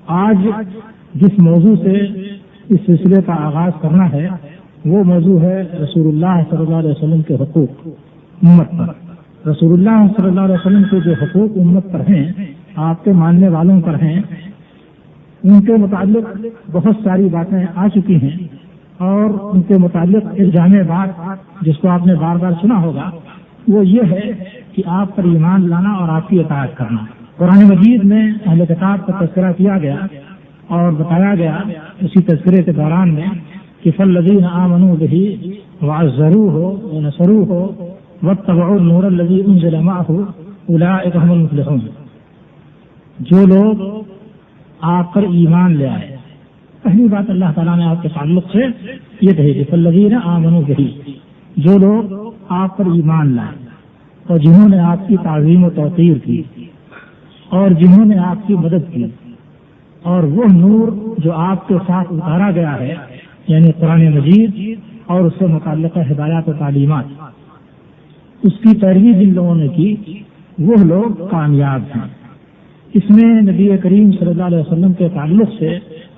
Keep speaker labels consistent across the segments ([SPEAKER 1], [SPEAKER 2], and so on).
[SPEAKER 1] آج جس موضوع سے اس سلسلے کا آغاز کرنا ہے وہ موضوع ہے رسول اللہ صلی اللہ علیہ وسلم کے حقوق امت پر۔ رسول اللہ صلی اللہ علیہ وسلم کے جو حقوق امت پر ہیں، آپ کے ماننے والوں پر ہیں، ان کے متعلق بہت ساری باتیں آ چکی ہیں، اور ان کے متعلق ایک جامع بات جس کو آپ نے بار بار سنا ہوگا وہ یہ ہے کہ آپ پر ایمان لانا اور آپ کی اطاعت کرنا۔ قرآن مجید میں اہل کتاب کا تذکرہ کیا گیا اور بتایا گیا اسی تذکرے کے دوران میں کہ فالذین آمنوا بہ وعزروہ ونصروہ واتبعوا النور الذی انزل معہ اولئک هم المفلحون۔ جو لوگ آپ پر ایمان لے آئے، پہلی بات اللہ تعالیٰ نے آپ کے تعلق سے یہ کہی کہ فالذین آمنوا بہ، جو لوگ آپ پر ایمان لائے اور جنہوں نے آپ کی تعظیم و توقیر کی اور جنہوں نے آپ کی مدد کی، اور وہ نور جو آپ کے ساتھ اتارا گیا ہے یعنی قرآن مجید اور اس سے متعلقہ ہدایات و تعلیمات، اس کی پیروی جن لوگوں نے کی وہ لوگ کامیاب ہیں۔ اس میں نبی کریم صلی اللہ علیہ وسلم کے تعلق سے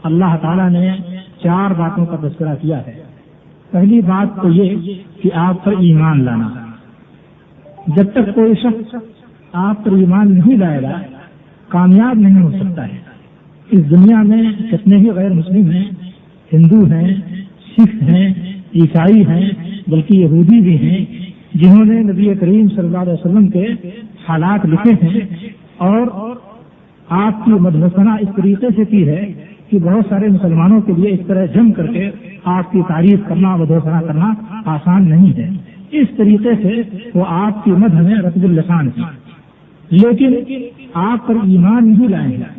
[SPEAKER 1] اللہ تعالیٰ نے 4 باتوں کا تذکرہ کیا ہے۔ پہلی بات تو یہ کہ آپ پر ایمان لانا۔ جب تک کوئی شخص آپ پر ایمان نہیں لائے گا کامیاب نہیں ہو سکتا ہے۔ اس دنیا میں کتنے ہی غیر مسلم ہیں، ہندو ہیں، سکھ ہیں، عیسائی ہیں، بلکہ یہودی بھی ہیں، جنہوں نے نبی کریم صلی اللہ علیہ وسلم کے حالات لکھے ہیں اور آپ کی مدحسنا اس طریقے سے کی ہے کہ بہت سارے مسلمانوں کے لیے اس طرح جم کر کے آپ کی تعریف کرنا، مدحسنا کرنا آسان نہیں ہے۔ اس طریقے سے وہ آپ کی مدح میں رطب اللسان ہے، لیکن آپ پر ایمان نہیں لائیں گے،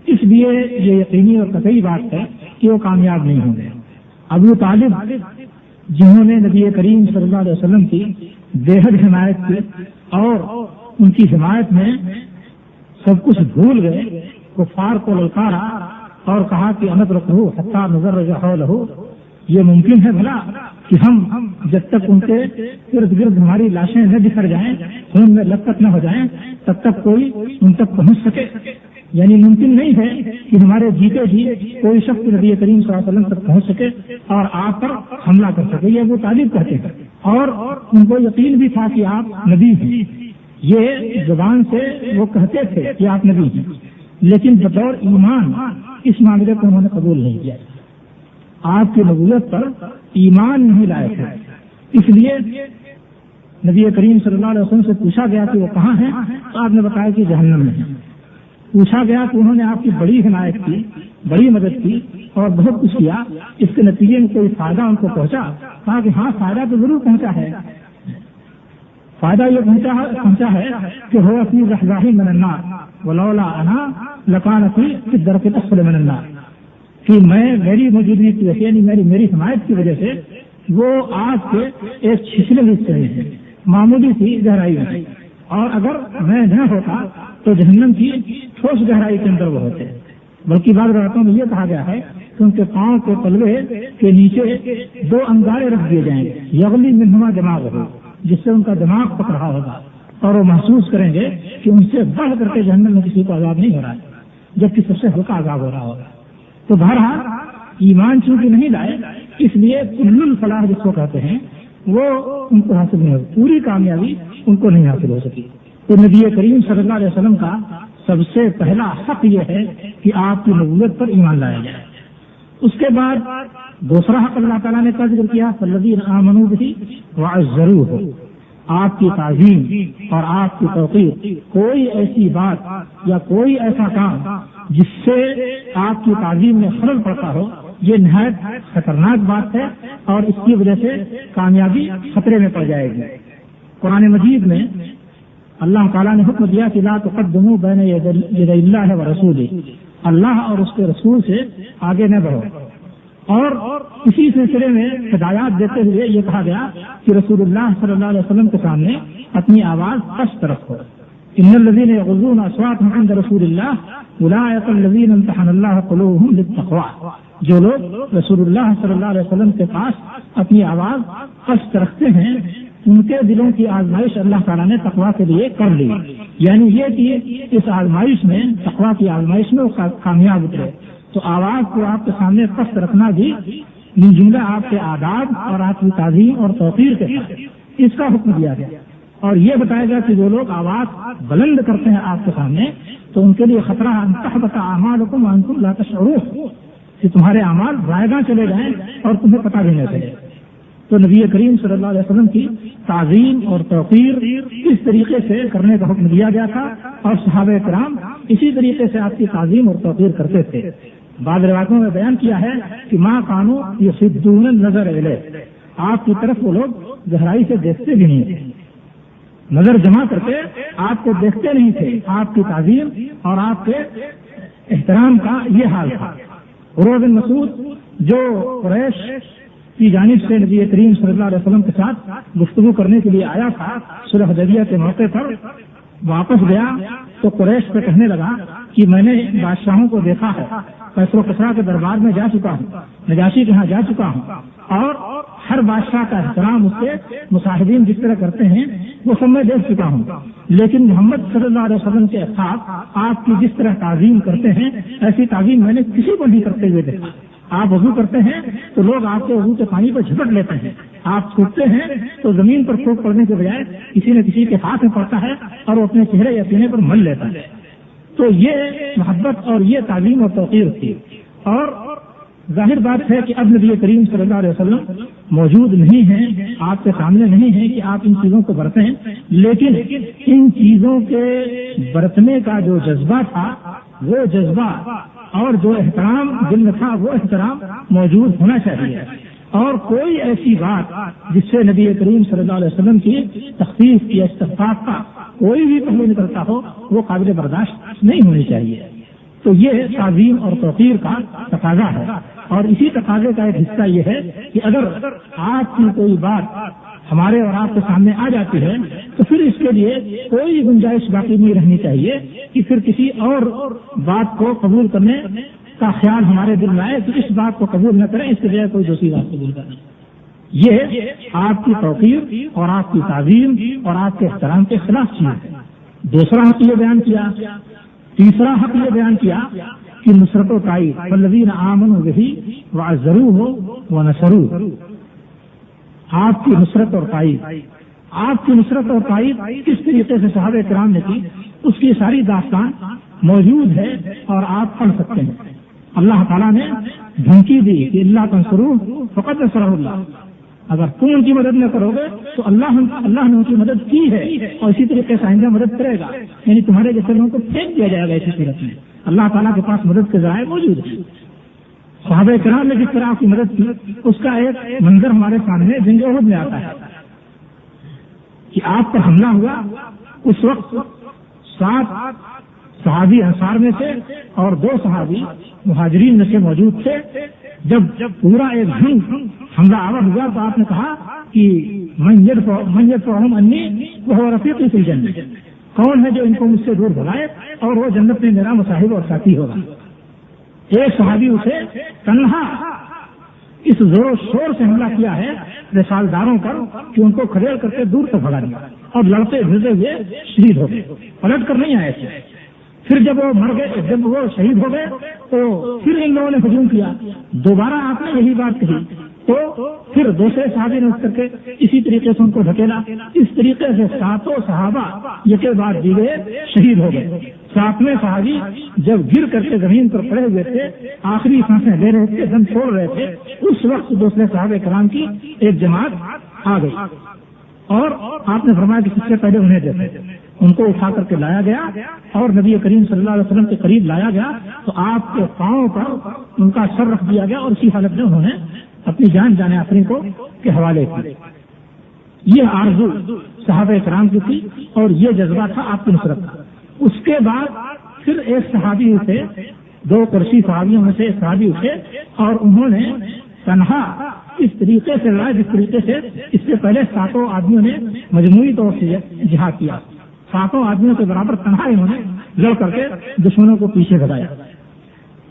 [SPEAKER 1] اس لیے یہ یقینی اور قطعی بات ہے کہ وہ کامیاب نہیں ہوں گے۔ ابو طالب جنہوں نے نبی کریم صلی اللہ علیہ وسلم کی بے حد حمایت کی اور ان کی حمایت میں سب کچھ بھول گئے، کفار کو للکارا اور کہا کہ انترکہ حتی نزرج حولہ، یہ ممکن ہے بھلا کہ ہم جب تک ان کے ارد گرد ہماری لاشیں نہ بکھر جائیں، خون میں لطخ نہ ہو جائیں، تب تک کوئی ان تک پہنچ سکے؟ یعنی ممکن نہیں ہے کہ ہمارے جیتے جی کوئی شخص نبی کریم صلی اللہ علیہ وسلم تک پہنچ سکے اور آپ پر حملہ کر سکے، یہ وہ طالب کہتے ہیں، اور ان کو یقین بھی تھا کہ آپ نبی ہیں، یہ زبان سے وہ کہتے تھے کہ آپ نبی ہیں، لیکن بطور ایمان اس معاملے کو انہوں نے قبول نہیں کیا، آپ کی نبوت پر ایمان نہیں لائے تھے۔ اس لیے نبی کریم صلی اللہ علیہ وسلم سے پوچھا گیا کہ وہ کہاں ہیں، تو آپ نے بتایا کہ جہنم میں ہیں۔ پوچھا گیا کہ انہوں نے آپ کی بڑی حمایت کی، بڑی مدد کی اور بہت کچھ کیا، اس کے نتیجے میں کوئی فائدہ ان کو پہنچا؟ کہا کہ ہاں فائدہ تو ضرور پہنچا ہے، فائدہ یہ پہنچا ہے کہ ہو فی رحزاہ من النار ولولا انا لکان فی الدرک الاسفل من النار، کہ میری موجودگی کی وجہ یعنی میری حمایت کی وجہ سے وہ آگ کے ایک چھچلے حصے میں ہے، معمولی سی گہرائی میں، اور اگر میں نہ ہوتا تو جہنم کی ٹھوس گہرائی کے اندر وہ ہوتے۔ بلکہ بعض روایتوں میں یہ کہا گیا ہے کہ ان کے پاؤں کے تلوے کے نیچے 2 انگارے رکھ دیے جائیں گے، یغلی منہما دماغ ہو، جس سے ان کا دماغ پک رہا ہوگا اور وہ محسوس کریں گے کہ ان سے بڑھ کر کے جہنم میں کسی کو عذاب نہیں ہو رہا ہے، جبکہ سب سے ہلکا عذاب ہو رہا ہوگا۔ تو بہرحال ایمان چونکہ نہیں لائے، اس لیے کل الفلاح جس کو کہتے ہیں وہ ان کو حاصل نہیں ہوئی، پوری کامیابی ان کو نہیں حاصل ہو سکی۔ تو نبی کریم صلی اللہ علیہ وسلم کا سب سے پہلا حق یہ ہے کہ آپ کی نبوت پر ایمان لایا جائے۔ اس کے بعد دوسرا حق اللہ تعالیٰ نے کا ذکر کیا، فالذین آمنوا بہ وعزروہ، آپ کی تعظیم اور آپ کی توقیر، کوئی ایسی بات یا کوئی ایسا کام جس سے آپ کی تعظیم میں خلل پڑتا ہو، یہ نہایت خطرناک بات ہے اور اس کی وجہ سے کامیابی خطرے میں پڑ جائے گی۔ قرآن مجید میں اللہ تعالیٰ نے حکم دیا کہ لا تقدموا بین یدی اللہ ورسولہ، اللہ اور اس کے رسول سے آگے نہ بڑھو، اور اسی سلسلے میں ہدایات دیتے ہوئے یہ کہا گیا کہ رسول اللہ صلی اللہ علیہ وسلم کے سامنے اپنی آواز پست رکھو۔ ان الذین یغضون اصواتهم عند رسول اللہ اولئک الذین امتحن اللہ قلوبهم للتقوی، جو لوگ رسول اللہ صلی اللہ علیہ وسلم کے پاس اپنی آواز پست رکھتے ہیں ان کے دلوں کی آزمائش اللہ تعالیٰ نے تقویٰ کے لیے کر لی، یعنی یہ کہ اس آزمائش میں، تقویٰ کی آزمائش میں وہ کامیاب اترے۔ تو آواز کو آپ کے سامنے پست رکھنا بھی من جملہ آپ کے آداب اور آپ کی تعظیم اور توقیر کے ساتھ اس کا حکم دیا گیا، اور یہ بتایا گیا کہ جو لوگ آواز بلند کرتے ہیں آپ کے سامنے تو ان کے لیے خطرہ ان تحبط اعمالکم وانتم لا تشعرون، کہ تمہارے اعمال رائگاں چلے جائیں اور تمہیں پتہ بھی نہ چلے۔ تو نبی کریم صلی اللہ علیہ وسلم کی تعظیم اور توقیر اس طریقے سے کرنے کا حکم دیا گیا تھا، اور صحابہ کرام اسی طریقے سے آپ کی تعظیم اور توقیر کرتے تھے۔ بعض روایتوں میں بیان کیا ہے کہ ما کانوا یصدون النظر الیہ، آپ کی طرف وہ لوگ گہرائی سے دیکھتے بھی نہیں تھے، نظر جمع کر کے آپ کو دیکھتے نہیں تھے۔ آپ کی تعظیم اور آپ کے احترام کا یہ حال تھا۔ عروہ بن مسعود جو قریش کی جانب سے نبی کریم صلی اللہ علیہ وسلم کے ساتھ گفتگو کرنے کے لیے آیا تھا، صلح حدیبیہ کے موقع پر واپس گیا تو قریش پہ کہنے لگا کہ میں نے بادشاہوں کو دیکھا ہے، قیصر و کسریٰ کے دربار میں جا چکا ہوں، نجاشی کے ہاں جا چکا ہوں، اور ہر بادشاہ کا احترام اس کے مصاحبین جس طرح کرتے ہیں وہ سب میں دیکھ چکا ہوں، لیکن محمد صلی اللہ علیہ وسلم کے ساتھ آپ کی جس طرح تعظیم کرتے ہیں ایسی تعظیم میں نے کسی کو نہیں کرتے ہوئے دیکھا۔ آپ وضو کرتے ہیں تو لوگ آپ کے وضو کے پانی پر جھپٹ لیتے ہیں، آپ تھوکتے ہیں تو زمین پر تھوک پڑنے کے بجائے کسی نہ کسی کے ہاتھ میں پڑتا ہے اور وہ اپنے چہرے یا سینے پر مل لیتا ہے۔ تو یہ محبت اور یہ تعلیم اور توقیر تھی، اور ظاہر بات ہے کہ اب نبی کریم صلی اللہ علیہ وسلم موجود نہیں ہیں، آپ کے سامنے نہیں ہیں کہ آپ ان چیزوں کو برتیں، لیکن ان چیزوں کے برتنے کا جو جذبہ تھا وہ جذبہ اور جو احترام دل میں تھا وہ احترام موجود ہونا چاہیے، اور کوئی ایسی بات جس سے نبی کریم صلی اللہ علیہ وسلم کی تخفیف یا استخفاف کا کوئی بھی پہلو نکلتا ہو وہ قابل برداشت نہیں ہونی چاہیے۔ تو یہ تعظیم اور توقیر کا تقاضا ہے، اور اسی تقاضے کا ایک حصہ یہ ہے کہ اگر آپ کی کوئی بات ہمارے اور آپ کے سامنے آ جاتی ہے تو پھر اس کے لیے کوئی گنجائش باقی نہیں رہنی چاہیے کہ پھر کسی اور بات کو قبول کرنے کا خیال ہمارے دل میں آئے کہ اس بات کو قبول نہ کریں، اس کے لیے کوئی دوسری بات قبول کریں۔ یہ آپ کی توقیر اور آپ کی تعظیم اور آپ کے احترام کے خلاف چیز ہے۔ دوسرا حق یہ بیان کیا، تیسرا حق یہ بیان کیا کہ نصرت و تائید، والذین آمنوا بہ وعزروہ ونصروہ، آپ کی نصرت اور تائید، آپ کی نصرت اور تائید کس طریقے سے صحابہ کرام نے کی اس کی ساری داستان موجود ہے اور آپ پڑھ سکتے ہیں۔ اللہ تعالیٰ نے دھمکی دی کہ اللہ تنصروہ فقد نصرہ اللہ، اگر تم ان کی مدد نہ کرو گے تو اللہ نے ان کی مدد کی ہے اور اسی طریقے سے آئندہ مدد کرے گا، یعنی تمہارے جیسے لوگوں کو پھینک دیا جائے گا اسی صورت میں۔ اللہ تعالیٰ کے پاس مدد کے ذرائع موجود ہیں۔ صحابہ کرام نے جس طرح آپ کی مدد کی اس کا ایک منظر ہمارے سامنے جنگ احد میں آتا ہے کہ آپ پر حملہ ہوا، اس وقت 7 صحابی انصار میں سے اور 2 صحابی مہاجرین میں سے موجود تھے۔ جب پورا ایک جنگ حملہ آور ہوا تو آپ نے کہا کہ من یدفعہم انی وہو رفیقی فی الجنہ، کون ہے جو ان کو مجھ سے دور بھگائے اور وہ جنت میں میرا مصاحب اور ساتھی ہوگا۔ ایک صحابی اسے تنہا اس زور و شور سے حملہ کیا ہے رسالداروں پر کہ ان کو کھڑیل کر کے دور تک بھگا دیا، اور لڑتے بھرتے ہوئے شہید ہو گئے، پلٹ کر نہیں آئے تھے۔ پھر جب وہ مر گئے، جب وہ شہید ہو گئے تو پھر ان لوگوں نے ہجوم کیا، دوبارہ آپ نے یہی بات کہی تو پھر دوسرے صحابی نے اٹھ کر کے اسی طریقے سے ان کو دھکیلا۔ اس طریقے سے 7 صحابہ یکے بعد دیگرے شہید ہو گئے۔ 7ویں صحابی جب گر کر کے زمین پر پڑے ہوئے تھے، آخری سانسیں لے رہے تھے، دم چھوڑ رہے تھے، اس وقت دوسرے صحابہ کرام کی ایک جماعت آ گئی اور آپ نے فرمایا کہ سب سے پہلے انہیں دیکھے، ان کو اٹھا کر کے لایا گیا اور نبی کریم صلی اللہ علیہ وسلم کے قریب لایا گیا تو آپ کے پاؤں پر ان کا سر رکھ دیا گیا اور اسی حالت میں انہوں نے اپنی جان آفرین کو کے حوالے کی۔ یہ آرزو صحابہ کرام کی تھی اور یہ جذبہ تھا آپ کی نصرت کا۔ اس کے بعد پھر ایک صحابی اٹھے، 2 قریشی صحابیوں میں سے ایک صحابی اٹھے اور انہوں نے تنہا اس طریقے سے لڑا جس طریقے سے اس سے پہلے 7 آدمیوں نے مجموعی طور سے جہاد کیا۔ 7 آدمیوں کے برابر تنہا انہوں نے لڑ کر کے دشمنوں کو پیچھے بھگایا۔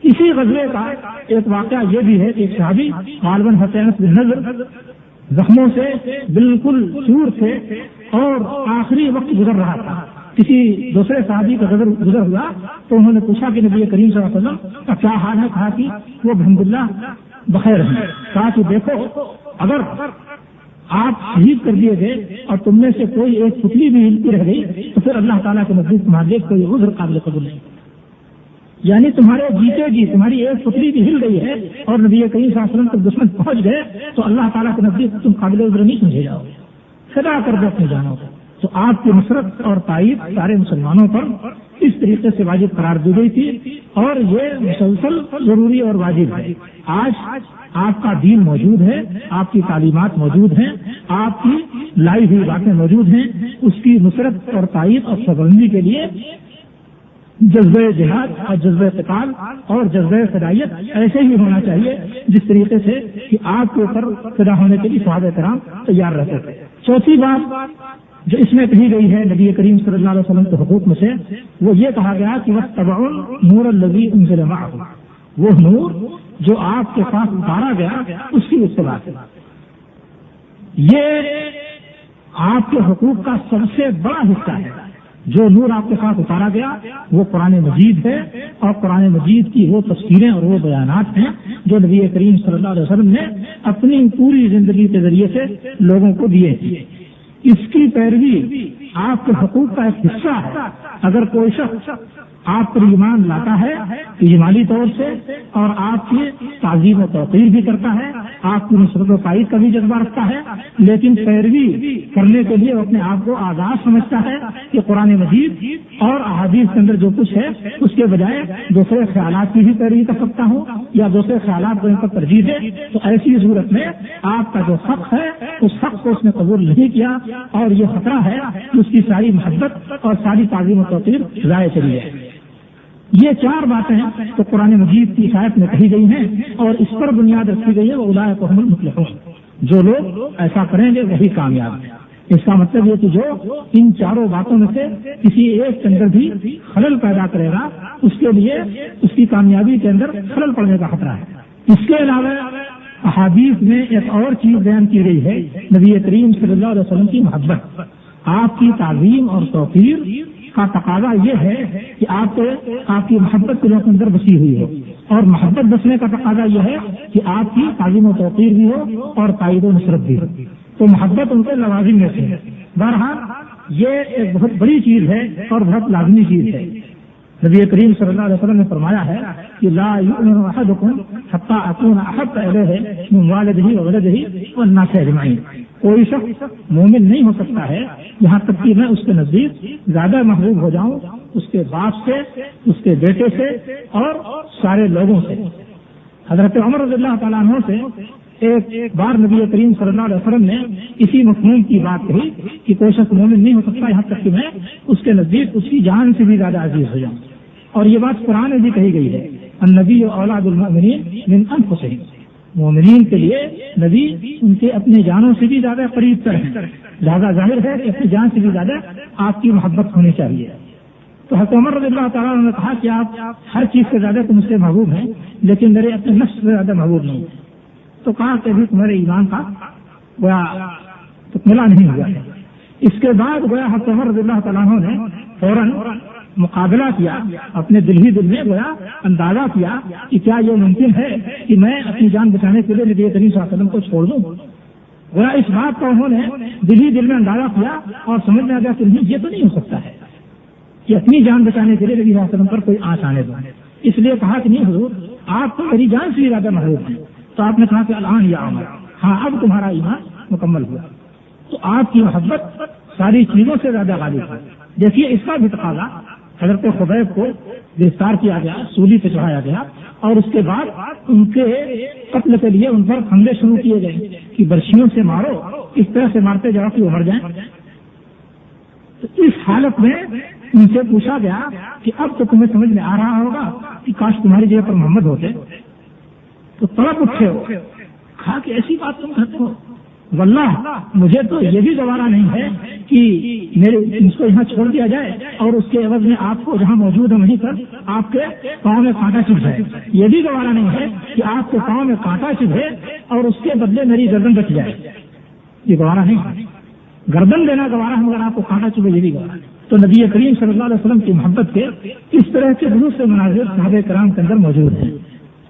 [SPEAKER 1] اسی غزوے کا ایک واقعہ یہ بھی ہے کہ ایک صحابی غالباً حسین بن نضر زخموں سے بالکل چور تھے اور آخری وقت گزر رہا تھا. کسی دوسرے صحابی کا گزر ہوا تو انہوں نے پوچھا کہ نبی کریم صلی اللہ علیہ وسلم کا کیا حال ہے؟ کہا کہ وہ الحمدللہ بخیر ہیں. کہا کہ دیکھو اگر آپ شہید کر دیے گئے اور تم میں سے کوئی ایک پتلی بھی ہلتی رہ گئی تو پھر اللہ تعالیٰ کے نزدیک تمہارے کوئی عذر قابل قبول نہیں. یعنی تمہارے جیتے جی تمہاری ایک پتلی بھی ہل گئی ہے اور نبی کریم صلی اللہ علیہ وسلم تک دشمن پہنچ گئے تو اللہ تعالیٰ کے نزدیک تم قابل عذر نہیں سمجھے جاؤ گے. فدا کر دو اپنی جانوں کو. تو آپ کی نصرت اور تائید سارے مسلمانوں پر اس طریقے سے واجب قرار دی گئی تھی اور یہ مسلسل ضروری اور واجب ہے. آج آپ کا دین موجود ہے, آپ کی تعلیمات موجود ہیں, آپ کی لائی ہوئی باتیں موجود ہیں. اس کی نصرت اور تائید اور سربلندی کے لیے جذبہ جہاد اور جذبہ قتال اور جذبہ فدائیت ایسے ہی ہونا چاہیے جس طریقے سے کہ آپ کے اوپر فدا ہونے کے لیے صحابہ کرام تیار رہتے تھے. چوتھی بات جو اس میں کہی گئی ہے نبی کریم صلی اللہ علیہ وسلم کے حقوق میں سے, وہ یہ کہا گیا کہ وَاتَّبَعُوا النُّورَ الَّذِي أُنزِلَ مَعَهُ, وہ نور جو آپ کے پاس اتارا گیا اس کی اتباع ہے. یہ آپ کے حقوق کا سب سے بڑا حصہ ہے. جو نور آپ کے ساتھ اتارا گیا وہ قرآن مجید ہے اور قرآن مجید کی وہ تفسیریں اور وہ بیانات ہیں جو نبی کریم صلی اللہ علیہ وسلم نے اپنی پوری زندگی کے ذریعے سے لوگوں کو دیے ہیں. اس کی پیروی آپ کے حقوق کا ایک حصہ ہے. اگر کوئی شخص آپ پر ایمان لاتا ہے اجمالی طور سے اور آپ کی تعظیم و توقیر بھی کرتا ہے, آپ کی نصرت و تائید کا بھی جذبہ رکھتا ہے, لیکن پیروی کرنے کے لیے وہ اپنے آپ کو آزاد سمجھتا ہے کہ قرآن مجید اور احادیث کے اندر جو کچھ ہے اس کے بجائے دوسرے خیالات کی بھی پیروی کر سکتا ہوں یا دوسرے خیالات کو ان پر ترجیح دے, تو ایسی صورت میں آپ کا جو حق ہے اس حق کو اس نے قبول نہیں کیا اور یہ خطرہ ہے کہ اس کی ساری محبت اور ساری تعظیم و توقیر ضائع چلی جائے. یہ چار باتیں تو قرآن مجید کی آیت میں کہی گئی ہیں اور اس پر بنیاد رکھی گئی ہے وَأُولَٰئِکَ هُمُ الْمُفْلِحُونَ, جو لوگ ایسا کریں گے وہی کامیاب ہیں. اس کا مطلب یہ کہ جو ان چاروں باتوں میں سے کسی ایک کے اندر بھی خلل پیدا کرے گا اس کے لیے اس کی کامیابی کے اندر خلل پڑنے کا خطرہ ہے. اس کے علاوہ احادیث میں ایک اور چیز بیان کی گئی ہے, نبی کریم صلی اللہ علیہ وسلم کی محبت. آپ کی تعظیم اور توقیر کا تقاضا یہ ہے کہ آپ کی محبت کے لوگوں کے اندر بسی ہوئی ہو, اور محبت بسنے کا تقاضا یہ ہے کہ آپ کی تعظیم و توقیر بھی ہو اور تائید و نصرت بھی ہو. تو محبت ان کے لوازم میں سے ہے. بہرحال یہ ایک بہت بڑی چیز ہے اور بہت لازمی چیز ہے. نبی کریم صلی اللہ علیہ وسلم نے فرمایا ہے کہ لا یؤمن احدکم حتی اکون احب الیہ من والدہ وولدہ والناس اجمعین. کوئی شخص مومن نہیں ہو سکتا ہے یہاں تک کہ میں اس کے نزدیک زیادہ محبوب ہو جاؤں اس کے باپ سے, اس کے بیٹے سے اور سارے لوگوں سے. حضرت عمر رضی اللہ تعالیٰ عنہ سے ایک بار نبی کریم صلی اللہ علیہ وسلم نے اسی مفہوم کی بات کہی کہ کوئی شخص مومن نہیں ہو سکتا یہاں تک کہ میں اس کے نزدیک اس کی جان سے بھی زیادہ عزیز ہو جاؤں. اور یہ بات قرآن میں بھی کہی گئی ہے, النبی اولاد المؤمنین من انفسہم, مومنین کے لیے نبی ان کے اپنے جانوں سے بھی زیادہ قریب تر ہیں. لہذا ظاہر ہے کہ اپنی جان سے بھی زیادہ آپ کی محبت ہونی چاہیے. تو حضرت عمر رضی اللہ تعالیٰ نے کہا کہ آپ ہر چیز سے زیادہ تو مجھ سے محبوب ہیں لیکن میرے اپنے نفس سے زیادہ محبوب نہیں. تو کہا کہ ابھی تمہارے ایمان کا گویا تکملہ نہیں ہوا ہے. اس کے بعد گویا حضرت عمر رضی اللہ تعالیٰ نے فوراً مقابلہ کیا, اپنے دل ہی دل میں گویا اندازہ کیا کہ کیا یہ ممکن ہے کہ میں اپنی جان بچانے کے لیے نبی کریم صلی اللہ علیہ وسلم کو چھوڑ دوں. گویا اس بات کو انہوں نے دل ہی دل میں اندازہ کیا اور سمجھ میں آ گیا کہ نہیں, یہ تو نہیں ہو سکتا ہے کہ اپنی جان بچانے کے لیے نبی صلی اللہ علیہ وسلم پر کوئی آنچ آنے دو. اس لیے کہا کہ نہیں حضور آپ تو میری جان سے بھی زیادہ محبوب ہیں. تو آپ نے کہا کہ الان یا عمر, ہاں اب تمہارا ایمان مکمل ہوا. تو آپ کی محبت ساری چیزوں سے زیادہ غالب ہے. دیکھیے اس کا بھی تقاضا, حضرت خبیب کو گرفتار کیا گیا, سولی پہ چڑھایا گیا اور اس کے بعد ان کے قتل کے لیے ان پر حملے شروع کیے گئے کہ برشیوں سے مارو, اس طرح سے مارتے جاؤ کہ وہ مر جائیں. تو اس حالت میں ان سے پوچھا گیا کہ اب تو تمہیں سمجھ میں آ رہا ہوگا کہ کاش تمہاری جگہ پر محمد ہوتے. تو تڑپ اٹھے ہو, کہا کہ ایسی بات تم کہتے ہو, واللہ مجھے تو یہ بھی گوارا نہیں ہے کہ اس کو یہاں چھوڑ دیا جائے اور اس کے عوض میں آپ کو جہاں موجود ہے وہیں پر آپ کے پاؤں میں کانٹا چبھ جائے. یہ بھی گوارا نہیں ہے کہ آپ کے پاؤں میں کانٹا چبھے اور اس کے بدلے میری گردن بچ جائے. یہ گوارا نہیں. گردن دینا گوارا ہے مگر آپ کو کانٹا چبھے یہ بھی گوارا. تو نبی کریم صلی اللہ علیہ وسلم کی محبت کے اس طرح کے بہت سے مناظر صحابہ کرام کے اندر موجود ہیں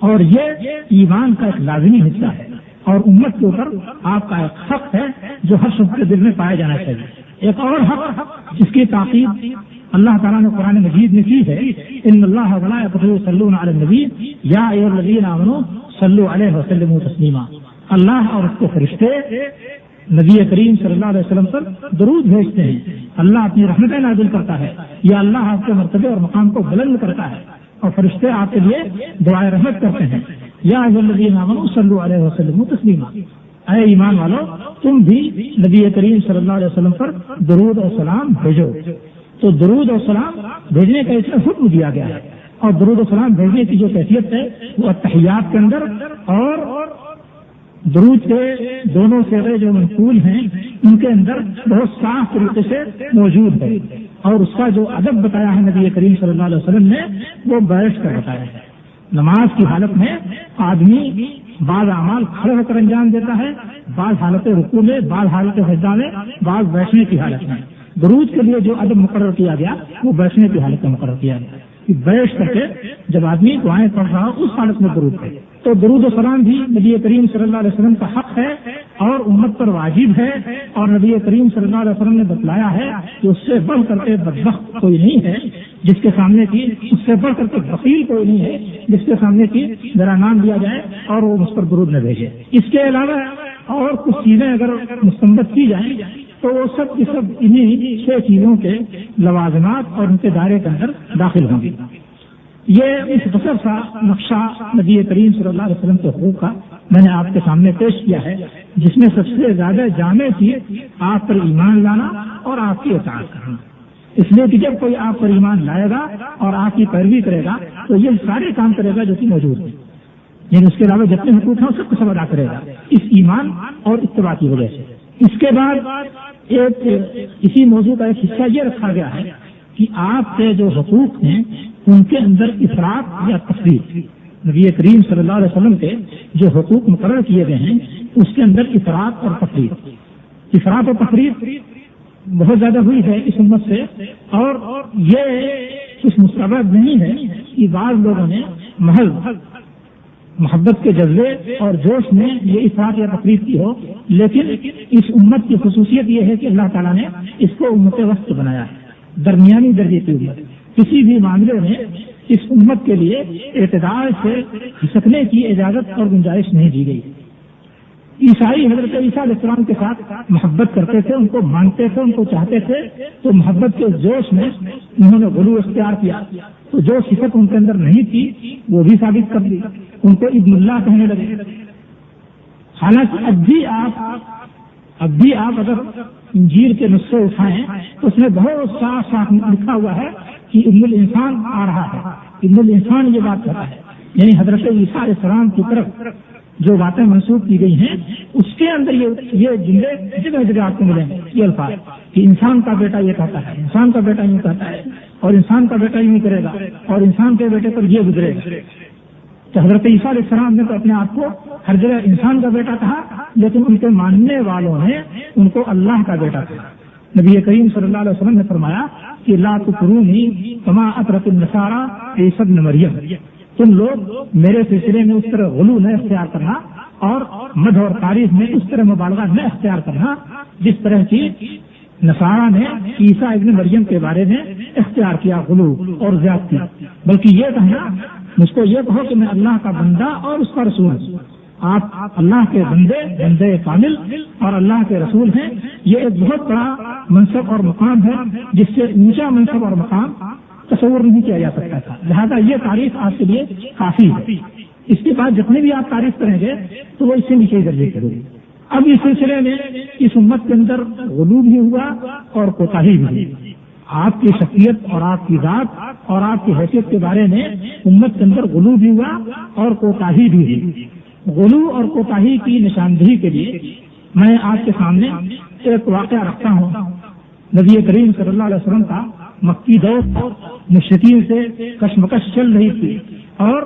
[SPEAKER 1] اور یہ ایمان کا ایک لازمی حصہ ہے اور امت کے اوپر آپ کا ایک حق ہے جو ہر شخص کے دل میں پایا جانا چاہیے. ایک اور حق جس کی تاکید اللہ تعالیٰ نے قرآن مجید میں کی ہے ان اللہ وملائکتہ یصلون علی النبی یا ایھا الذین آمنوا صلوا علیہ وسلموا تسلیما. اللہ اور اس کے فرشتے نبی کریم صلی اللہ علیہ وسلم پر درود بھیجتے ہیں. اللہ اپنی رحمتیں نازل کرتا ہے یا اللہ آپ کے مرتبے اور مقام کو بلند کرتا ہے اور فرشتے آپ کے لیے دعائے رحمت کرتے ہیں. یا ایھا الذین آمنوا صلوا علیہ وسلموا تسلیما. اے ایمان والو تم بھی نبی کریم صلی اللہ علیہ وسلم پر درود اور سلام بھیجو. تو درود اور سلام بھیجنے کا اس میں حکم دیا گیا ہے اور درود اور سلام بھیجنے کی جو کیفیت ہے وہ تحیات کے اندر اور درود کے دونوں صیغے جو منقول ہیں ان کے اندر بہت صاف طریقے سے موجود ہے اور اس کا جو ادب بتایا ہے نبی کریم صلی اللہ علیہ وسلم نے وہ بیٹھ کر بتایا ہے. نماز کی حالت میں آدمی بعض اعمال کھڑے ہو کر انجام دیتا ہے, بعض حالت رکوع میں, بعض حالت سجدہ میں, بعض بیٹھنے کی حالت میں. درود کے لیے جو ادب مقرر کیا گیا وہ بیٹھنے کی حالت میں مقرر کیا گیا کہ بیٹھ کر کے جب آدمی دعائیں پڑھ رہا ہو اس حالت میں درود پڑھے. تو درود و سلام بھی نبی کریم صلی اللہ علیہ وسلم کا حق ہے اور امت پر واجب ہے اور نبی کریم صلی اللہ علیہ وسلم نے بتلایا ہے کہ اس سے بڑھ کر کے بدبخت کوئی نہیں ہے جس کے سامنے کی, اس سے بڑھ کر کے بخیل کوئی نہیں ہے جس کے سامنے کی میرا نام دیا جائے اور وہ مجھ پر درود نہ بھیجے. اس کے علاوہ اور کچھ چیزیں اگر مستنبت کی جائیں تو وہ سب کی سب انہی 6 چیزوں کے لوازمات اور ان کے دائرے کے اندر داخل ہوں گی. یہ اس مختصر سا نقشہ نبی کریم صلی اللہ علیہ وسلم کے حقوق کا میں نے آپ کے سامنے پیش کیا ہے جس میں سب سے زیادہ جامع چیز آپ پر ایمان لانا اور آپ کی اطاعت کرنا. اس لیے کہ جب کوئی آپ پر ایمان لائے گا اور آپ کی پیروی کرے گا تو یہ سارے کام کرے گا جو کہ موجود ہے, یعنی اس کے علاوہ جتنے حقوق ہیں سب کو سب ادا کرے گا اس ایمان اور اتباع کی وجہ سے. اس کے بعد ایک اسی موضوع کا ایک حصہ یہ رکھا گیا ہے کہ آپ کے جو حقوق ہیں ان کے اندر افراط یا تفریط. نبی کریم صلی اللہ علیہ وسلم کے جو حقوق مقرر کیے گئے ہیں اس کے اندر افراط اور تفریط, افراط اور تفریط بہت زیادہ ہوئی ہے اس امت سے اور یہ کچھ مستبد نہیں ہے کہ بعض لوگوں نے محض محبت کے جذبے اور جوش میں یہ افراط یا تفریط کی ہو, لیکن اس امت کی خصوصیت یہ ہے کہ اللہ تعالیٰ نے اس کو امت وسط بنایا ہے, درمیانی درجے کی امت. کسی بھی معاملے میں اس امت کے لیے اعتدال سے ہسکنے کی اجازت اور گنجائش نہیں دی گئی. عیسائی حضرت عیسیٰ علیہ السلام کے ساتھ محبت کرتے تھے, ان کو مانتے تھے, ان کو چاہتے تھے, تو محبت کے جوش میں انہوں نے غلو اختیار کیا تو جو صفت ان کے اندر نہیں تھی وہ بھی ثابت کر دی, ان کو ابن اللہ کہنے لگے. حالانکہ اب بھی آپ اگر انجیل کے نسخے اٹھائیں تو اس میں بہت صاف صاف لکھا ہوا ہے کہ ابن الانسان آ رہا ہے. ابن الانسان یہ بات کہتا ہے, یعنی حضرت عیسیٰ علیہ السلام کی طرف جو باتیں منسوخ کی گئی ہیں اس کے اندر یہ جملے جگہ جگہ آپ کو ملیں گے یہ الفاظ کہ انسان کا بیٹا یہ کہتا ہے, انسان کا بیٹا یوں کہتا ہے اور انسان کا بیٹا یوں کرے گا اور انسان کے بیٹے پر یہ گزرے گا. تو حضرت عیسیٰ علیہ السلام نے تو اپنے آپ کو ہر جگہ انسان کا بیٹا کہا, لیکن ان کے ماننے والوں نے ان کو اللہ کا بیٹا کہا. نبی کریم صلی اللہ علیہ وسلم نے فرمایا کہ لا تطرونی کما اطرت النصارى عیسی ابن مریم, تم لوگ میرے سلسلے میں اس طرح غلو نہ اختیار کرنا اور مدح اور تعریف میں اس طرح مبالغہ نہ اختیار کرنا جس طرح کی نصارہ نے عیسیٰ ابن مریم کے بارے میں اختیار کیا غلو اور زیادتی, بلکہ یہ کہنا مجھ کو یہ کہو کہ میں اللہ کا بندہ اور اس کا رسول ہوں. آپ اللہ کے بندے کامل اور اللہ کے رسول ہیں. یہ ایک بہت بڑا منصب اور مقام ہے جس سے اونچا منصب اور مقام تصور نہیں کیا جا سکتا تھا. لہذا یہ تعریف آپ کے لیے کافی ہے. اس کے بعد جتنے بھی آپ تعریف کریں گے تو وہ اس سے نیچے درجے کی ہوگی. اب اس سلسلے میں اس امت کے اندر غلو بھی ہوا اور کوتاہی بھی ہوئی. آپ کی شخصیت اور آپ کی ذات اور آپ کی حیثیت کے بارے میں امت کے اندر غلو بھی ہوا اور کوتاہی بھی ہوئی. غلو اور کوتاہی کی نشاندہی کے لیے میں آپ کے سامنے ایک واقعہ رکھتا ہوں. نبی کریم صلی اللہ علیہ وسلم کا مکی دور مشرکین سے کشمکش چل رہی تھی اور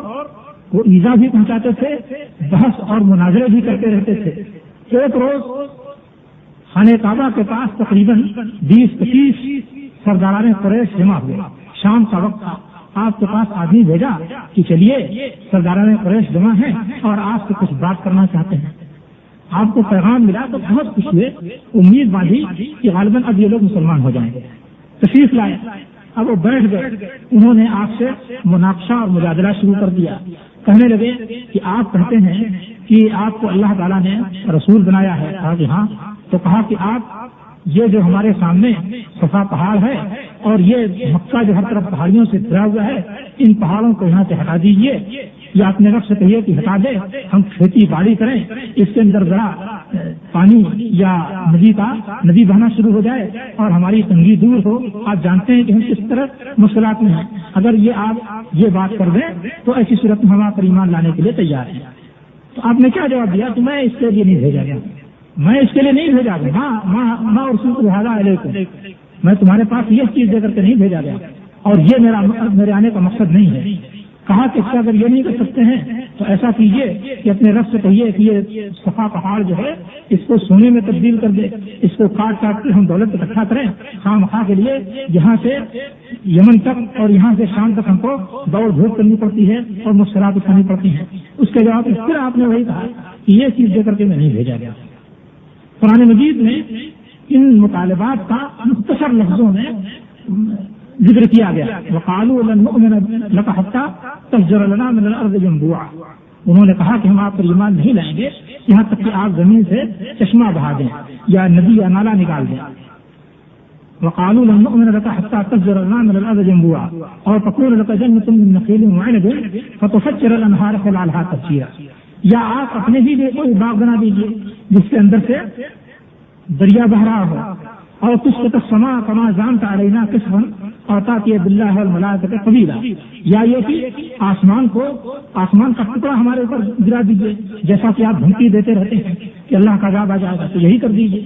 [SPEAKER 1] وہ ایذا بھی پہنچاتے تھے, بحث اور مناظرے بھی کرتے رہتے تھے. ایک روز خانہ کعبہ کے پاس تقریباً 20-25 سرداران قریش جمع ہوئے. شام کا وقت تھا. آپ کے پاس آدمی بھیجا کہ چلیے سرداران قریش جمع ہیں اور آپ سے کچھ بات کرنا چاہتے ہیں. آپ کو پیغام ملا تو بہت خوش ہوئے, امید باندھی کہ غالباً اب یہ لوگ مسلمان ہو جائیں گے. تشریف لائے. اب وہ بیٹھ گئے. انہوں نے آپ سے مناقشہ اور مجادلہ شروع کر دیا. کہنے لگے کہ آپ کہتے ہیں کہ آپ کو اللہ تعالیٰ نے رسول بنایا ہے. کہا کہ ہاں. تو کہا کہ آپ یہ جو ہمارے سامنے صفا پہاڑ ہے اور یہ مکہ جو ہر طرف پہاڑیوں سے گھرا ہوا ہے, ان پہاڑوں کو یہاں سے ہٹا دیجیے یا اپنے رب سے کہیے کہ ہٹا دے, ہم کھیتی باڑی کریں, اس کے اندر بڑا پانی یا ندی بہنا شروع ہو جائے اور ہماری تنگی دور ہو. آپ جانتے ہیں کہ ہم کس طرح مشکلات میں ہیں. اگر یہ آپ یہ بات کر دیں تو ایسی صورت میں ہم آپ پر ایمان لانے کے لیے تیار ہیں. تو آپ نے کیا جواب دیا؟ تو میں اس کے لیے نہیں بھیجا گیا, میں اس کے لیے نہیں بھیجا گیا. ماں رسول کو لہٰذا علیکم, میں تمہارے پاس یہ چیز دے کر کے نہیں بھیجا گیا اور یہ میرے آنے کا مقصد نہیں ہے. کہا کہ اگر یہ نہیں کر سکتے ہیں تو ایسا کیجیے کہ اپنے رب سے کہیے کہ یہ صفا پہاڑ جو ہے اس کو سونے میں تبدیل کر دے, اس کو کاٹ کے ہم دولت اکٹھا کریں خام خواہ کے لیے. یہاں سے یمن تک اور یہاں سے شام تک ہم کو دوڑ دھوپ کرنی پڑتی ہے اور مشکلات اٹھانی پڑتی ہیں. اس کے جواب میں پھر آپ نے وہی کہا کہ یہ چیز دے کر کے میں نہیں بھیجا گیا. قرآن مجید میں ان مطالبات کا مختصر لفظوں میں ذکر کیا گیا. وقالوا لن نؤمن لك حتى تفجر لنا من الارض ينبوعا, انہوں نے کہا کہ ہم آپ پر ایمان نہیں لائیں گے یہاں تک کہ آپ زمین سے چشمہ بہا دیں یا ندی یا نالا نکال دیں. وقالوا لن نؤمن لك حتى تفجر لنا من الارض ينبوعا اور تكون لك جنة من نخيل وعنب فتفجر الانهار خلالها تفجيرا, یا آپ اپنے ہی لیے کوئی باغ بنا دیجیے جس کے اندر سے دریا بہ رہا ہو اور تسقط السماء كما زعمت علينا كسفا اور تأتي بالله والملائكة قبيلا, یا یہ کہ آسمان کا ٹکڑا ہمارے اوپر گرا دیجیے جیسا کہ آپ دھمکی دیتے رہتے ہیں کہ اللہ کا عذاب آ جائے گا تو یہی کر دیجیے.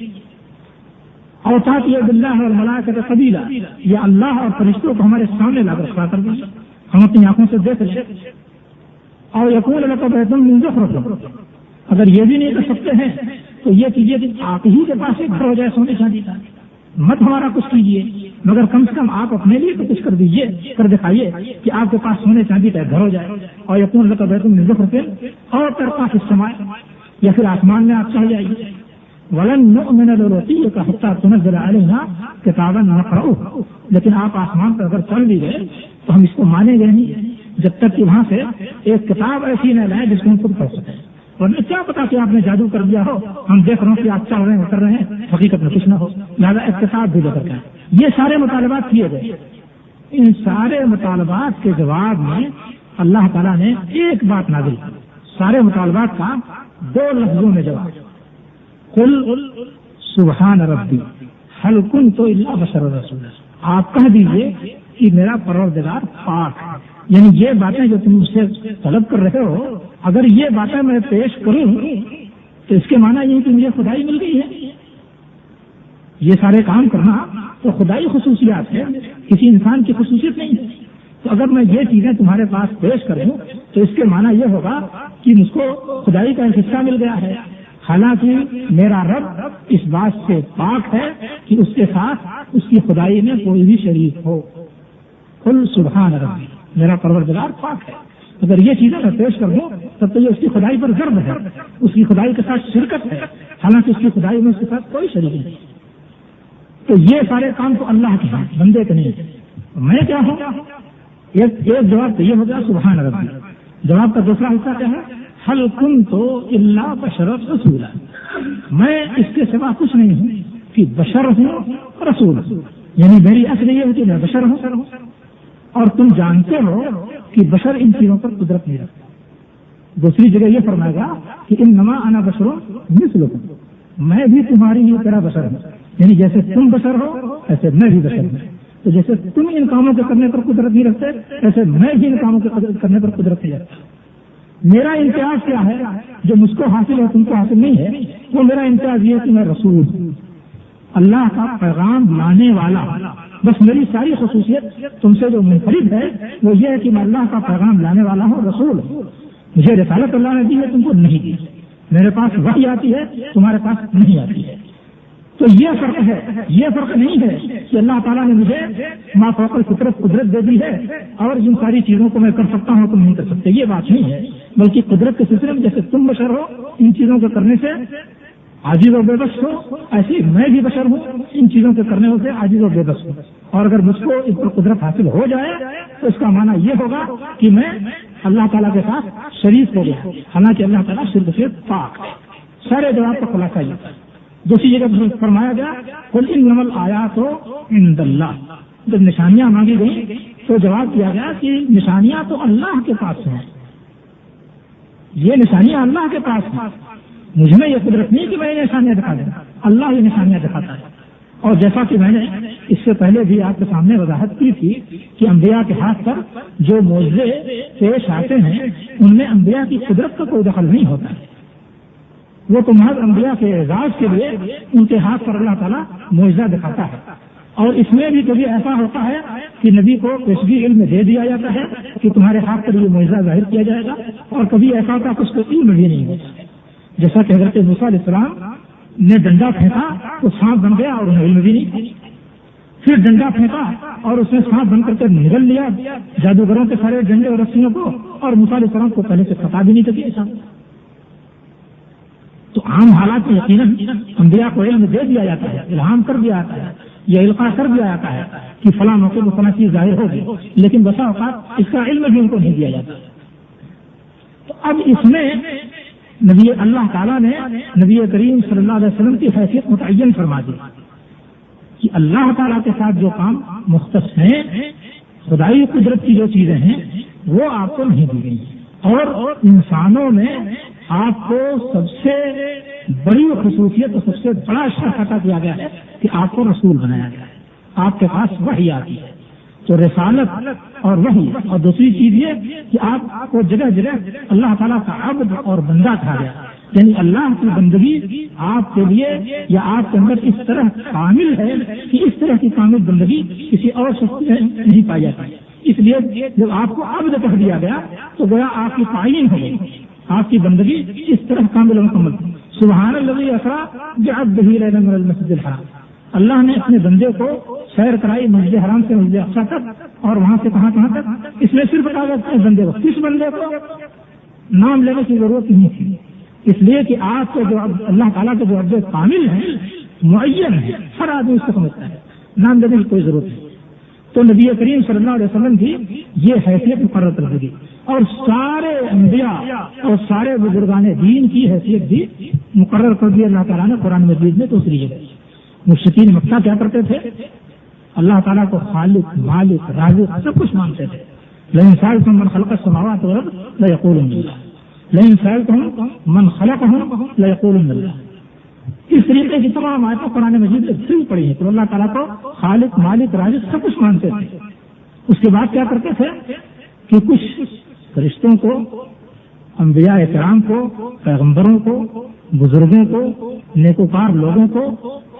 [SPEAKER 1] اور تأتي بالله والملائكة قبيلا, یا اللہ اور فرشتوں کو ہمارے سامنے لا کر کھڑا کر دیجیے, ہم اپنی آنکھوں سے دیکھ لیں. اور يكون لك بيت من زخرف, اگر یہ بھی نہیں کر سکتے ہیں تو یہ کیجیے کہ آپ ہی کے پاس ایک گھر ہو جائے سونے چاندی کا, مت ہمارا کچھ کیجیے مگر کم سے کم آپ اپنے لیے تو کچھ کر دیجیے, کر دکھائیے کہ آپ کے پاس سونے چاندی کا گھر ہو جائے. اور يكون لك بيت من زخرف اور ترقى في السماء, یا پھر آسمان میں آپ چڑھ جائیے. ولن نؤمن لرقيك حتى تنزل علينا كتابا نقرأه, لیکن آپ آسمان پر اگر چڑھ بھی گئے تو ہم اس کو مانیں گے نہیں جب تک کہ وہاں سے ایک کتاب ایسی نہ لائے جس کو ہم خود پڑھ سکیں. ورنہ کیا پتا کہ آپ نے جادو کر دیا ہو, ہم دیکھ رہے ہیں کہ آپ چل رہے ہیں کر رہے ہیں, حقیقت میں کچھ نہ ہو. لہٰذا ایک کتاب بھی لے کر کے یہ سارے مطالبات کیے گئے. ان سارے مطالبات کے جواب میں اللہ تعالیٰ نے ایک بات نازل کی, سارے مطالبات کا 2 لفظوں میں جواب. قل سبحان ربی هل كنت الا بشر رسولا, آپ کہہ دیجیے کہ میرا پروردگار پاک ہے. یعنی یہ باتیں جو تم مجھ سے طلب کر رہے ہو, اگر یہ باتیں میں پیش کروں تو اس کے معنی یہ کہ مجھے خدائی مل گئی ہے. یہ سارے کام کرنا تو خدائی خصوصیات ہے, کسی انسان کی خصوصیت نہیں ہے. تو اگر میں یہ چیزیں تمہارے پاس پیش کروں تو اس کے معنی یہ ہوگا کہ مجھ کو خدائی کا ایک حصہ مل گیا ہے. حالانکہ میرا رب اس بات سے پاک ہے کہ اس کے ساتھ اس کی خدائی میں کوئی بھی شریک ہو. قل سبحان ربی, میرا پروردگار پاک ہے. اگر یہ چیزیں میں پیش کر دوں تب تو یہ اس کی خدائی پر ضرب ہے, اس کی خدائی کے ساتھ شرکت ہے, حالانکہ اس کی خدائی میں اس کے ساتھ کوئی شریک نہیں. تو یہ سارے کام تو اللہ کے ہیں, بندے کے نہیں. میں کیا ہوں؟ ایک جواب تو یہ ہو گیا سبحان ربی. جواب کا دوسرا حصہ کیا ہے؟ هل كنت الا بشر رسولا, میں اس کے سوا کچھ نہیں ہوں کہ بشر ہوں رسول. یعنی میری اصل یہ ہے کہ میں بشر ہوں اور تم جانتے ہو کہ بشر ان چیزوں پر قدرت نہیں رکھتا. دوسری جگہ یہ فرمائے گا کہ انما انا بشر مثلکم, میں بھی تمہاری ہی طرح بشر ہوں. یعنی جیسے تم بشر ہو ایسے میں بھی بشر ہوں. تو جیسے تم ان کاموں کے کرنے پر قدرت نہیں رکھتے ایسے میں بھی ان کاموں کے کرنے پر قدرت نہیں رکھتا. میرا امتیاز کیا ہے جو مجھ کو حاصل ہے تم کو حاصل نہیں ہے؟ وہ میرا امتیاز یہ ہے کہ میں رسول ہوں, اللہ کا پیغام لانے والا. بس میری ساری خصوصیت تم سے جو منفرد ہے وہ یہ ہے کہ میں اللہ کا پیغام لانے والا ہوں, رسول ہوں. مجھے رسالت اللہ نے دی ہے, تم کو نہیں دی. میرے پاس وحی آتی ہے, تمہارے پاس نہیں آتی ہے. تو یہ فرق ہے، یہ فرق نہیں ہے کہ اللہ تعالیٰ نے مجھے ما فوق الفطرت قدرت دے دی ہے اور جن ساری چیزوں کو میں کر سکتا ہوں تم نہیں کر سکتے، یہ بات نہیں ہے، بلکہ قدرت کے سلسلے میں جیسے تم بشر ہو ان چیزوں کو کرنے سے عاجز اور بے بس ہو، ایسے میں بھی بشر ہوں ان چیزوں کے کرنے سے عاجز اور بے بس ہوں، اور اگر مجھ کو اس پر قدرت حاصل ہو جائے تو اس کا معنی یہ ہوگا کہ میں اللہ تعالیٰ کے ساتھ شریک ہو گیا، حالانکہ اللہ تعالیٰ شرک سے پاک ہے۔ سارے جواب کا خلاصہ یہ ہے۔ دوسری جگہ فرمایا گیا قل انما الآیات عند اللہ، جب نشانیاں مانگی گئیں تو جواب دیا گیا کہ نشانیاں تو اللہ کے پاس ہیں، یہ نشانیاں اللہ کے پاس ہیں، مجھ میں یہ قدرت نہیں کہ میں نشانیاں دکھا دوں، اللہ یہ نشانیاں دکھاتا ہے۔ اور جیسا کہ میں نے اس سے پہلے بھی آپ کے سامنے وضاحت کی تھی کہ انبیاء کے ہاتھ پر جو معجزے پیش آتے ہیں ان میں انبیاء کی قدرت کا کوئی دخل نہیں ہوتا ہے، وہ تو محض انبیاء کے اعزاز کے لیے ان کے ہاتھ پر اللہ تعالیٰ معجزہ دکھاتا ہے۔ اور اس میں بھی کبھی ایسا ہوتا ہے کہ نبی کو پیشگی علم دے دیا جاتا ہے کہ تمہارے ہاتھ پر یہ معجزہ ظاہر کیا جائے گا، اور کبھی ایسا ہوتا ہے کہ اس کو علم بھی نہیں ہوتا، جیسا کہ حضرت موسیٰ علیہ السلام نے ڈنڈا پھینکا تو سانپ بن گیا اور انہیں علم بھی نہیں، پھر ڈنڈا پھینکا اور اس نے سانپ بن کر کے نگل لیا جادوگروں کے سارے ڈنڈے اور رسیوں کو، اور موسیٰ علیہ السلام کو پہلے سے پتا بھی نہیں تھا کہ ایسا۔ تو عام حالات میں یقیناً انبیاء کو علم دے دیا جاتا ہے، الہام کر دیا جاتا ہے، یہ القاء کر دیا جاتا ہے کہ فلاں موقع میں فلاں چیز ظاہر ہوگی، لیکن بسا اوقات اس کا علم بھی ان کو نہیں دیا جاتا۔ تو اب اس میں نبی اللہ تعالیٰ نے نبی کریم صلی اللہ علیہ وسلم کی حیثیت متعین فرما دی کہ اللہ تعالیٰ کے ساتھ جو کام مختص ہیں، خدائی قدرت کی جو چیزیں ہیں وہ آپ کو نہیں دی گئی، اور انسانوں میں آپ کو سب سے بڑی خصوصیت اور سب سے بڑا شرف عطا کیا گیا ہے کہ آپ کو رسول بنایا گیا ہے، آپ کے پاس وحی آتی ہے، تو رسالت اور وحی، اور دوسری چیز یہ کہ آپ کو جگہ جگہ اللہ تعالیٰ کا عبد اور بندہ کہا گیا، یعنی اللہ کی بندگی آپ کے لیے یا آپ کے اندر اس طرح کامل ہے کہ اس طرح کی کامل بندگی کسی اور شخص میں نہیں پائی جاتی، اس لیے جب آپ کو عبد کہہ دیا گیا تو گویا آپ کی تعین ہو گئی، آپ کی بندگی اس طرح کامل و مکمل تھی۔ سبحان الذی اسری بعبدہ لیلا من المسجد الحرام، اللہ نے اپنے بندے کو سیر کرائی مسجد حرام سے مسجد اقصیٰ تک، اور وہاں سے کہاں تک، اس میں صرف بندے کو، کس بندے کو نام لینے کی ضرورت نہیں تھی، اس لیے کہ آپ کے جو اللہ تعالیٰ کے جو عبد کامل ہیں، معین ہیں، ہر آدمی اس کو سمجھتا ہے، نام لینے کی کوئی ضرورت نہیں۔ تو نبی کریم صلی اللہ علیہ وسلم کی یہ حیثیت مقرر کر دی، اور سارے انبیاء اور سارے بزرگان دین کی حیثیت بھی مقرر کر دی اللہ تعالیٰ نے قرآن مجید میں دوسری جگہ۔ مشرکین مکہ کیا کرتے تھے؟ اللہ تعالیٰ کو خالق، مالک، رازق سب کچھ مانتے تھے۔ لئن سألتم من خلق السماوات والأرض ليقولن الله، لئن سألتم من خلقهم ليقولن الله۔ اس طریقے کی تمام آیتیں قرآن مجید میں پھر پڑی ہیں تو اللہ تعالیٰ کو خالق، مالک، رازق سب کچھ مانتے تھے۔ اس کے بعد کیا کرتے تھے کہ کچھ فرشتوں کو، انبیاء کرام کو، پیغمبروں کو، بزرگوں کو، نیکوکار لوگوں کو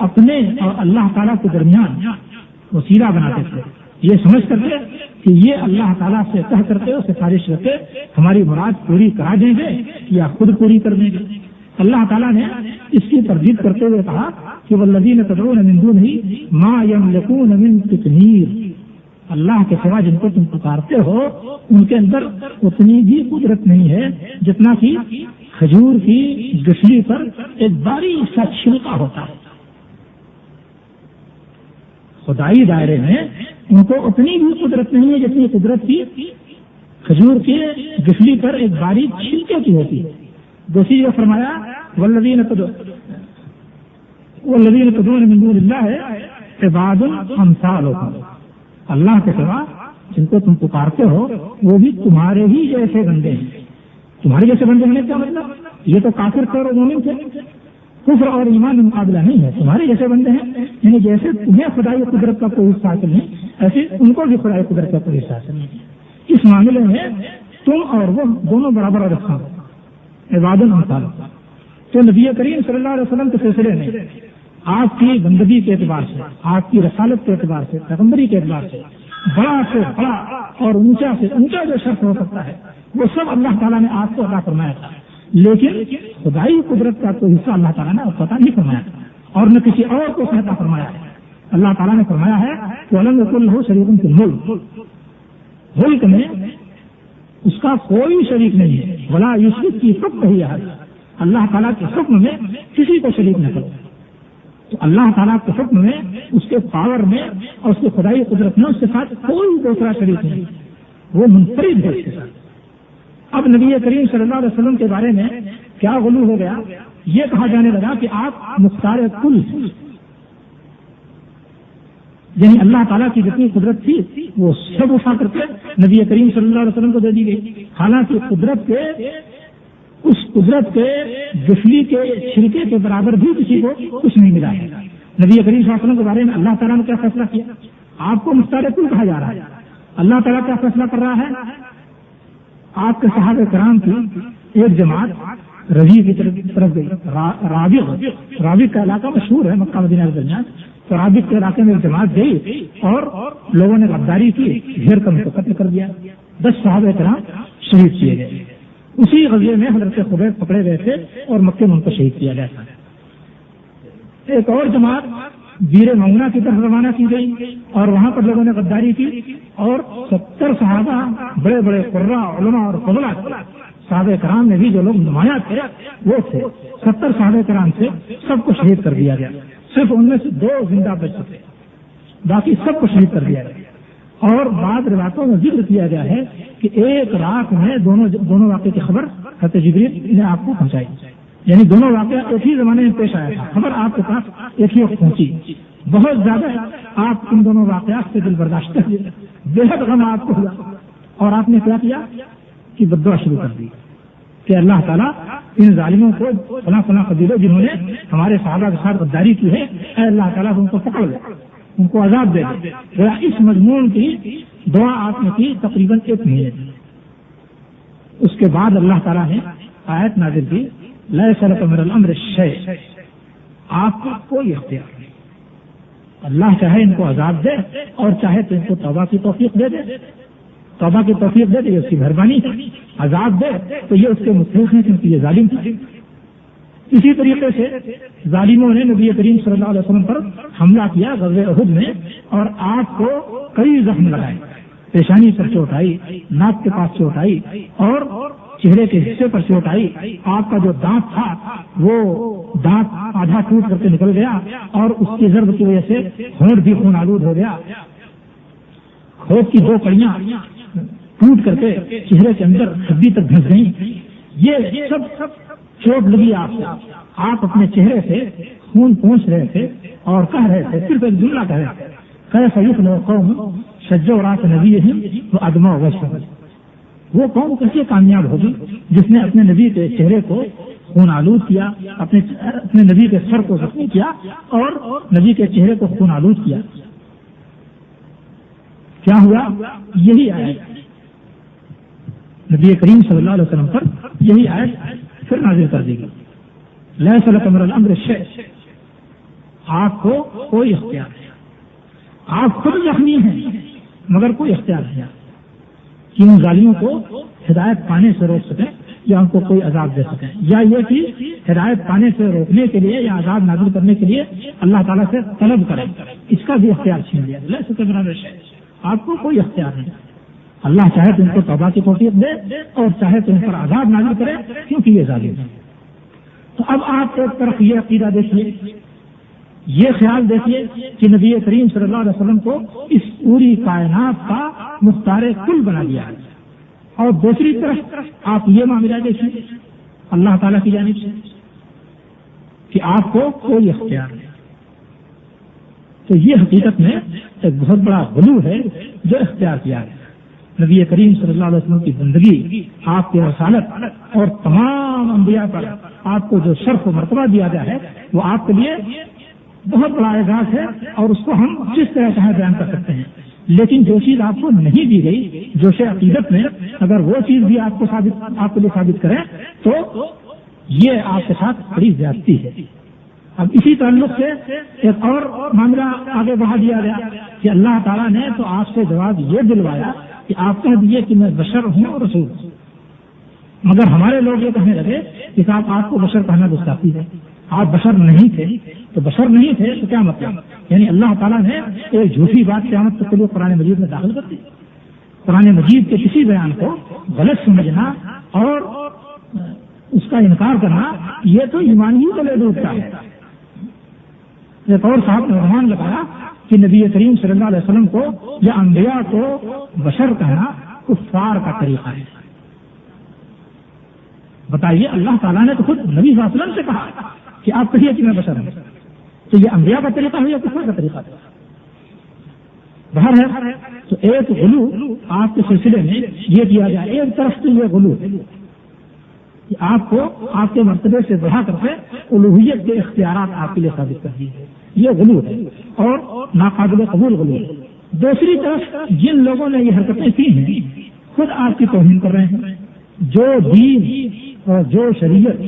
[SPEAKER 1] اپنے اور اللہ تعالیٰ کے درمیان وسیلہ بناتے تھے، یہ سمجھ کر کے کہ یہ اللہ تعالیٰ سے کہہ کرتے سفارش کر کے ہماری مراد پوری کرا دیں گے یا خود پوری کر دیں گے۔ اللہ تعالیٰ نے اس کی تردید کرتے ہوئے کہا کہ والذین تدعون من دونہ ما یملکون من قطمیر، اللہ کے سوا جن کو تم پکارتے ہو ان کے اندر اتنی بھی قدرت نہیں ہے جتنا کہ کھجور کی گٹھلی پر ایک باریک سا چھلکا ہوتا ہے۔ خدائی دائرے میں ان کو اتنی بھی قدرت نہیں ہے جتنی قدرت کی کھجور کے گٹھلی پر ایک باریک چھلکے کی ہوتی ہے۔ دوسری جگہ فرمایا والذین تدعون من دون اللہ عباد امثالکم، اللہ کے سوا جن کو تم پکارتے ہو وہ بھی تمہارے ہی جیسے بندے ہیں۔ تمہارے جیسے بندے ہونے کا مطلب یہ تو کافر تھے اور مومن تھے، کفر اور ایمان میں مقابلہ نہیں ہے، تمہارے جیسے بندے ہیں، یعنی جیسے تمہیں خدائی قدرت کا کوئی حصہ حاصل نہیں ایسے ان کو بھی خدائی قدرت کا کوئی حصہ حاصل نہیں۔ اس معاملے میں تم اور وہ دونوں برابر رکھا عباد المثال۔ تو نبی کریم صلی اللہ علیہ وسلم کے سلسلے میں آپ کی بندگی کے اعتبار سے، آپ کی رسالت کے اعتبار سے، پیغمبری کے اعتبار سے بڑا سے بڑا اور اونچا سے اونچا جو شخص ہو سکتا ہے وہ سب اللہ تعالیٰ نے آپ کو عطا فرمایا تھا، لیکن خدائی قدرت کا کوئی حصہ اللہ تعالیٰ نے آپ کو عطا نہیں فرمایا تھا۔ اور نہ کسی اور کو عطا فرمایا ہے۔ اللہ تعالیٰ نے فرمایا ہے کہ وَلَمْ يَكُن لَهُ شَرِيكٌ فِي الْمُلْكِ، ملک میں اس کا کوئی شریک نہیں ہے۔ وَلَا يُشْرِكْ فِي حُكْمِهِ أَحَدٌ، اللہ تعالیٰ کے حکم میں کسی کو شریک نہ کرو۔ تو اللہ تعالیٰ کے حکم میں، اس کے پاور میں اور اس کے خدائی قدرت میں اس کے ساتھ کوئی دوسرا شریک نہیں، وہ منفرد ہے اس کے ساتھ۔ اب نبی کریم صلی اللہ علیہ وسلم کے بارے میں کیا غلو ہو گیا، یہ کہا جانے لگا کہ آپ مختار کل ہیں، یعنی اللہ تعالیٰ کی جتنی قدرت تھی وہ سب اٹھا کر کے نبی کریم صلی اللہ علیہ وسلم کو دے دی گئی، حالانکہ اس قدرت کے جفلی کے چھلکے کے برابر بھی کسی کو کچھ نہیں ملا ہے۔ نبی کریم صلی اللہ علیہ وسلم کے بارے میں اللہ تعالیٰ نے کیا فیصلہ کیا، آپ کو مختار کل کہا جا رہا ہے۔ اللہ تعالیٰ کیا فیصلہ کر رہا ہے، آپ کے صحابہ کرام کی ایک جماعت ربیع کی طرف گئی، رابغ کا علاقہ مشہور ہے مکہ مدینہ کے درمیان، تو رابغ کے علاقے میں ایک جماعت گئی اور لوگوں نے غداری کی، ڈھیر کا ان کو قتل کر دیا، 10 صحابہ کرام شہید کیے گئے۔ اسی غزوے میں حضرت خبیب پکڑے گئے تھے اور مکے میں ان کو شہید کیا گیا تھا۔ ایک اور جماعت بیر مؤنہ کی طرف روانہ کی گئی اور وہاں پر لوگوں نے غداری کی اور 70 صحابہ، بڑے بڑے قراء، علماء اور فضلاء صحابہ کرام میں بھی جو لوگ نمایاں تھے وہ تھے، 70 صحابہ کرام سے سب کو شہید کر دیا گیا، صرف ان میں سے 2 زندہ بچ سکے، باقی سب کو شہید کر دیا گیا۔ اور بعض روایتوں میں ذکر کیا گیا ہے کہ ایک رات میں دونوں واقعے کی خبر حضرت جبریل نے آپ کو پہنچائی، یعنی دونوں واقعہ ایک ہی زمانے میں پیش آیا تھا، خبر آپ کے پاس ایک ہی وقت پہنچی۔ بہت زیادہ آپ ان دونوں واقعات سے دل برداشت کر لیے، بے حد غم آپ کو ہوا اور آپ نے کیا کیا کہ بدعا شروع کر دی کہ اللہ تعالیٰ ان ظالموں کو فلاں فلاں قبیلوں جنہوں نے ہمارے صحابہ کے ساتھ غداری کی ہے، اے اللہ تعالیٰ ان کو پکڑ لے، ان کو عذاب دے دے۔ اس مضمون کی دعا آپ نے کی تقریباً 1 مہینے کی۔ اس کے بعد اللہ تعالیٰ نے آیت نازل کی لیس لک من الامر شیء، آپ کو کوئی اختیار نہیں، اللہ چاہے ان کو عذاب دے اور چاہے تو ان کو توبہ کی توفیق دے دے، توبہ کی توفیق دے دے یہ اس کی مہربانی ہے، عذاب دے تو یہ اس کے مستحق ہیں کیونکہ یہ ظالم تھے۔ اسی طریقے سے ظالموں نے نبی کریم صلی اللہ علیہ وسلم پر حملہ کیا غزوہ احد میں اور آپ کو کئی زخم لگائے، پیشانی پر چوٹ آئی، ناک کے پاس چوٹ آئی اور چہرے کے حصے پر چوٹ آئی، آپ کا جو دانت تھا وہ دانت آدھا ٹوٹ کر کے نکل گیا اور اس کی ضرب کی وجہ سے ہونٹ بھی خون آلود ہو گیا، ہونٹ کی 2 کڑیاں ٹوٹ کر کے چہرے کے اندر ہڈی تک دھس گئی۔ یہ سب چوٹ لگی آپ سے، آپ اپنے چہرے سے خون پہنچ رہے تھے اور کہہ رہے تھے، صرف ایک جملہ کہہ رہے تھے کیف یفلح قوم شجوا راس نبیہم وادموا وجہہ، وہ قوم کیسے کامیاب ہوگی جس نے اپنے نبی کے چہرے کو خون آلود کیا، اپنے نبی کے سر کو زخمی کیا اور نبی کے چہرے کو خون آلود کیا۔ کیا ہوا؟ یہی آیت نبی کریم صلی اللہ علیہ وسلم پر یہی آیت پھر نازل کر دی گئی، لیس لک من الامر شیء، آپ کو کوئی اختیار نہیں، آپ خود زخمی ہیں مگر کوئی اختیار نہیں کہ ان ظالموں کو ہدایت پانے سے روک سکیں یا ان کو کوئی عذاب دے سکیں، یا یہ کہ ہدایت پانے سے روکنے کے لیے یا عذاب نازل کرنے کے لیے اللہ تعالیٰ سے طلب کریں، اس کا بھی اختیار چھین لیا۔ لیس لک من الامر شیء، آپ کو کوئی اختیار نہیں، اللہ چاہے تو ان کو توبہ کی توفیق دے اور چاہے تو ان پر عذاب نازل کرے کیونکہ یہ ظالم ہے۔ تو اب آپ ایک طرف یہ عقیدہ دیکھیے، یہ خیال دیکھیے کہ نبی کریم صلی اللہ علیہ وسلم کو اس پوری کائنات کا مختار کل بنا دیا ہے، اور دوسری طرف آپ یہ معاملہ دیکھیے اللہ تعالیٰ کی جانب سے کہ آپ کو کوئی اختیار نہیں۔ تو یہ حقیقت میں ایک بہت بڑا غلو ہے جو اختیار کیا ہے۔ نبی کریم صلی اللہ علیہ وسلم کی زندگی، آپ کی رسالت اور تمام انبیاء پر آپ کو جو شرف و مرتبہ دیا گیا ہے وہ آپ کے لیے بہت بڑا اعزاز ہے اور اس کو ہم جس طرح چاہے بیان کر سکتے ہیں، لیکن جو چیز آپ کو نہیں دی گئی جوش عقیدت میں، اگر وہ چیز بھی آپ کے لیے ثابت کریں تو یہ آپ کے ساتھ بڑی زیادتی ہے۔ اب اسی تعلق سے ایک اور معاملہ آگے بڑھا دیا گیا کہ اللہ تعالیٰ نے تو آپ سے جواب یہ دلوایا کہ آپ کہہ دیے کہ میں بشر ہوں اور رسول ہوں، مگر ہمارے لوگ یہ کہنے لگے کہ صاحب آپ کو بشر کہنا گستاخی ہے، آپ بشر نہیں تھے تو بشر نہیں تھے تو کیا مطلب؟ یعنی اللہ تعالیٰ نے ایک جھوٹی بات قیامت تک کے لیے قرآن مجید میں داخل کر دی. قرآن مجید کے کسی بیان کو غلط سمجھنا اور اس کا انکار کرنا یہ تو ایمان ہی کو لے ڈوبتا ہے. ایک اور صاحب نے عنوان لگایا کہ نبی کریم صلی اللہ علیہ وسلم کو یا انبیاء کو بشر کہنا کفار کا طریقہ ہے. بتائیے اللہ تعالیٰ نے تو خود نبی صلی اللہ علیہ وسلم سے کہا کہ آپ کہیے کہ میں بشر ہوں, تو یہ انبیاء کا طریقہ ہے یا کفار کا طریقہ ہے؟ باہر ہے تو ایک غلو آپ کے سلسلے میں یہ کیا جائے. ایک طرف سے یہ غلو کہ آپ کو آپ کے مرتبے سے بڑھا کر کے الوہیت کے اختیارات آپ کے لیے ثابت کر دیے, یہ غلو ہے اور ناقابل قبول غلو ہے. دوسری طرف جن لوگوں نے یہ حرکتیں کی ہیں خود آپ کی توہین کر رہے ہیں. جو دین اور جو شریعت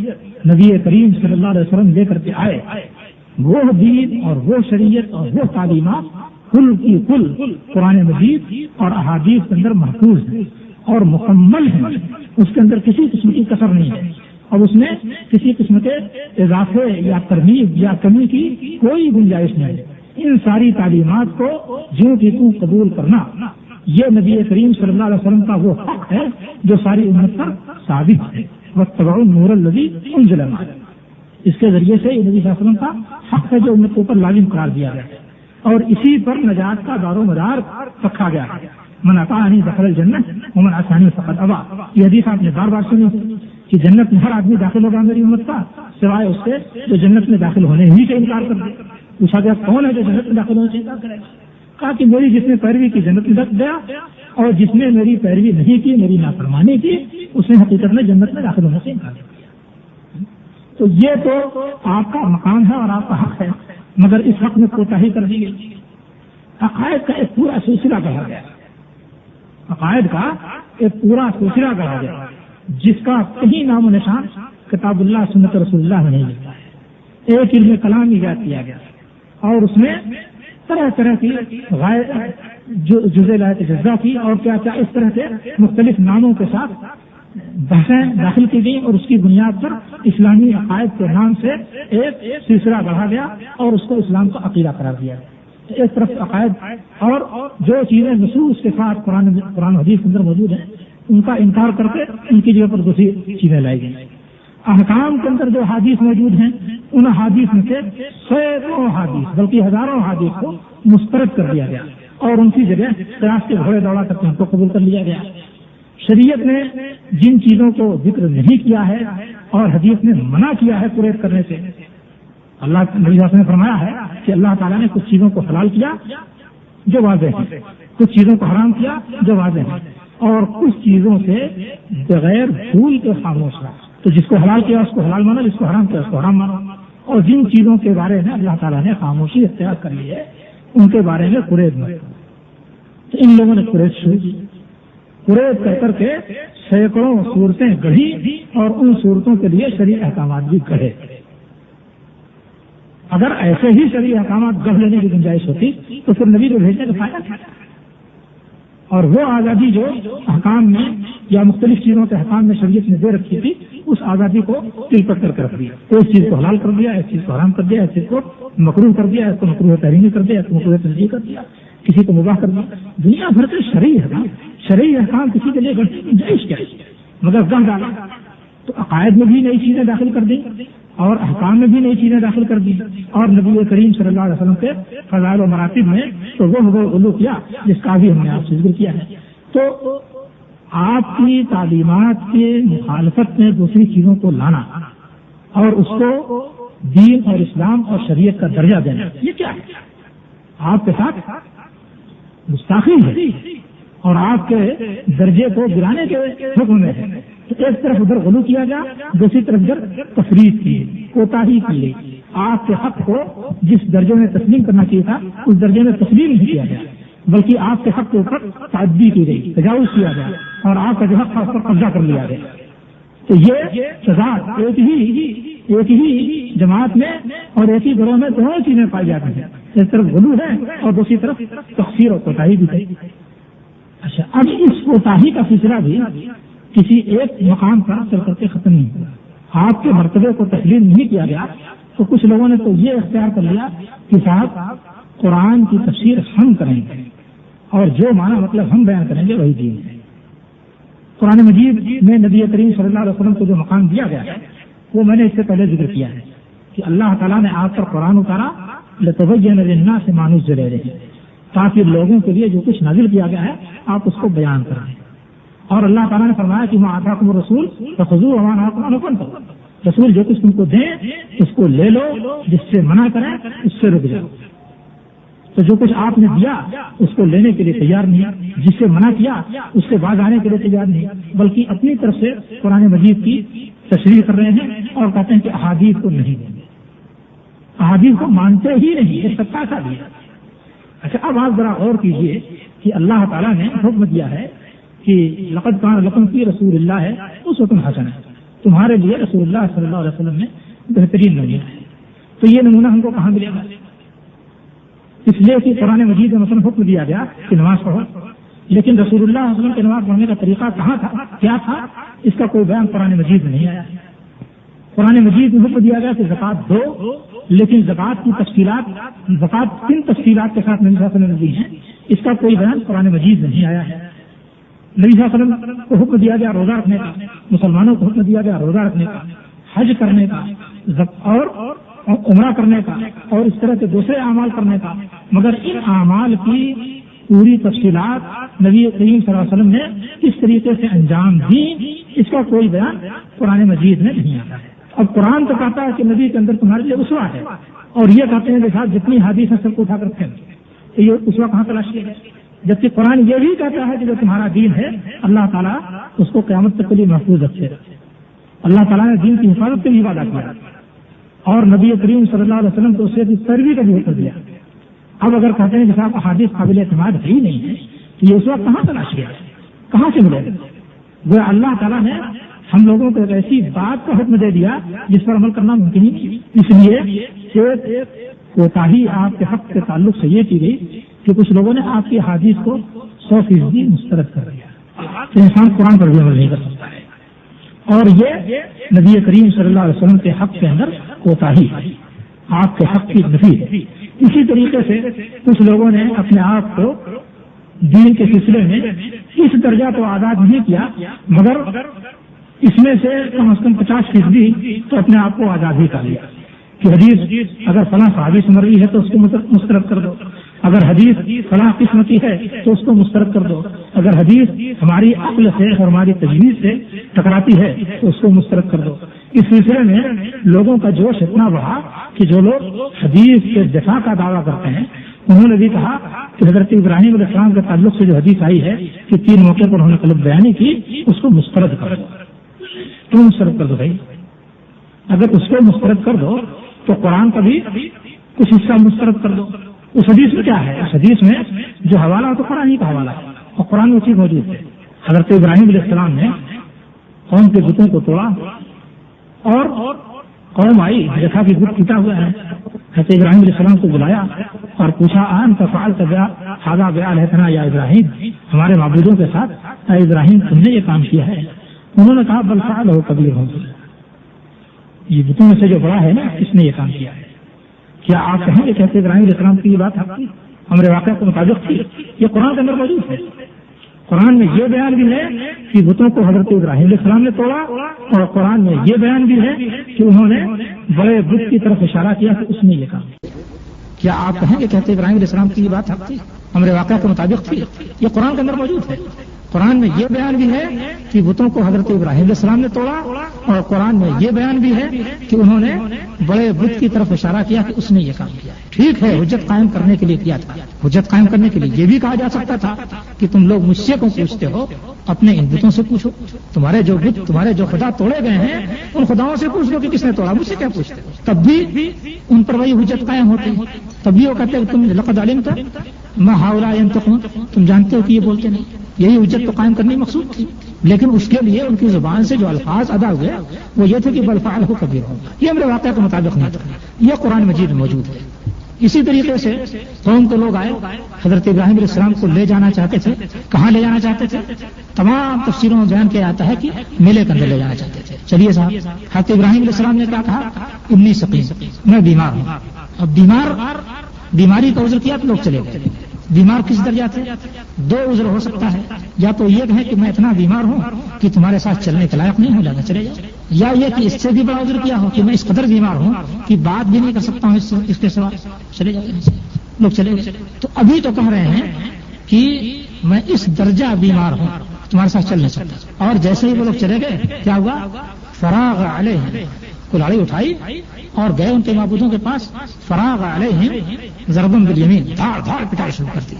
[SPEAKER 1] نبی کریم صلی اللہ علیہ وسلم لے کر کے آئے وہ دین اور وہ شریعت اور وہ تعلیمات کل کی کل قرآن مجید اور احادیث کے اندر محفوظ ہیں اور مکمل ہیں. اس کے اندر کسی قسم کی کسر نہیں ہے اور اس میں کسی قسم کے اضافے یا ترمیم یا کمی کی کوئی گنجائش نہیں ہے. ان ساری تعلیمات کو جوں کی توں قبول کرنا یہ نبی کریم صلی اللہ علیہ وسلم کا وہ حق ہے جو ساری امت پر ثابت ہے. واتبعوا النور الذی انزل معه, اس کے ذریعے سے یہ نبی صلی اللہ علیہ وسلم کا حق ہے جو امت کے اوپر لازم قرار دیا گیا ہے اور اسی پر نجات کا دار و مدار رکھا گیا ہے. من اطاعنی دخل الجنہ ومن عصانی فقد ابا, یہ حدیث آپ نے بار بار سنی کہ جنت میں ہر آدمی داخل ہوگا میری امت کا سوائے اس سے جو جنت میں داخل ہونے ہی سے انکار کر دے. پوچھا گیا کون ہے جو جنت میں داخل ہونے سے انکار کرے گا؟ کہا کہ میری جس نے پیروی کی جنت میں گیا اور جس نے میری پیروی نہیں کی, میری نافرمانی کی, اس نے حقیقت میں جنت میں داخل ہونے سے انکار کیا. تو یہ تو آپ کا مقام ہے اور آپ کا حق ہے, مگر اس حق میں کوتاہی کر دی گئی. عقائد کا ایک پورا سلسلہ کہا گیا, عقائد کا ایک پورا سلسلہ کہا گیا جس کا کہیں نام و نشان کتاب اللہ سنت رسول اللہ میں نہیں ملتا ہے. ایک علم کلام ایجاد کیا گیا اور اس میں طرح طرح کی جزء لائق جزا کی اور کیا کیا اس طرح کے مختلف ناموں کے ساتھ بحثیں داخل کی گئی اور اس کی بنیاد پر اسلامی عقائد کے نام سے ایک سلسلہ بڑھا گیا اور اس کو اسلام کا عقیدہ قرار دیا. ایک طرف عقائد اور جو چیزیں نصوص کے ساتھ قرآن حدیث کے اندر موجود ہیں ان کا انکار کر کے ان کی جگہ پر دوسری چیزیں لائی گئی. احکام کے اندر جو حدیث موجود ہیں ان حدیث میں سے سینکڑوں حدیث بلکہ ہزاروں حدیث کو مسترد کر دیا گیا اور ان کی جگہ قیاس کے گھوڑے دوڑا کرتے ان کو قبول کر لیا گیا. شریعت نے جن چیزوں کو ذکر نہیں کیا ہے اور حدیث نے منع کیا ہے قریب کرنے سے, اللہ نبی نے فرمایا ہے کہ اللہ تعالیٰ نے کچھ چیزوں کو حلال کیا جو واضح ہے, کچھ چیزوں کو حرام کیا جو واضح ہے اور کچھ چیزوں سے بغیر بھول کے خاموش رہا. تو جس کو حلال کیا اس کو حلال مانا, جس کو حرام کیا اس کو حرام مانا. اور جن چیزوں کے بارے میں اللہ تعالیٰ نے خاموشی اختیار کر لی ہے ان کے بارے میں قریب نہ. تو ان لوگوں نے قریب شروع کی, قریب کر کر کے سینکڑوں صورتیں گڑھی اور ان صورتوں کے لیے شرعی احکامات بھی گڑھے. اگر ایسے ہی شرعی احکامات گڑھ لینے کی گنجائش ہوتی تو پھر نبی کو بھیجنے کا فائدہ کیا؟ اور وہ آزادی جو احکام میں یا مختلف چیزوں کے احکام میں شریعت نے دے رکھی تھی اس آزادی کو تلپٹ کر کے رکھ دیا. ایک چیز کو حلال کر دیا, ایک چیز کو حرام کر دیا, ایک چیز کو مکروہ کر دیا, ایک کو مکروہ تحریمی کر دیا, ایک کو مکروہ تنزیہ کر دیا, کسی کو مباح کر دیا. دنیا بھر کے شرعی احکام کسی کے لیے گنجائش کیا ہے مگر گڑھ ڈالا. تو عقائد میں بھی نئی چیزیں داخل کر دی اور احکام میں بھی نئی چیزیں داخل کر دی اور نبی کریم صلی اللہ علیہ وسلم کے فضائل و مراتب میں تو وہ غلو کیا جس کا بھی ہم نے آپ سے ذکر کیا ہے. تو آپ کی تعلیمات کے مخالفت میں دوسری چیزوں کو لانا اور اس کو دین اور اسلام اور شریعت کا درجہ دینا یہ کیا ہے؟ آپ کے ساتھ گستاخی ہے اور آپ کے درجے کو گرانے کے حکم میں ہے. تو ایک طرف ادھر غلو کیا گیا, دوسری طرف ادھر تفریق کی, کوتاہی کی گئی. آپ کے حق کو جس درجے میں تسلیم کرنا چاہیے تھا اس درجے میں تسلیم نہیں کیا گیا بلکہ آپ کے حق کے اوپر تعدی کی گئی, تجاوز کیا گیا اور آپ کا جو حق تھا اس پر قبضہ کر لیا گیا. تو یہ سزا ایک ہی جماعت میں اور ایک ہی گروہ میں دونوں چیزیں پائی جاتی ہیں. ایک طرف غلو ہے اور دوسری طرف تقصیر اور کوتاہی بھی ہے. اچھا, اب اس کوتاہی کا سلسلہ بھی کسی ایک مقام پر چل کر کے ختم نہیں ہوا. آپ کے مرتبے کو تسلیم نہیں کیا گیا تو کچھ لوگوں نے تو یہ اختیار کر لیا کہ صاحب قرآن کی تفسیر ہم کریں گے اور جو معنی مطلب ہم بیان کریں گے وہی دین ہے۔ قرآن مجید میں نبی کریم صلی اللہ علیہ وسلم کو جو مقام دیا گیا ہے وہ میں نے اس سے پہلے ذکر کیا ہے کہ اللہ تعالیٰ نے آپ پر قرآن اتارا لتبین للناس ما نزل الیہم، تاکہ لوگوں کے لیے جو کچھ نازل کیا گیا ہے آپ اس کو بیان کرائیں۔ اور اللہ تعالیٰ نے فرمایا کہ ما آتاکم الرسول فخذوہ وما نہاکم عنہ فانتہوا، رسول جو کچھ تم کو دیں اس کو لے لو، جس سے منع کریں اس سے رک جاؤ۔ تو جو کچھ آپ نے دیا اس کو لینے کے لیے تیار نہیں، جس سے منع کیا اس سے باز آنے کے لیے تیار نہیں، بلکہ اپنی طرف سے قرآن مجید کی تشریح کر رہے ہیں اور کہتے ہیں کہ احادیث کو نہیں دیں گے، احادیث کو مانتے ہی نہیں، یہ سب کا بھی ہے۔ اچھا اب آپ ذرا غور کیجئے کہ اللہ تعالیٰ نے حکم دیا ہے کہ لقد کان لکم فی رسول اللہ اسوۃ حسنہ، تمہارے لیے رسول اللہ صلی اللہ علیہ وسلم میں بہترین نمونہ ہے۔ تو یہ نمونہ ہم کو کہاں ملے گا؟ اس لیے کہ قرآن مجید میں مثلا حکم دیا گیا کہ نماز پڑھو، لیکن رسول اللہ صلی اللہ علیہ وسلم کے نماز پڑھنے کا طریقہ کہاں تھا، کیا تھا، اس کا کوئی بیان قرآن مجید میں نہیں آیا ہے۔ قرآن مجید میں حکم دیا گیا کہ زکوٰۃ دو، لیکن زکوٰۃ کی تفصیلات، زکوٰۃ کن تفصیلات کے ساتھ نبی صلی اللہ علیہ وسلم نے دی ہیں، اس کا کوئی بیان قرآن مجید میں نہیں آیا ہے۔ نبی صلی اللہ علیہ وسلم کو حکم دیا گیا روزہ رکھنے کا، مسلمانوں کو حکم دیا گیا روزہ رکھنے کا، حج کرنے کا اور عمرہ کرنے کا اور اس طرح کے دوسرے اعمال کرنے کا، مگر ان اعمال کی پوری تفصیلات نبی کریم صلی اللہ علیہ وسلم نے کس طریقے سے انجام دی، اس کا کوئی بیان قرآن مجید میں نہیں آتا ہے۔ اب قرآن تو کہتا ہے کہ نبی کے اندر تمہارے لیے اسوہ ہے، اور یہ کہتے ہیں کہ صاحب جتنی حدیث ہیں سب کو اٹھا کر پھینک، تو یہ اسوہ کہاں تلاش کیا ہے؟ جبکہ قرآن یہ بھی کہتا ہے کہ جو تمہارا دین ہے اللہ تعالیٰ اس کو قیامت تک کے لیے محفوظ رکھے۔ اللہ تعالیٰ نے دین کی حفاظت کے لیے وعدہ کیا اور نبی کریم صلی اللہ علیہ وسلم کو اس سے پیروی کا بھی حکم دیا۔ اب اگر کہتے ہیں کہ صاحب احادیث قابل اعتماد ہی نہیں ہے تو یہ اس وقت کہاں تلاش کیا، کہاں سے ملے گا؟ وہ اللہ تعالیٰ نے ہم لوگوں کو ایک ایسی بات کا حکم دے دیا جس پر عمل کرنا ممکن ہی نہیں، اس لیے کوتاہی آپ کے حق کے تعلق سے یہ کی گئی کہ کچھ لوگوں نے آپ کی حدیث کو 100% مسترد کر دیا کہ انسان قرآن پر بھی عمل نہیں کر سکتا ہے، اور یہ نبی کریم صلی اللہ علیہ وسلم کے حق کے اندر کوتاہی، آپ کے حق کی نفی ہے۔ اسی طریقے سے کچھ لوگوں نے اپنے آپ کو دین کے سلسلے میں اس درجہ تو آزاد نہیں کیا، مگر اس میں سے کم از کم 50% تو اپنے آپ کو آزاد ہی کر لیا کہ حدیث اگر فلاں صحابی سے مروی ہے تو اس کو مسترد کر دو، اگر حدیث فلاں قسم کی ہے تو اس کو مسترد کر دو، اگر حدیث ہماری عقل سے اور ہماری تجویز سے ٹکراتی ہے تو اس کو مسترد کر دو۔ اس سلسلے میں لوگوں کا جوش اتنا بڑھا کہ جو لوگ حدیث کے دفاع کا دعویٰ کرتے ہیں انہوں نے بھی کہا کہ حضرت ابراہیم علیہ السلام کے تعلق سے جو حدیث آئی ہے کہ 3 موقع پر انہوں نے قلب بیانی کی، اس کو مسترد کر دو۔ کیوں مسترد کر دو بھائی؟ اگر اس کو مسترد کر دو تو قرآن کا بھی کچھ حصہ مسترد کر دو۔ اس حدیث میں کیا ہے؟ اس حدیث میں جو حوالہ تو قرآن ہی کا حوالہ ہے اور قرآن میں چیز موجود ہے۔ حضرت ابراہیم علیہ السلام نے قوم کے بتوں کو توڑا اور قوم آئی، دیکھا کہ بت ٹوٹا ہوا ہے، حضرت ابراہیم علیہ السلام کو بلایا اور پوچھا انت فعلت ھذا بآلہتنا یا ابراہیم، ہمارے معبودوں کے ساتھ اے ابراہیم تم نے یہ کام کیا ہے؟ انہوں نے کہا بل فعلہ کبیرہم، یہ بتوں میں سے جو بڑا ہے نا اس نے یہ کام کیا ہے۔ کیا آپ کہیں گے کہ حضرت ابراہیم علیہ السلام کی یہ بات حق تھی، ہمارے واقعہ کے مطابق تھی؟ یہ قرآن کے اندر موجود ہے۔ قرآن میں یہ بیان بھی ہے کہ بتوں کو حضرت ابراہیم علیہ السلام نے توڑا، اور قرآن میں یہ بیان بھی ہے کہ انہوں نے بڑے بت کی طرف اشارہ کیا کہ اس نے یہ کام کیا۔ کیا آپ کہیں گے کہ حضرت ابراہیم علیہ السلام کی یہ بات حق تھی، ہمارے واقعہ کے مطابق تھی؟ یہ قرآن کے اندر موجود ہے۔ قرآن میں یہ بیان بھی ہے کہ بتوں کو حضرت ابراہیم علیہ السلام نے توڑا، اور قرآن میں یہ بیان بھی ہے کہ انہوں نے بڑے بت کی طرف اشارہ کیا کہ اس نے یہ کام کیا۔ ٹھیک ہے، حجت قائم کرنے کے لیے کیا تھا، حجت قائم کرنے کے لیے یہ بھی کہا جا سکتا تھا کہ تم لوگ مجھ سے کیوں پوچھتے ہو، اپنے ان بتوں سے پوچھو، تمہارے جو بت، تمہارے جو خدا توڑے گئے ہیں ان خداؤں سے پوچھ لو کہ کس نے توڑا، مجھ سے کیا پوچھتے ہو؟ تب بھی ان پر وہی حجت قائم ہوتی، تب بھی وہ کہتے ہیں تم لقد علمت ما ہؤلاء ينطقون، تم جانتے ہو کہ یہ بولتے نہیں۔ یہی حجت تو قائم کرنی مقصود تھی، لیکن اس کے لیے ان کی زبان سے جو الفاظ ادا ہوئے وہ یہ تھے کہ بل فعلہ کبیرہم، یہ ہمارے واقعہ کے مطابق نہیں تھا، یہ قرآن مجید میں موجود ہے۔ اسی طریقے سے قوم کے لوگ آئے، حضرت ابراہیم علیہ السلام کو لے جانا چاہتے تھے. کہاں لے جانا چاہتے تھے؟ تمام تفسیروں میں بیان کیا جاتا ہے کہ میلے کے اندر لے جانا چاہتے تھے. چلیے صاحب، حضرت ابراہیم علیہ السلام نے کیا کہا؟ انی سقیم، میں بیمار ہوں. اب بیماری کا عذر کیا تو لوگ چلے گئے. بیمار کس درجہ تھے؟ دو عذر ہو سکتا ہے، یا تو یہ کہیں کہ میں اتنا بیمار ہوں کہ تمہارے ساتھ چلنے کے لائق نہیں ہوں، لہذا چلے جاؤ، یا یہ کہ اس سے بھی بڑا عذر کیا ہو کہ میں اس قدر بیمار ہوں کہ بات بھی نہیں کر سکتا ہوں اس کے سوا، چلے جاؤ. لوگ چلے گئے. تو ابھی تو کہہ رہے ہیں کہ میں اس درجہ بیمار ہوں، تمہارے ساتھ چل نہیں سکتا. اور جیسے ہی وہ لوگ چلے گئے، کیا ہوا؟ فراغ علیہ، کلاڑی اٹھائی اور گئے ان کے معبودوں کے پاس. فراغ علیہ ضربن بالیمین، دھاڑ دھاڑ پٹائی شروع کر دی،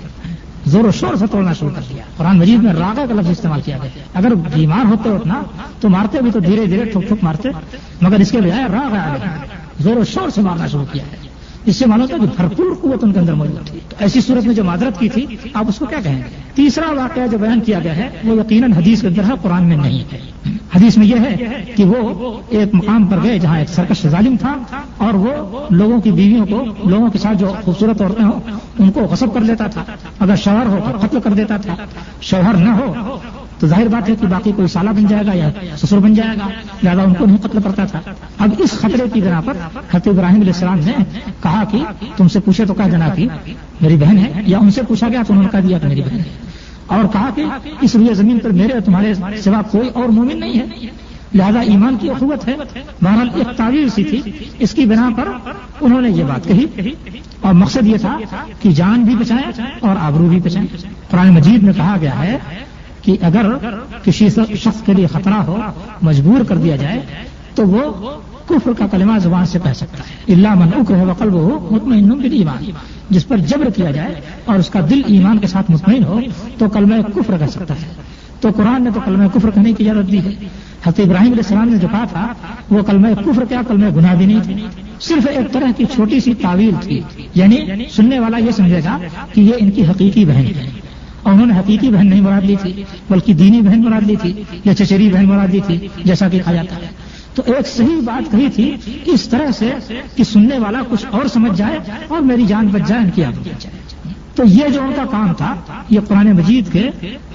[SPEAKER 1] زور و شور سے توڑنا شروع کر دیا. قرآن مجید میں راغہ کا لفظ استعمال کیا گیا. اگر بیمار ہوتے اتنا تو مارتے بھی تو دھیرے دھیرے ٹھوک ٹھوک مارتے، مگر اس کے بجائے راغ علیہ، زور و شور سے مارنا شروع کیا ہے. اس سے معلوم ہے کہ بھرپور قوت ان کے اندر موجود تھی. تو ایسی صورت میں جو معذرت کی تھی، آپ اس کو کیا کہیں گے؟ تیسرا واقعہ جو بیان کیا گیا ہے وہ یقیناً حدیث کے اندر ہے، قرآن میں نہیں ہے. حدیث میں یہ ہے کہ وہ ایک مقام پر گئے جہاں ایک سرکش ظالم تھا، اور وہ لوگوں کی بیویوں کو، لوگوں کے ساتھ جو خوبصورت عورتیں ہوں ان کو غصب کر لیتا تھا. اگر شوہر ہو تو قتل کر دیتا تھا، شوہر نہ ہو تو ظاہر بات ہے کہ باقی کوئی سالہ بن جائے گا یا سسر بن جائے گا، لہٰذا ان کو نہیں قتل کرتا تھا. اب اس خطرے کی بنا پر حضرت ابراہیم علیہ السلام نے کہا کہ تم سے پوچھے تو کہہ دینا کہ میری بہن ہے، یا ان سے پوچھا گیا تو انہوں نے کہہ دیا کہ میری بہن ہے. اور کہا کہ اس روئے زمین پر میرے تمہارے سوا کوئی اور مومن نہیں ہے، لہذا ایمان کی اخوت ہے. بہرحال ایک تعویذ سی تھی، اس کی بنا پر انہوں نے یہ بات کہی، اور مقصد یہ تھا کہ جان بھی بچائیں اور آبرو بھی بچائیں. قرآن مجید میں کہا گیا ہے کہ اگر کسی شخص کے لیے خطرہ ہو، مجبور کر دیا جائے تو وہ کفر کا کلمہ زبان سے کہہ سکتا ہے. الا من اکرہ وقلبہ مطمئن بالایمان، جس پر جبر کیا جائے اور اس کا دل ایمان کے ساتھ مطمئن ہو تو کلمہ کفر کہہ سکتا ہے. تو قرآن نے تو کلمہ کفر کہنے کی اجازت دی ہے. حضرت ابراہیم علیہ السلام نے جو کہا تھا وہ کلمہ کفر کیا، کلمہ گناہ بھی نہیں تھی، صرف ایک طرح کی چھوٹی سی تعویل تھی. یعنی سننے والا یہ سمجھے گا کہ یہ ان کی حقیقی بہن ہے، اور انہوں نے حقیقی بہن نہیں مراد لی تھی بلکہ دینی بہن مراد لی تھی، یا چچیری بہن مراد لی تھی جیسا کہ کہا جاتا ہے. تو ایک صحیح بات کہی تھی اس طرح سے کہ سننے والا کچھ اور سمجھ جائے اور میری جان بچ جائے، ان کی آبرو بچ جائے. تو یہ جو ان کا کام تھا یہ قرآن مجید کے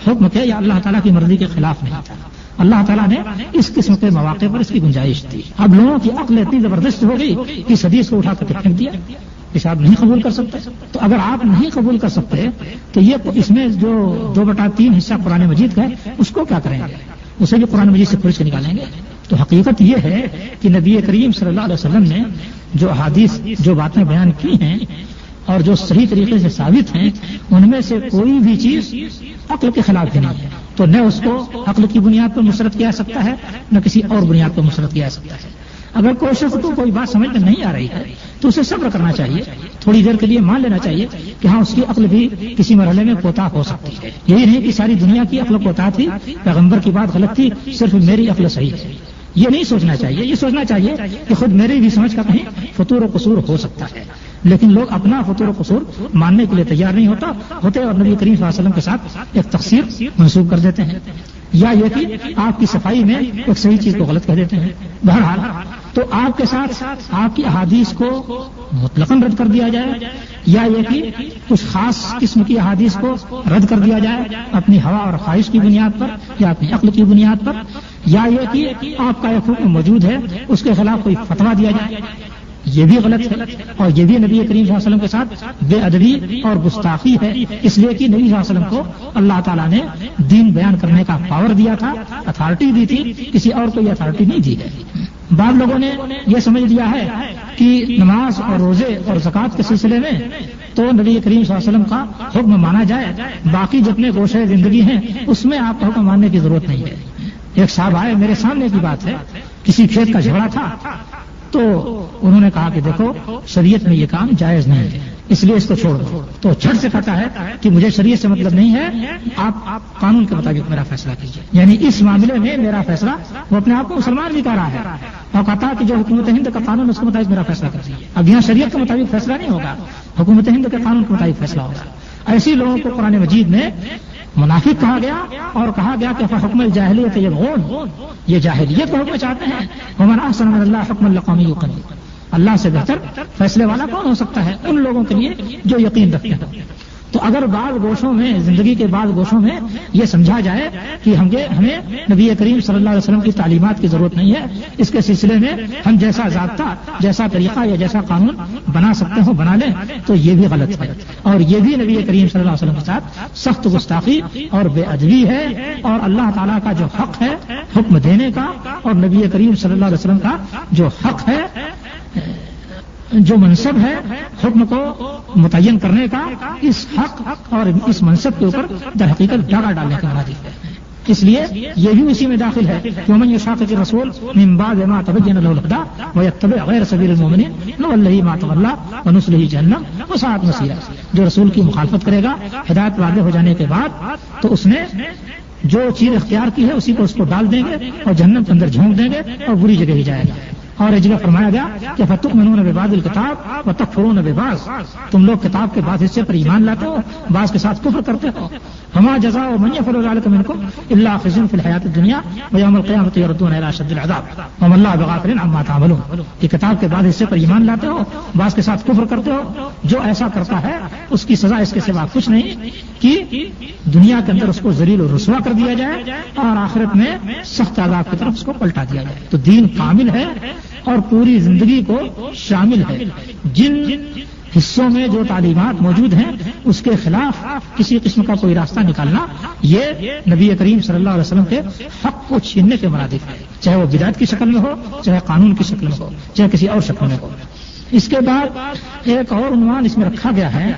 [SPEAKER 1] حکم کے یا اللہ تعالیٰ کی مرضی کے خلاف نہیں تھا. اللہ تعالیٰ نے اس قسم کے مواقع پر اس کی گنجائش دی. اب لوگوں کی عقل اتنی زبردست ہو گئی کہ اس حدیث کو اٹھا کر پھینک دیا، اس آپ نہیں قبول کر سکتے. تو اگر آپ نہیں قبول کر سکتے تو یہ اس میں جو 2/3 حصہ قرآن مجید کا ہے اس کو کیا کریں گے؟ اسے بھی قرآن مجید سے کھرچ کے نکالیں گے. تو حقیقت یہ ہے کہ نبی کریم صلی اللہ علیہ وسلم نے جو احادیث، جو باتیں بیان کی ہیں اور جو صحیح طریقے سے ثابت ہیں، ان میں سے کوئی بھی چیز عقل کے خلاف بھی نہیں ہے. تو نہ اس کو عقل کی بنیاد پر مسرت کیا جا سکتا ہے، نہ کسی اور بنیاد پر مسرت کیا جا سکتا ہے. اگر کوئی شخص کو کوئی بات سمجھ میں نہیں آ رہی ہے تو اسے صبر کرنا چاہیے، تھوڑی دیر کے لیے مان لینا چاہیے کہ ہاں اس کی عقل بھی کسی مرحلے میں کوتاہ ہو سکتی ہے. یہی نہیں کہ ساری دنیا کی عقل کوتاہ تھی، پیغمبر کی بات غلط تھی، صرف میری عقل صحیح ہے. یہ نہیں سوچنا چاہیے. یہ سوچنا چاہیے کہ خود میری بھی سمجھ کا کہیں فطور و قصور ہو سکتا ہے. لیکن لوگ اپنا فطور و قصور ماننے کے لیے تیار نہیں ہوتے اور نبی کریم صلی اللہ علیہ وسلم کے ساتھ ایک تقصیر منسوب کر دیتے ہیں، یا یہ کہ آپ کی صفائی میں ایک صحیح چیز کو غلط کہہ دیتے ہیں. بہرحال تو آپ کے ساتھ آپ کی احادیث کو مطلقاً رد کر دیا جائے، یا یہ کہ کچھ خاص قسم کی احادیث کو رد کر دیا جائے اپنی ہوا اور خواہش کی بنیاد پر یا اپنی عقل کی بنیاد پر، یا یہ کہ آپ کا ایک حکم موجود ہے اس کے خلاف کوئی فتویٰ دیا جائے، یہ بھی غلط ہے. اور یہ بھی نبی کریم صلی اللہ علیہ وسلم کے ساتھ بے ادبی اور گستاخی ہے، اس لیے کہ نبی صلی اللہ علیہ وسلم کو اللہ تعالیٰ نے دین بیان کرنے کا پاور دیا تھا، اتھارٹی دی تھی، کسی اور کو یہ اتھارٹی نہیں دی ہے. بعض لوگوں نے یہ سمجھ لیا ہے کہ نماز اور روزے اور زکوٰۃ کے سلسلے میں تو نبی کریم صلی اللہ علیہ وسلم کا حکم مانا جائے، باقی جتنے گوشے زندگی ہیں اس میں آپ کا حکم ماننے کی ضرورت نہیں ہے. ایک صاحب آئے، میرے سامنے کی بات ہے، کسی کھیت کا جھگڑا تھا تو انہوں نے کہا کہ دیکھو شریعت میں یہ کام جائز نہیں ہے، اس لیے اس کو چھوڑ دو. تو جھٹ سے کہتا ہے کہ مجھے شریعت سے مطلب نہیں ہے، آپ قانون کے مطابق میرا فیصلہ کیجیے. یعنی اس معاملے میں میرا فیصلہ، وہ اپنے آپ کو مسلمان بھی کہہ رہا ہے اور کہتا کہ جو حکومت ہند کا قانون اس کے مطابق میرا فیصلہ کر دیجیے. اب یہاں شریعت کے مطابق فیصلہ نہیں ہوگا، حکومت ہند کے قانون کے مطابق فیصلہ ہوگا. ایسی لوگوں کو قرآن مجید میں منافق کہا گیا اور کہا گیا کہ حکم الجاہلیت یبغون، یہ جاہلیت کو حکم چاہتے ہیں. ومن احسن من اللہ حکما لقوم یوقنون، اللہ سے بہتر فیصلے والا کون ہو سکتا ہے ان لوگوں کے لیے جو یقین رکھتے ہیں۔ تو اگر بعض گوشوں میں، زندگی کے بعض گوشوں میں یہ سمجھا جائے کہ ہمیں نبی کریم صلی اللہ علیہ وسلم کی تعلیمات کی ضرورت نہیں ہے، اس کے سلسلے میں ہم جیسا ضابطہ، جیسا طریقہ یا جیسا قانون بنا سکتے ہو بنا لیں، تو یہ بھی غلط ہے، اور یہ بھی نبی کریم صلی اللہ علیہ وسلم کے ساتھ سخت گستاخی اور بے ادبی ہے، اور اللہ تعالیٰ کا جو حق ہے حکم دینے کا، اور نبی کریم صلی اللہ علیہ وسلم کا جو حق ہے، جو منصب ہے حکم کو متعین کرنے کا، اس حق اور اس منصب کے اوپر در حقیقت ڈاگا ڈالنے کا مرادف ہے۔ اس لیے یہ بھی اسی میں داخل ہے کہ ومن یشاقق الرسول من بعد ما تبین له الهدى ويتبع غیر سبیل المؤمنین نوله ما تولى ونصله جہنم وساءت مصیرا، جو رسول کی مخالفت کرے گا ہدایت واضح ہو جانے کے بعد تو اس نے جو چیز اختیار کی ہے اسی کو اس کو ڈال دیں گے اور جہنم کے اندر جھونک دیں گے اور بری جگہ ہی جائے گا۔ اور ایک جگہ فرمایا گیا کہ فتؤمنون ببعض الکتاب وتکفرون ببعض، تم لوگ کتاب کے بعض حصے پر ایمان لاتے ہو، بعض کے ساتھ کفر کرتے ہو۔ فما جزاء من يفعل ذلك منكم الا خزي في الحیاۃ الدنیا ويوم القیامۃ يردون الى اشد العذاب وما الله بغافل عما تعملون، کہ کتاب کے بعض حصے پر ایمان لاتے ہو، بعض کے ساتھ کفر کرتے ہو، جو ایسا کرتا ہے اس کی سزا اس کے سوا کچھ نہیں کہ دنیا کے اندر اس کو ذلیل و رسوا کر دیا جائے اور آخرت میں سخت عذاب کی طرف اس کو پلٹا دیا جائے۔ تو دین کامل ہے اور پوری زندگی کو شامل ہے۔ جن حصوں میں جو تعلیمات موجود ہیں اس کے خلاف کسی قسم کا کوئی راستہ نکالنا، یہ نبی کریم صلی اللہ علیہ وسلم کے حق کو چھیننے کے مرادف ہے، چاہے وہ بدعت کی شکل میں ہو، چاہے قانون کی شکل میں ہو، چاہے کسی اور شکل میں ہو۔ اس کے بعد ایک اور عنوان اس میں رکھا گیا ہے،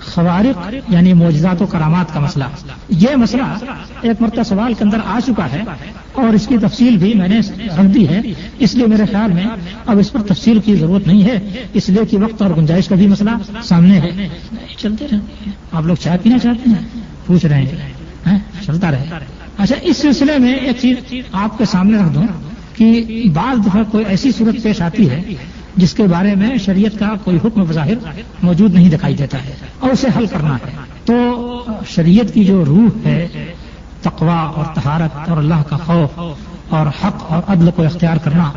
[SPEAKER 1] خوارق یعنی معجزات و کرامات کا مسئلہ۔ یہ مسئلہ ایک مرتبہ سوال کے اندر آ چکا ہے اور اس کی تفصیل بھی میں نے رکھ دی ہے، اس لیے میرے خیال میں اب اس پر تفصیل کی ضرورت نہیں ہے، اس لیے کہ وقت اور گنجائش کا بھی مسئلہ سامنے ہے۔ چلتے رہے، آپ لوگ چائے پینا چاہتے ہیں؟ پوچھ رہے ہیں، چلتا رہے۔ اچھا، اس سلسلے میں ایک چیز آپ کے سامنے رکھ دوں کہ بعض دفعہ کوئی ایسی صورت پیش آتی ہے جس کے بارے میں شریعت کا کوئی حکم بظاہر موجود نہیں دکھائی دیتا ہے اور اسے حل کرنا ہے، تو شریعت کی جو روح ہے، تقویٰ اور طہارت اور اللہ کا خوف اور حق اور عدل کو اختیار کرنا،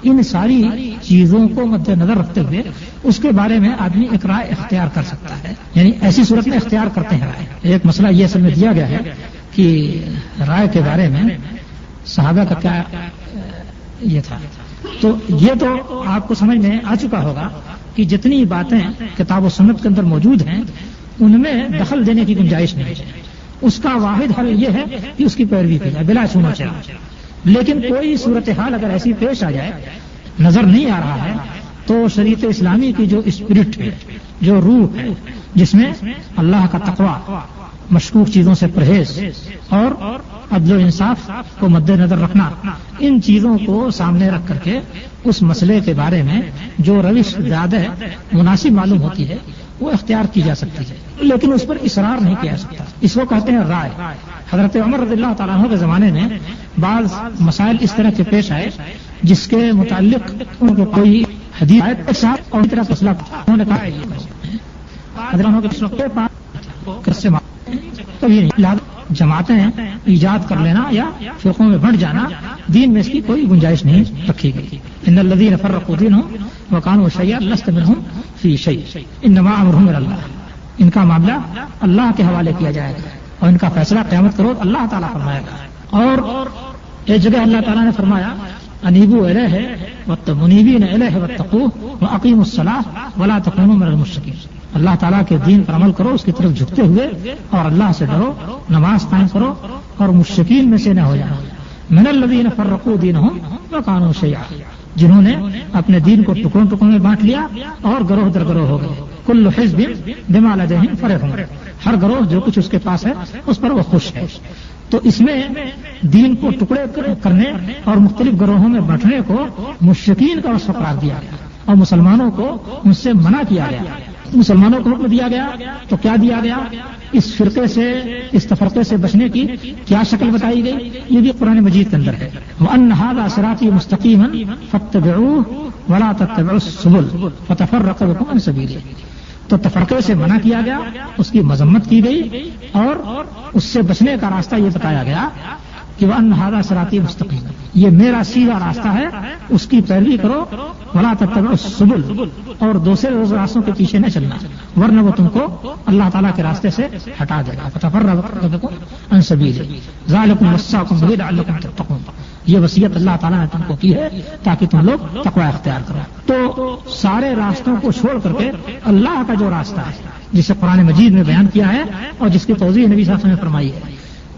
[SPEAKER 1] ان ساری چیزوں کو مد نظر رکھتے ہوئے اس کے بارے میں آدمی ایک رائے اختیار کر سکتا ہے، یعنی ایسی صورت میں اختیار کرتے ہیں رائے۔ ایک مسئلہ یہ اصل میں دیا گیا ہے کہ رائے کے بارے میں صحابہ کا کیا یہ تھا، تو یہ تو آپ کو سمجھ میں آ چکا ہوگا کہ جتنی باتیں کتاب و سنت کے اندر موجود ہیں ان میں دخل دینے کی گنجائش نہیں ہے، اس کا واحد حل یہ ہے کہ اس کی پیروی کی جائے بلا چھونا چاہیے۔ لیکن کوئی صورتحال اگر ایسی پیش آ جائے نظر نہیں آ رہا ہے تو شریعت اسلامی کی جو اسپرٹ ہے، جو روح ہے، جس میں اللہ کا تقویٰ، مشکوک چیزوں سے پرہیز اور عدل و انصاف کو مد نظر رکھنا، ان چیزوں کو سامنے رکھ کر کے اس مسئلے کے بارے میں جو روش زیادہ مناسب معلوم ہوتی ہے وہ اختیار کی جا سکتی ہے، لیکن اس پر اصرار نہیں کیا جا سکتا۔ اس کو کہتے ہیں رائے۔ حضرت عمر رضی اللہ تعالیٰ عنہ کے زمانے میں بعض مسائل اس طرح کے پیش آئے جس کے متعلق ان کو کوئی حدیث ایک ساتھ اور طرح فیصلہ انہوں نے کہا کبھی نہیں، لہٰذا جماعتیں ایجاد کر لینا یا فرقوں میں بنٹ جانا، دین میں اس کی کوئی گنجائش نہیں رکھی گئی۔ ان الذین فرقوا دینہم وکانوا شیعا لست منہم فی شیء انما امرہم الی اللہ، ان کا معاملہ اللہ کے حوالے کیا جائے گا اور ان کا فیصلہ قیامت کے روز اللہ تعالیٰ فرمائے گا۔ اور ایک جگہ اللہ تعالیٰ نے فرمایا انیبوا الیہ منیبین الیہ واتقوہ واقیموا الصلاۃ ولا تکونوا من المشرکین، اللہ تعالیٰ کے دین پر عمل کرو، اس کی طرف جھکتے ہوئے، اور اللہ سے ڈرو، نماز قائم کرو اور مشرکین میں سے نہ ہو جانا۔ من الذین فرقوا دینہم وکانوا شیعا، جنہوں نے اپنے دین کو ٹکڑوں ٹکڑوں میں بانٹ لیا اور گروہ در گروہ ہو گئے۔ کل حزب بما لدیہم فرحون، ہر گروہ جو کچھ اس کے پاس ہے اس پر وہ خوش ہے۔ تو اس میں دین کو ٹکڑے کرنے اور مختلف گروہوں میں بانٹنے کو مشرکین کا وصف قرار دیا گیا اور مسلمانوں کو ان سے منع کیا گیا۔ مسلمانوں کو حکم دیا گیا تو کیا دیا گیا؟ اس فرقے سے، اس تفرقے سے بچنے کی کیا شکل بتائی گئی؟ یہ بھی قرآن مجید کے اندر ہے، وَأَنَّ هَذَا صِرَاطِي مُسْتَقِيمًا فَاتَّبِعُوهُ وَلَا تَتَّبِعُوا السُّبُلَ فَتَفَرَّقَ بِكُمْ عَنْ سَبِيلِهِ۔ تو تفرقے سے منع کیا گیا، اس کی مذمت کی گئی اور اس سے بچنے کا راستہ یہ بتایا گیا کہ وَأَنَّ هَذَا صِرَاطِي مُسْتَقِيمًا، یہ میرا سیدھا راستہ ہے، اس کی پیروی کرو ولا تتبعوا السبل، اور دوسرے راستوں کے پیچھے نہ چلنا، ورنہ وہ تم کو اللہ تعالیٰ کے راستے سے ہٹا دے گا. فتفرق بكم عن سبيله ذلكم وصاكم به لعلكم تتقون. یہ وصیت اللہ تعالیٰ نے تم کو کی ہے تاکہ تم لوگ تقوی اختیار کرو. تو سارے راستوں کو چھوڑ کر کے اللہ کا جو راستہ ہے جسے قرآن مجید میں بیان کیا ہے اور جس کی توضیح نبی صلی اللہ علیہ وسلم نے فرمائی ہے،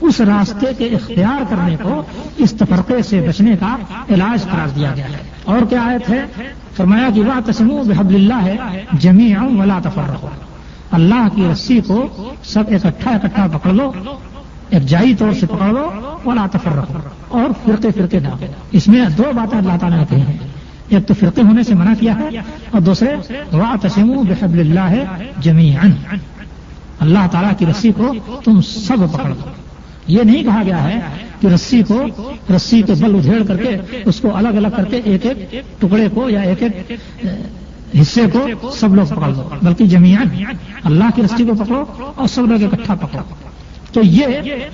[SPEAKER 1] اس راستے کے اختیار کرنے کو اس تفرقے سے بچنے کا علاج قرار دیا گیا ہے. اور کیا آیت ہے؟ فرمایا کہ واعتصموا بحبل اللہ جمیعا ولا تفرقوا. اللہ کی رسی کو سب اکٹھا پکڑ لو، ایک جائی طور سے پکڑ لو، ولا تفرقوا، اور فرقے نہ ہو. اس میں دو باتیں اللہ تعالیٰ نے کہی ہیں، ایک تو فرقے ہونے سے منع کیا ہے اور دوسرے واعتصموا بحبل اللہ جمیعا، اللہ تعالیٰ کی رسی کو تم سب پکڑ لو. یہ نہیں کہا گیا ہے کہ رسی کے بل ادھیڑ کر کے اس کو الگ الگ کر کے ایک ایک ٹکڑے کو یا ایک ایک حصے کو سب لوگ پکڑ لو، بلکہ جمیعاً اللہ کی رسی کو پکڑو اور سب لوگ اکٹھا پکڑو. تو یہ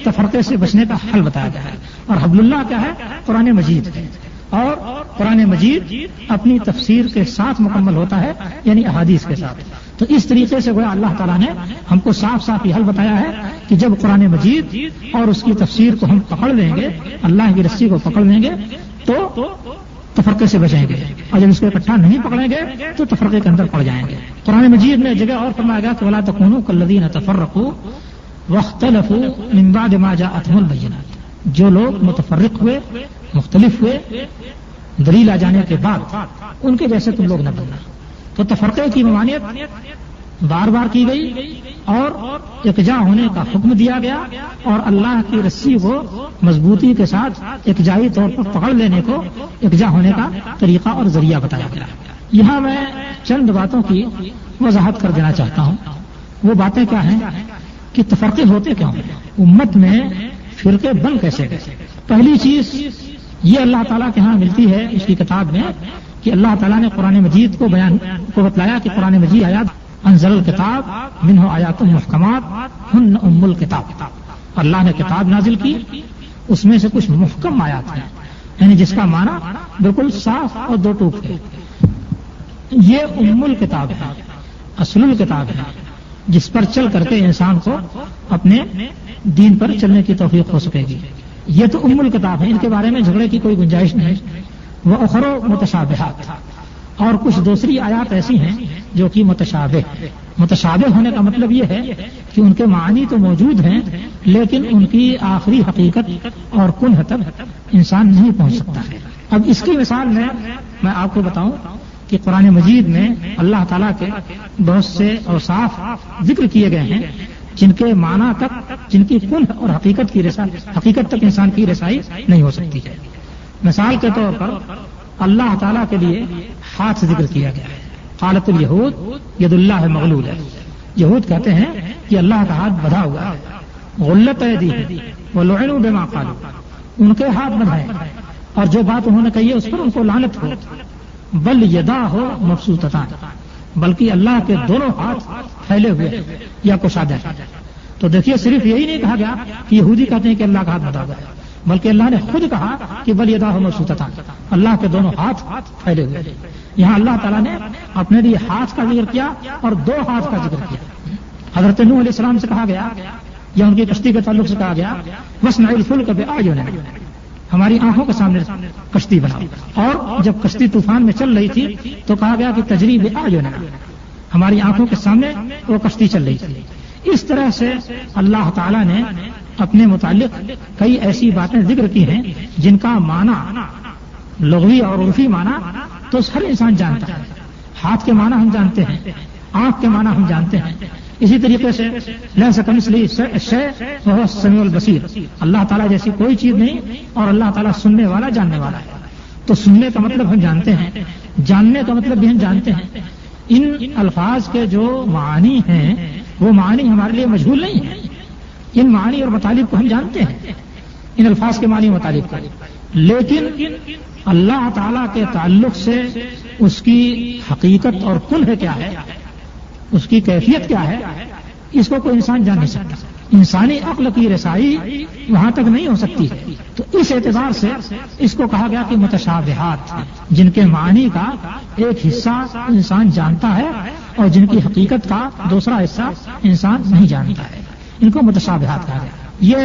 [SPEAKER 1] تفرقے سے بچنے کا حل بتایا گیا ہے. اور حبل اللہ کیا ہے؟ قرآن مجید ہے. اور قرآن مجید اپنی تفسیر کے ساتھ مکمل ہوتا ہے، یعنی احادیث کے ساتھ. تو اس طریقے سے گویا اللہ تعالیٰ نے ہم کو صاف یہ حل بتایا ہے کہ جب قرآن مجید اور اس کی تفسیر کو ہم پکڑ لیں گے، اللہ کی رسی کو پکڑ لیں گے تو تفرقے سے بچیں گے، اور جب اس کو اکٹھا نہیں پکڑیں گے تو تفرقے کے اندر پڑ جائیں گے. قرآن مجید میں جگہ اور فرمایا گیا کہ وَلَا تَكُونُوا كَالَّذِينَ تَفَرَّقُوا وَاخْتَلَفُوا مِن بَعْدِ مَا جَاءَتْهُمُ الْبَيِّنَاتُ. جو لوگ متفرق ہوئے، مختلف ہوئے دلیل آ جانے کے بعد، ان کے جیسے تم لوگ نہ بننا. تو تفرقے کی ممانعت بار بار کی گئی اور اکجا ہونے کا حکم دیا گیا، اور اللہ کی رسی کو مضبوطی کے ساتھ اکجائی طور پر پکڑ لینے کو اکجا ہونے کا طریقہ اور ذریعہ بتایا گیا. یہاں میں چند باتوں کی وضاحت کر دینا چاہتا ہوں. وہ باتیں کیا ہیں کہ تفرقے ہوتے کیوں ہیں، امت میں فرقے بن کیسے گئے. پہلی چیز یہ اللہ تعالیٰ کے ہاں ملتی ہے اس کی کتاب میں کہ اللہ تعالیٰ نے قرآن مجید کو بتلایا کہ قرآن مجید آیات انزل الکتاب منہ آیات محکمات ہن ام الکتاب. اللہ نے کتاب نازل کی، اس میں سے کچھ محکم آیات ہیں، یعنی جس کا معنی بالکل صاف اور دو ٹوک ہے. یہ ام الکتاب ہے، اصل الکتاب ہے، جس پر چل کر کے انسان کو اپنے دین پر چلنے کی توفیق ہو سکے گی. یہ تو ام الکتاب ہے، ان کے بارے میں جھگڑے کی کوئی گنجائش نہیں. وہ اخر متشابہات، اور کچھ دوسری آیات ایسی ہیں جو کہ متشابہ ہونے کا مطلب یہ ہے کہ ان کے معنی تو موجود ہیں لیکن ان کی آخری حقیقت اور کنہ تک انسان نہیں پہنچ سکتا ہے. اب اس کی مثال میں آپ کو بتاؤں کہ قرآن مجید میں اللہ تعالیٰ کے بہت سے اوصاف ذکر کیے گئے ہیں جن کے معنی تک، جن کی کنہ اور حقیقت تک انسان کی رسائی نہیں ہو سکتی ہے. مثال کے طور پر اللہ تعالیٰ کے لیے ہاتھ ذکر کیا گیا ہے. قالت الیہود ید اللہ مغلول ہے. یہود کہتے ہیں کہ اللہ کا ہاتھ بندھا ہوا ہے. غلت ایدیہم ولعنوا بما قالوا، ان کے ہاتھ بندھے ہیں اور جو بات انہوں نے کہی ہے اس پر ان کو لعنت ہو. بل یداہ مبسوطتان، بلکہ اللہ کے دونوں ہاتھ پھیلے ہوئے یا کشادہ ہیں. تو دیکھیے صرف یہی نہیں کہا گیا کہ یہودی کہتے ہیں کہ اللہ کا ہاتھ بندھا ہوا ہے، بلکہ اللہ نے خود کہا کہ بل یداہ مبسوطتان، اللہ کے دونوں ہاتھ پھیلے ہوئے. یہاں اللہ تعالیٰ نے اپنے لیے ہاتھ کا ذکر کیا اور دو ہاتھ کا ذکر کیا. حضرت نوح علیہ السلام سے کہا گیا یا ان کی کشتی کے تعلق سے کہا گیا واصنع الفلک بأعیننا، ہماری آنکھوں کے سامنے کشتی بناؤ. اور جب کشتی طوفان میں چل رہی تھی تو کہا گیا کہ تجری بأعیننا، ہماری آنکھوں کے سامنے وہ کشتی چل رہی تھی. اس طرح سے اللہ تعالیٰ نے اپنے متعلق کئی ایسی باتیں ذکر کی ہیں جن کا معنی لغوی اور عرفی معنی تو ہر انسان جانتا ہے. ہاتھ کے معنی ہم جانتے ہیں، آنکھ کے معنی ہم جانتے ہیں. اسی طریقے سے لیس کمثلہ شیء وہو السمیع البصیر، اللہ تعالیٰ جیسی کوئی چیز نہیں اور اللہ تعالیٰ سننے والا جاننے والا ہے. تو سننے کا مطلب ہم جانتے ہیں، جاننے کا مطلب بھی ہم جانتے ہیں. ان الفاظ کے جو معانی ہیں وہ معانی ہمارے لیے مجہول نہیں ہیں. ان معانی اور مطالب کو ہم جانتے ہیں، ان الفاظ کے معنی اور مطالب کو، لیکن اللہ تعالیٰ کے تعلق سے اس کی حقیقت اور کنہ کیا ہے، اس کی کیفیت کیا ہے، اس کو کوئی انسان جان نہیں سکتا. انسانی عقل کی رسائی وہاں تک نہیں ہو سکتی ہے.
[SPEAKER 2] تو اس اعتبار سے اس کو کہا گیا کہ متشابہات، جن کے معنی کا ایک حصہ انسان جانتا ہے اور جن کی حقیقت کا دوسرا حصہ انسان نہیں جانتا ہے، ان کو متشابہات کہا گیا۔ یہ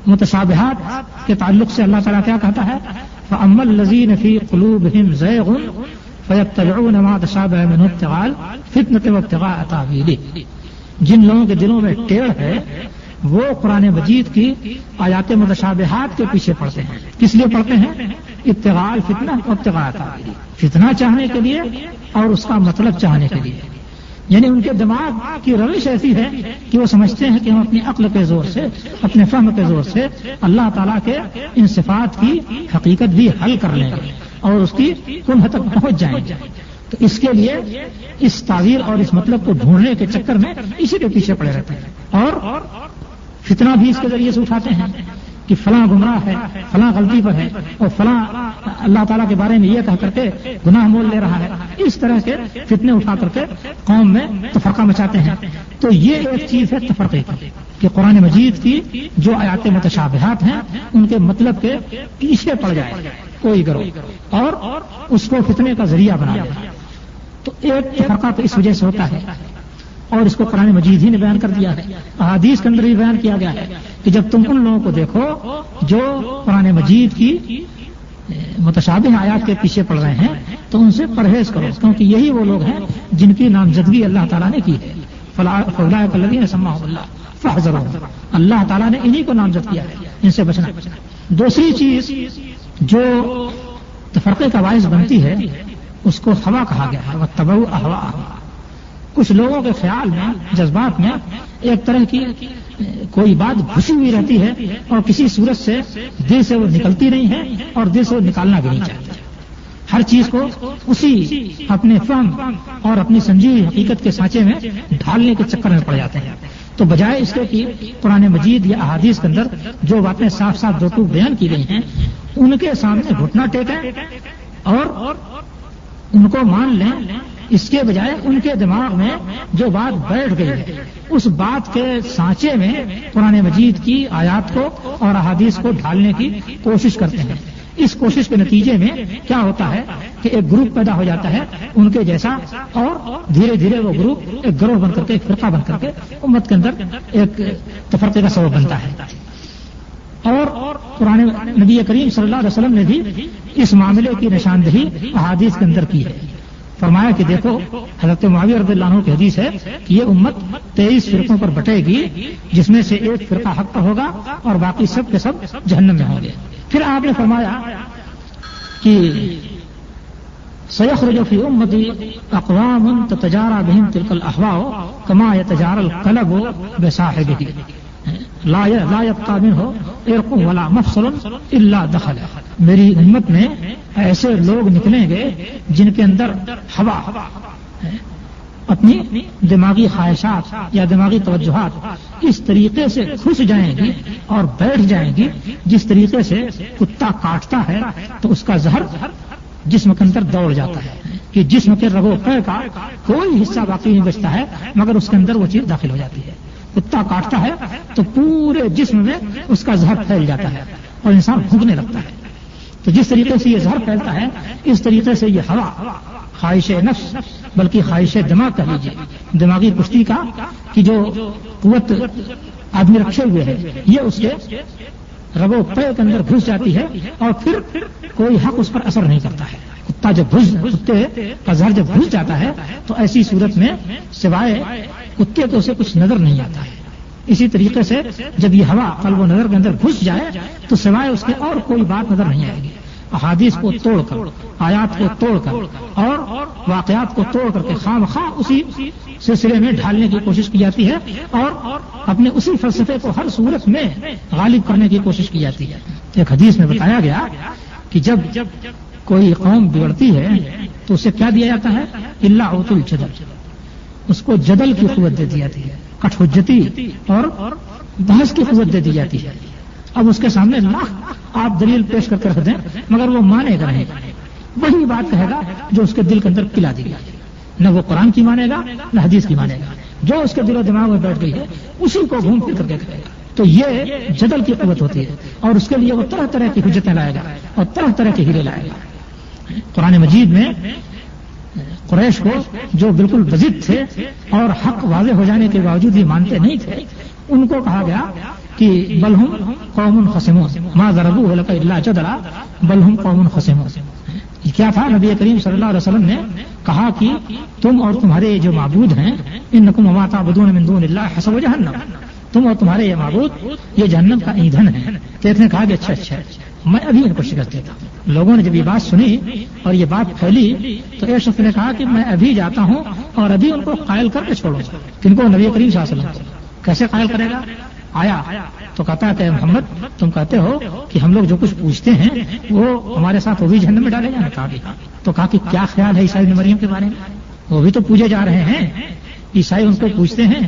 [SPEAKER 2] متشابہات کے تعلق سے اللہ تعالیٰ کیا کہتا ہے؟ فَأَمَّا الَّذِينَ فِي قُلُوبِهِمْ زَيْغٌ فَيَتَّبِعُونَ مَا تَشَابَهَ مِنْهُ ابْتِغَاءَ الْفِتْنَةِ وَابْتِغَاءَ تَأْوِيلِهِ، جن لوگوں کے دلوں میں ٹیڑھ ہے وہ قرآن مجید کی آیات متشابہات کے پیچھے پڑتے ہیں۔ کس لیے پڑھتے ہیں؟ ابتغاء الفتنہ وابتغاء تأویلہ، فتنہ چاہنے کے لیے اور اس کا مطلب چاہنے کے لیے۔ یعنی ان کے دماغ کی روش ایسی ہے کہ وہ سمجھتے ہیں کہ ہم اپنی عقل کے زور سے، اپنے فہم کے زور سے اللہ تعالیٰ کے ان صفات کی حقیقت بھی حل کر لیں گے اور اس کی کنہ تک پہنچ جائیں گے۔ تو اس کے لیے اس تعبیر اور اس مطلب کو ڈھونڈنے کے چکر میں اسی کے پیچھے پڑے رہتے ہیں، اور فتنہ بھی اس کے ذریعے سے اٹھاتے ہیں کہ فلاں گمراہ ہے، فلاں غلطی پر ہے، اور فلاں اللہ تعالیٰ کے بارے میں یہ کہہ کر کے گناہ مول لے رہا ہے۔ اس طرح کے فتنے اٹھا کر کے قوم میں تفرقہ مچاتے ہیں۔ تو یہ ایک چیز ہے تفرقے کی، کہ قرآن مجید کی جو آیات متشابہات ہیں ان کے مطلب کے پیچھے پڑ جائے کوئی گروہ اور اس کو فتنے کا ذریعہ بنا دے۔ تو ایک تفرقہ تو اس وجہ سے ہوتا ہے، اور اس کو قرآن مجید ہی نے بیان کر دیا ہے، احادیث کے اندر بھی بیان کیا گیا ہے کہ جب تم ان لوگوں کو دیکھو جو قرآن مجید کی متشابہ آیات کے پیچھے پڑ رہے ہیں تو ان سے پرہیز کرو، کیونکہ یہی وہ لوگ ہیں جن کی نامزدگی اللہ تعالیٰ نے کی ہے۔ فَأُولَٰئِكَ الَّذِينَ سَمَّاهُمُ اللَّهُ فَاحْذَرُوهُمْ، اللہ تعالیٰ نے انہی کو نامزد کیا ہے، ان سے بچنا۔ دوسری چیز جو تفرقے کا باعث بنتی ہے اس کو ہوا کہا گیا ہے، وَاتَّبَعُوا أَهْوَاءَهُمْ۔ کچھ لوگوں کے خیال میں، جذبات میں ایک طرح کی کوئی بات گھسی ہوئی رہتی ہے اور کسی صورت سے دل سے وہ نکلتی نہیں ہے اور دل سے وہ نکالنا بھی نہیں چاہتے۔ ہر چیز کو اسی اپنے فہم اور اپنی سمجھی ہوئی حقیقت کے سانچے میں ڈھالنے کے چکر میں پڑ جاتے ہیں، تو بجائے اس کے کہ قرآن مجید یا احادیث کے اندر جو باتیں صاف صاف دو ٹوک بیان کی گئی ہیں ان کے سامنے گھٹنا ٹیکیں اور ان کو مان لیں، اس کے بجائے ان کے دماغ میں جو بات بیٹھ گئی ہے اس بات کے سانچے میں قرآن مجید کی آیات کو اور احادیث کو ڈھالنے کی کوشش کرتے ہیں۔ اس کوشش کے نتیجے میں کیا ہوتا ہے کہ ایک گروپ پیدا ہو جاتا ہے ان کے جیسا، اور دھیرے دھیرے وہ گروپ ایک گروہ بن کر کے، ایک فرقہ بن کر کے امت کے اندر ایک تفرقے کا سبب بنتا ہے۔ اور قرآن نبی کریم صلی اللہ علیہ وسلم نے بھی اس معاملے کی نشاندہی احادیث کے اندر کی ہے۔ فرمایا کہ دیکھو، حضرت معاویہ رضی اللہ عنہ کی حدیث ہے کہ یہ امت 23 فرقوں پر بٹے گی، جس میں سے ایک فرقہ حق پر ہوگا اور باقی سب کے سب جہنم میں ہوں گے۔ پھر آپ نے فرمایا کہ سيخرج في أمتي أقوام تتجارى بهم تلك الأهواء كما يتجارى الكلب بصاحبه لا يبقى منه عرق ولا مفصل إلا دخل۔ میری امت میں ایسے لوگ نکلیں گے جن کے اندر ہوا اپنی دماغی خواہشات یا دماغی توجہات اس طریقے سے گھس جائیں گی اور بیٹھ جائیں گی جس طریقے سے کتا کاٹتا ہے تو اس کا زہر جسم کے اندر دوڑ جاتا ہے کہ جسم کے رگو پے کا کوئی حصہ باقی نہیں بچتا ہے مگر اس کے اندر وہ چیز داخل ہو جاتی ہے۔ کتا کاٹتا ہے تو پورے جسم میں اس کا زہر پھیل جاتا ہے اور انسان بھوکنے لگتا ہے۔ تو جس طریقے سے یہ زہر پھیلتا ہے اس طریقے سے یہ ہوا خواہش نفس بلکہ خواہش دماغ کہہ لیجیے، دماغی کشتی کا کہ جو قوت آدمی رکھے ہوئے ہے یہ اس کے رگو پے کے اندر گھس جاتی ہے اور پھر کوئی حق اس پر اثر نہیں کرتا ہے۔ کتا جب کتے کا زہر جب گھس جاتا ہے تو ایسی صورت میں سوائے کتے کو اسے کچھ نظر نہیں آتا ہے۔ اسی طریقے سے جب یہ ہوا قلب و نظر کے اندر گھس جائے تو سوائے اس کے اور کوئی بات نظر نہیں آئے گی۔ احادیث کو توڑ کر، آیات کو توڑ کر اور واقعات کو توڑ کر کے خام خواہ اسی سلسلے میں ڈھالنے کی کوشش کی جاتی ہے اور اپنے اسی فلسفے کو ہر صورت میں غالب کرنے کی کوشش کی جاتی ہے۔ ایک حدیث میں بتایا گیا کہ جب کوئی قوم بگڑتی ہے تو اسے کیا دیا جاتا ہے؟ الا اوت الجدل، اس کو جدل کی قوت دے دی جاتی ہے، کٹ حجتی اور بحث کی قوت دے دی جاتی ہے۔ اب اس کے سامنے لاکھ آپ دلیل پیش کر کے رکھ دیں مگر وہ مانے گا نہیں، وہی بات کہے گا جو اس کے دل کے اندر پلا دی گئی، نہ وہ قرآن کی مانے گا نہ حدیث کی مانے گا، جو اس کے دل و دماغ میں بیٹھ گئی ہے اسی کو گھوم پھر کر کے کہے گا۔ تو یہ جدل کی قوت ہوتی ہے، اور اس کے لیے وہ طرح طرح کی حجتیں لائے گا اور طرح طرح کے ہیرے لائے گا۔ قرآن مجید میں قریش کو جو بالکل بضد تھے اور حق واضح ہو جانے کے باوجود یہ مانتے نہیں تھے، ان کو کہا گیا کہ بل ہم قوم خصمون ما ضربوه لك الا جدلا بل ہم قوم خصمون۔ یہ کیا تھا؟ نبی کریم صلی اللہ علیہ وسلم نے کہا کہ تم اور تمہارے جو معبود ہیں، انکم وما تعبدون من دون اللہ حسب جہنم، تم اور تمہارے یہ معبود یہ جہنم کا ایندھن ہے۔ تو اس نے کہا کہ اچھا میں ابھی ان کو شکست دیتا ہوں۔ لوگوں نے جب یہ بات سنی اور یہ بات پھیلی تو ایک شخص نے کہا کہ میں ابھی جاتا ہوں اور ابھی ان کو قائل کر کے چھوڑوں گا۔ کن کو؟ نبی کریم صلی اللہ علیہ وسلم کو۔ کیسے قائل کرے گا؟ آیا تو کہتا ہے کہ محمد تم کہتے ہو کہ ہم لوگ جو کچھ پوچھتے ہیں وہ ہمارے ساتھ وہ بھی جہنم میں ڈالے جائیں؟ کہا تو کہا کہ کیا خیال ہے عیسائی ابن مریم کے بارے میں؟ وہ بھی تو پوجے جا رہے ہیں، عیسائی ان کو پوچھتے ہیں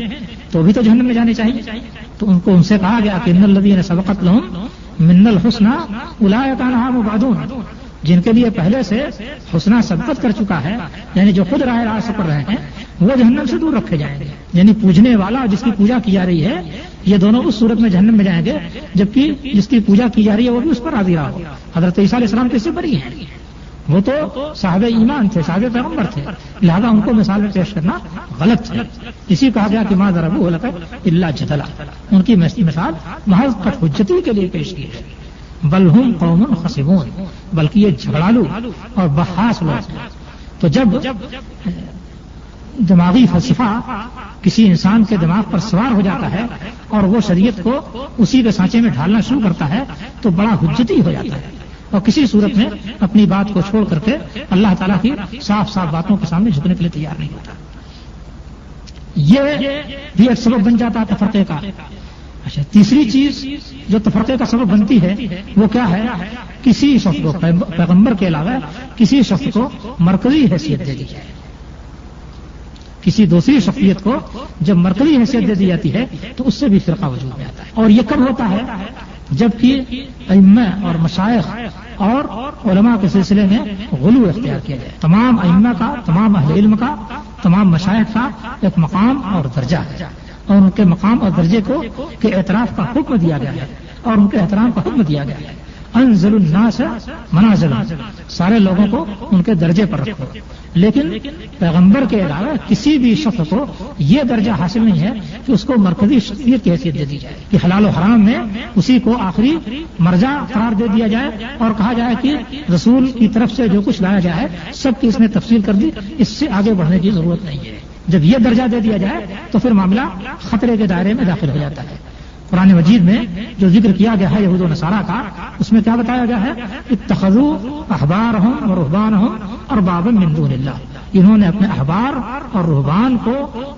[SPEAKER 2] تو بھی تو جہنم میں جانے چاہیے۔ تو ان سے کہا گیا کہ ان الذین سبقت لهم من الحسنى اولئک عنها مبعدون، جن کے لیے پہلے سے حسنہ سبقت کر چکا ہے، یعنی جو خود راہ راست پر رہے ہیں، وہ جہنم سے دور رکھے جائیں گے۔ یعنی پوجنے والا اور جس کی پوجا کی جا رہی ہے یہ دونوں اس صورت میں جہنم میں جائیں گے، جبکہ جس کی پوجا کی جا رہی ہے وہ بھی اس پر راضی رہا ہو۔ حضرت عیسیٰ علیہ السلام کس سے بری ہیں؟ وہ تو صاحب ایمان تھے، صاحب پیغمبر تھے، لہذا ان کو مثال میں پیش کرنا غلط ہے۔ اسی کہا گیا کہ ما ضربوه لك الا جدلا، ان کی مثال محض حجتی کے لیے پیش کی ہے۔ بل ہم قوم خصمون، بلکہ یہ جھگڑالو اور بحث لوگ ہیں۔ تو جب دماغی فلسفہ کسی انسان کے دماغ پر سوار ہو جاتا ہے اور وہ شریعت کو اسی کے سانچے میں ڈھالنا شروع کرتا ہے تو بڑا حجتی ہو جاتا ہے، اور کسی صورت میں اپنی بات کو چھوڑ کر کے اللہ تعالیٰ کی صاف صاف باتوں کے سامنے جھکنے کے لیے تیار نہیں ہوتا۔ یہ بھی ایک سبب بن جاتا ہے تفرقے کا۔ اچھا، تیسری چیز جو تفرقے کا سبب بنتی ہے وہ کیا ہے؟ کسی شخص کو پیغمبر کے علاوہ کسی شخص کو مرکزی حیثیت دے دی جائے۔ کسی دوسری شخصیت کو جب مرکزی حیثیت دے دی جاتی ہے تو اس سے بھی فرقہ وجود میں آتا ہے۔ اور یہ کب ہوتا ہے؟ جبکہ ائمہ اور مشائخ اور علماء کے سلسلے میں غلو اختیار کیا جائے۔ تمام ائمہ کا، تمام اہل علم کا، تمام مشائخ کا ایک مقام اور درجہ ہے، اور ان کے مقام اور درجے کو کے اعتراف کا حکم دیا گیا ہے اور ان کے احترام کا حکم دیا گیا ہے۔ انزل الناس منازل، سارے لوگوں کو ان کے درجے پر رکھو، لیکن پیغمبر کے علاوہ کسی بھی شخص کو یہ درجہ حاصل نہیں ہے کہ اس کو مرکزی شخصیت کی حیثیت دے دی جائے، کہ حلال و حرام میں اسی کو آخری مرجع قرار دے دیا جائے اور کہا جائے کہ رسول کی طرف سے جو کچھ لایا جائے سب کی اس نے تفصیل کر دی، اس سے آگے بڑھنے کی ضرورت نہیں ہے۔ جب یہ درجہ دے دیا جائے تو پھر معاملہ خطرے کے دائرے میں داخل ہو جاتا ہے۔ قرآن مجید میں جو ذکر کیا گیا ہے یہود و نصارہ کا، اس میں کیا بتایا گیا ہے؟ اتخذوا احبارهم ورهبانهم اربابا من دون اللہ، انہوں نے اپنے احبار اور رہبان کو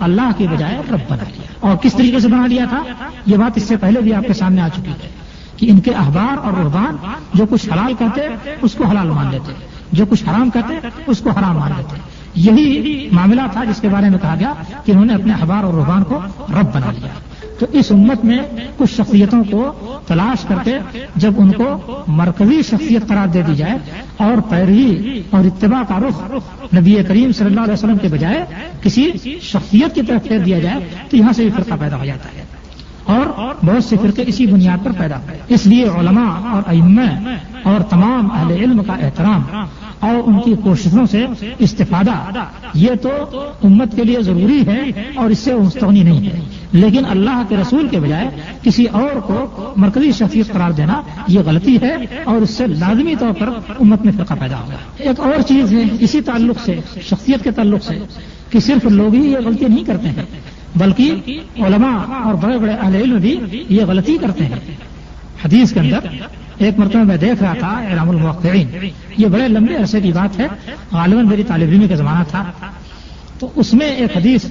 [SPEAKER 2] اللہ کے بجائے رب بنا لیا۔ اور کس طریقے سے بنا لیا تھا؟ یہ بات اس سے پہلے بھی آپ کے سامنے آ چکی ہے کہ ان کے احبار اور رہبان جو کچھ حلال کہتے اس کو حلال مان لیتے، جو کچھ حرام کہتے اس کو حرام مان لیتے۔ یہی معاملہ تھا جس کے بارے میں کہا گیا کہ انہوں نے اپنے احبار اور رہبان کو رب بنا لیا۔ تو اس امت میں کچھ شخصیتوں کو تلاش کر کے جب ان کو مرکزی شخصیت قرار دے دی جائے اور پیروی اور اتباع کا رخ نبی کریم صلی اللہ علیہ وسلم کے بجائے کسی شخصیت کی طرف پھیر دیا جائے تو یہاں سے بھی فرقہ پیدا ہو جاتا ہے، اور بہت سے فرقے اسی بنیاد پر پیدا ہوئے۔ اس لیے علماء اور ائمہ اور تمام اہل علم کا احترام اور ان کی کوششوں سے استفادہ یہ تو امت کے لیے ضروری ہے اور اس سے مستغنی نہیں ہے، لیکن اللہ کے رسول کے بجائے کسی اور کو مرکزی شخصیت قرار دینا یہ غلطی ہے اور اس سے لازمی طور پر امت میں فرقہ پیدا ہوگا۔ ایک اور چیز ہے اسی تعلق سے، شخصیت کے تعلق سے، کہ صرف لوگ ہی یہ غلطی نہیں کرتے ہیں بلکہ علماء اور بڑے بڑے اہل علم بھی یہ غلطی کرتے ہیں۔ حدیث کے اندر ایک مرتبہ میں دیکھ رہا تھا اعلام الموقعین، یہ بڑے لمبے عرصے کی بات ہے، غالباً میری طالب علمی کا زمانہ تھا، تو اس میں ایک حدیث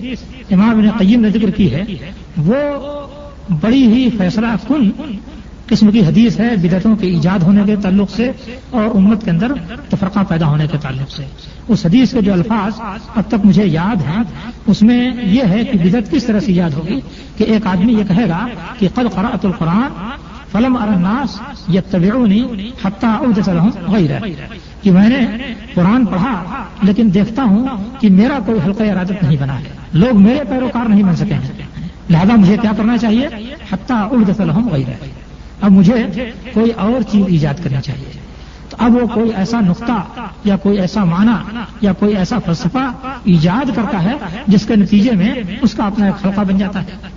[SPEAKER 2] امام ابن قیم نے ذکر کی ہے، وہ بڑی ہی فیصلہ کن قسم کی حدیث ہے بدعتوں کے ایجاد ہونے کے تعلق سے اور امت کے اندر تفرقہ پیدا ہونے کے تعلق سے۔ اس حدیث کے جو الفاظ اب تک مجھے یاد ہیں اس میں یہ ہے کہ بدعت کس طرح سے ایجاد ہوگی کہ ایک آدمی یہ کہے گا کہ قد قرأت القرآن فلم ار الناس یتبعونی حتی احدث لهم غیرہ، کہ میں نے قرآن پڑھا لیکن دیکھتا ہوں کہ میرا کوئی حلقہ ارادت نہیں بنا ہے، لوگ میرے پیروکار نہیں بن سکے ہیں، لہذا مجھے کیا کرنا چاہیے؟ حتیٰ احدث لہم غیرہ، اب مجھے کوئی اور چیز ایجاد کرنی چاہیے۔ تو اب وہ کوئی ایسا نقطہ یا کوئی ایسا معنی یا کوئی ایسا فلسفہ ایجاد کرتا ہے جس کے نتیجے میں اس کا اپنا ایک خلقہ بن جاتا ہے۔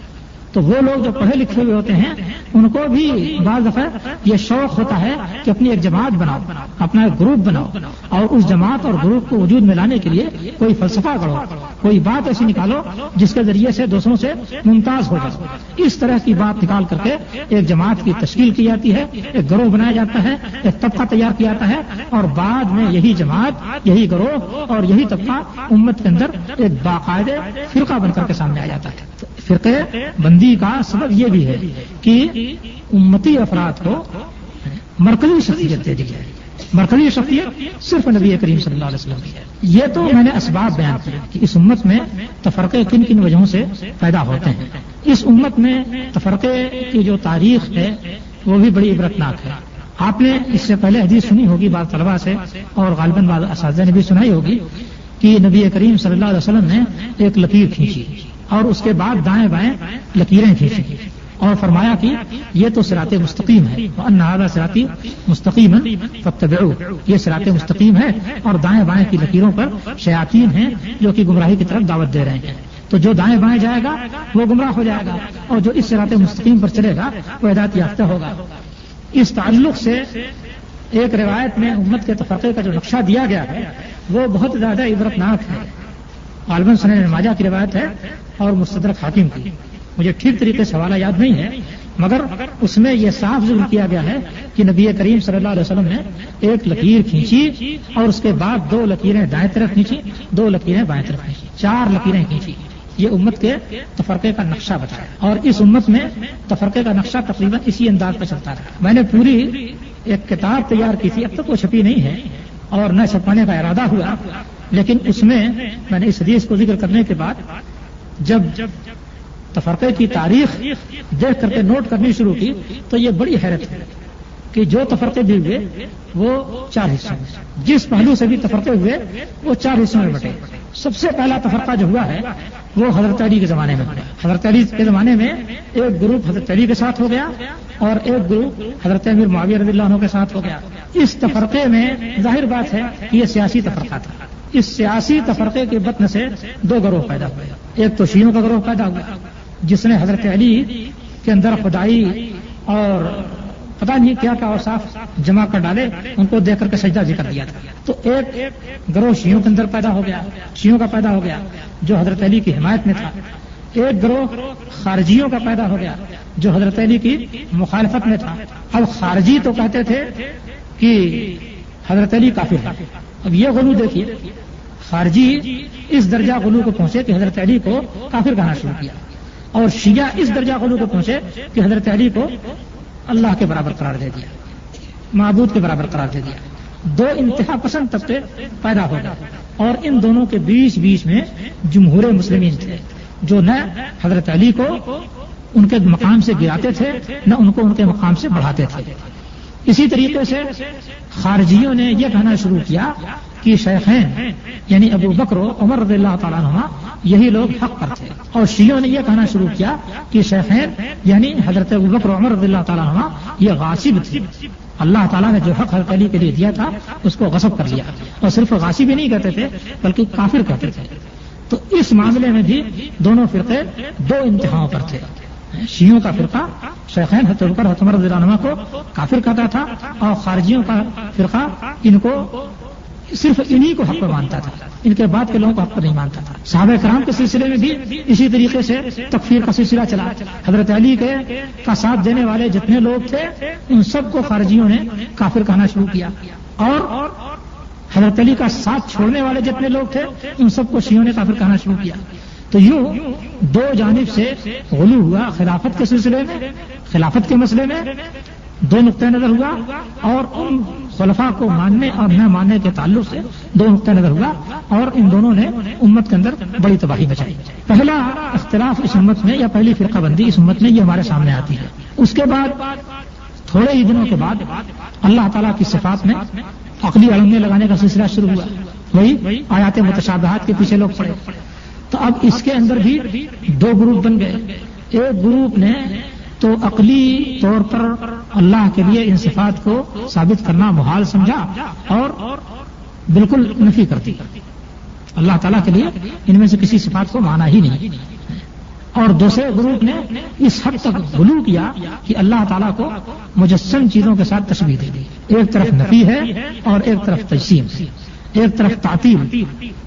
[SPEAKER 2] تو وہ لوگ جو پڑھے لکھے ہوئے ہوتے ہیں ان کو بھی بعض دفعہ یہ شوق ہوتا ہے کہ اپنی ایک جماعت بناؤ، اپنا ایک گروپ بناؤ، اور اس جماعت اور گروپ کو وجود میں لانے کے لیے کوئی فلسفہ گڑھو، کوئی بات ایسی نکالو جس کے ذریعے سے دوسروں سے ممتاز ہو جاؤ۔ اس طرح کی بات نکال کر کے ایک جماعت کی تشکیل کی جاتی ہے، ایک گروہ بنایا جاتا ہے، ایک طبقہ تیار کیا جاتا ہے، اور بعد میں یہی جماعت، یہی گروہ اور یہی طبقہ امت کے اندر ایک باقاعدہ فرقہ بن کر کے سامنے آ جاتا ہے۔ فرقے بندی کا سبب یہ بھی ہے کہ امتی افراد کو مرکزی شخصیت دے دی جائے۔ مرکزی شخصیت صرف نبی کریم صلی اللہ علیہ وسلم کی ہے۔ یہ تو میں نے اسباب بیان کیے کہ اس امت میں تفرقے کن کن وجہوں سے پیدا ہوتے ہیں۔ اس امت میں تفرقے کی جو تاریخ ہے وہ بھی بڑی عبرتناک ہے۔ آپ نے اس سے پہلے حدیث سنی ہوگی بعض طلباء سے، اور غالباً بعض اساتذہ نے بھی سنائی ہوگی کہ نبی کریم صلی اللہ علیہ وسلم نے ایک لکیر کھینچی اور اس کے بعد دائیں بائیں لکیریں کھینچی اور فرمایا کہ یہ تو صراط مستقیم ہے، وَأَنَّ هَذَا صِرَاطِي مُسْتَقِيمًا فَاتَّبِعُوهُ، یہ صراط مستقیم ہے، اور دائیں بائیں کی لکیروں پر شیاطین ہیں جو کہ گمراہی کی طرف دعوت دے رہے ہیں۔ تو جو دائیں بائیں جائے گا وہ گمراہ ہو جائے گا، اور جو اس صراط مستقیم پر چلے گا وہ ہدایت یافتہ ہوگا۔ اس تعلق سے ایک روایت میں امت کے تفرقے کا جو نقشہ دیا گیا ہے وہ بہت زیادہ عبرتناک ہے۔ غالباً سنن ماجہ کی روایت ہے اور مستدرک حاکم کی، مجھے ٹھیک طریقے سے حوالہ یاد نہیں ہے، مگر اس میں یہ صاف ذکر کیا گیا ہے کہ نبی کریم صلی اللہ علیہ وسلم نے ایک لکیر کھینچی اور اس کے بعد 2 لکیریں دائیں طرف کھینچی، 2 لکیریں بائیں طرف کھینچی، 4 لکیریں کھینچی۔ یہ امت کے تفرقے کا نقشہ بتایا، اور اس امت میں تفرقے کا نقشہ تقریباً اسی انداز پر چلتا رہا۔ میں نے پوری ایک کتاب تیار کی تھی، اب تک وہ چھپی نہیں ہے اور نہ چھپانے کا ارادہ ہوا، لیکن اس میں نے اس حدیث کو ذکر کرنے کے بعد جب تفرقے کی تاریخ دیکھ کر کے نوٹ کرنی شروع کی تو یہ بڑی حیرت ہے کہ جو تفرقے بھی ہوئے وہ 4 حصوں میں، جس پہلو سے بھی تفرقے ہوئے وہ 4 حصوں میں بٹے۔ سب سے پہلا تفرقہ جو ہوا ہے وہ حضرت علی کے زمانے میں ہوا۔ حضرت علی کے زمانے میں ایک گروپ حضرت علی کے ساتھ ہو گیا اور ایک گروپ حضرت امیر معاویہ رضی اللہ عنہ کے ساتھ ہو گیا۔ اس تفرقے میں ظاہر بات ہے کہ یہ سیاسی تفرقہ تھا۔ اس سیاسی تفرقے کے بطن سے 2 گروہ پیدا ہوئے۔ ایک تو شیعوں کا گروہ پیدا ہوا جس نے حضرت علی کے اندر خدائی اور پتہ نہیں کیا کیا اوصاف جمع کر ڈالے، ان کو دیکھ کر کے سجدہ بھی کر دیا تھا۔ تو ایک گروہ شیعوں کے اندر پیدا ہو گیا، شیعوں کا پیدا ہو گیا جو حضرت علی کی حمایت میں تھا۔ ایک گروہ خارجیوں کا پیدا ہو گیا جو حضرت علی کی مخالفت میں تھا۔ اب خارجی تو کہتے تھے کہ حضرت علی کافر ہے۔ اب یہ غلو دیکھیے، خارجی اس درجہ غلو کو پہنچے کہ حضرت علی کو کافر کہنا شروع کیا، اور شیعہ اس درجہ غلو کو پہنچے کہ حضرت علی کو اللہ کے برابر قرار دے دیا، معبود کے برابر قرار دے دیا۔ 2 انتہا پسند طبقے پیدا ہو گئے، اور ان دونوں کے بیچ میں جمہور مسلمین تھے جو نہ حضرت علی کو ان کے مقام سے گراتے تھے نہ ان کو ان کے مقام سے بڑھاتے تھے۔ اسی طریقے سے خارجیوں نے یہ کہنا شروع کیا کہ شیخین یعنی ابو بکر و عمر رضی اللہ تعالیٰ عنہما یہی لوگ حق پر تھے، اور شیعوں نے یہ کہنا شروع کیا کہ شیخین یعنی حضرت ابو بکر و عمر رضی اللہ تعالیٰ عنہما یہ غاصب تھے، اللہ تعالیٰ نے جو حق حضرت علی کے لیے دیا تھا اس کو غصب کر لیا، اور صرف غاصب ہی نہیں کہتے تھے بلکہ کافر کہتے تھے۔ تو اس معاملے میں بھی دونوں فرقے 2 انتہاؤں پر تھے۔ شیعوں کا فرقہ شیخین حضرت ابو بکر حضرت عمر رضی اللہ عنہ کو کافر کہتا تھا، اور خارجیوں کا فرقہ ان کو صرف انہی کو حق پر مانتا تھا، ان کے بعد کے لوگوں کو حق پر نہیں مانتا تھا۔ صحابہ کرام کے سلسلے میں بھی اسی طریقے سے تکفیر کا سلسلہ چلا۔ حضرت علی کا ساتھ دینے والے جتنے لوگ تھے ان سب کو خارجیوں نے کافر کہنا شروع کیا، اور حضرت علی کا ساتھ چھوڑنے والے جتنے لوگ تھے ان سب کو شیعوں نے کافر کہنا شروع کیا۔ تو یوں 2 جانب سے غلو ہوا، خلافت کے سلسلے میں، خلافت کے مسئلے میں 2 نقطہ نظر ہوا، اور ان خلفاء کو ماننے اور نہ ماننے کے تعلق سے 2 نقطہ نظر ہوا، اور ان دونوں نے امت کے اندر بڑی تباہی مچائی۔ پہلا اختلاف اس امت میں یا پہلی فرقہ بندی اس امت میں یہ ہمارے سامنے آتی ہے۔ اس کے بعد تھوڑے ہی دنوں کے بعد اللہ تعالیٰ کی صفات میں عقلی اڑنگیں لگانے کا سلسلہ شروع ہوا، وہی آیات متشابہات کے پیچھے لوگ پڑے۔ تو اب اس کے اندر بھی 2 گروپ بن گئے۔ ایک گروپ نے تو عقلی طور پر اللہ کے لیے ان صفات کو ثابت کرنا محال سمجھا اور بالکل نفی کر دی. اللہ تعالیٰ کے لیے ان میں سے کسی صفات کو مانا ہی نہیں. اور دوسرے گروپ نے اس حد تک غلو کیا کہ اللہ تعالیٰ کو مجسم چیزوں کے ساتھ تشبیہ دے دی. ایک طرف نفی ہے اور ایک طرف تجسیم، ایک طرف تعطیل،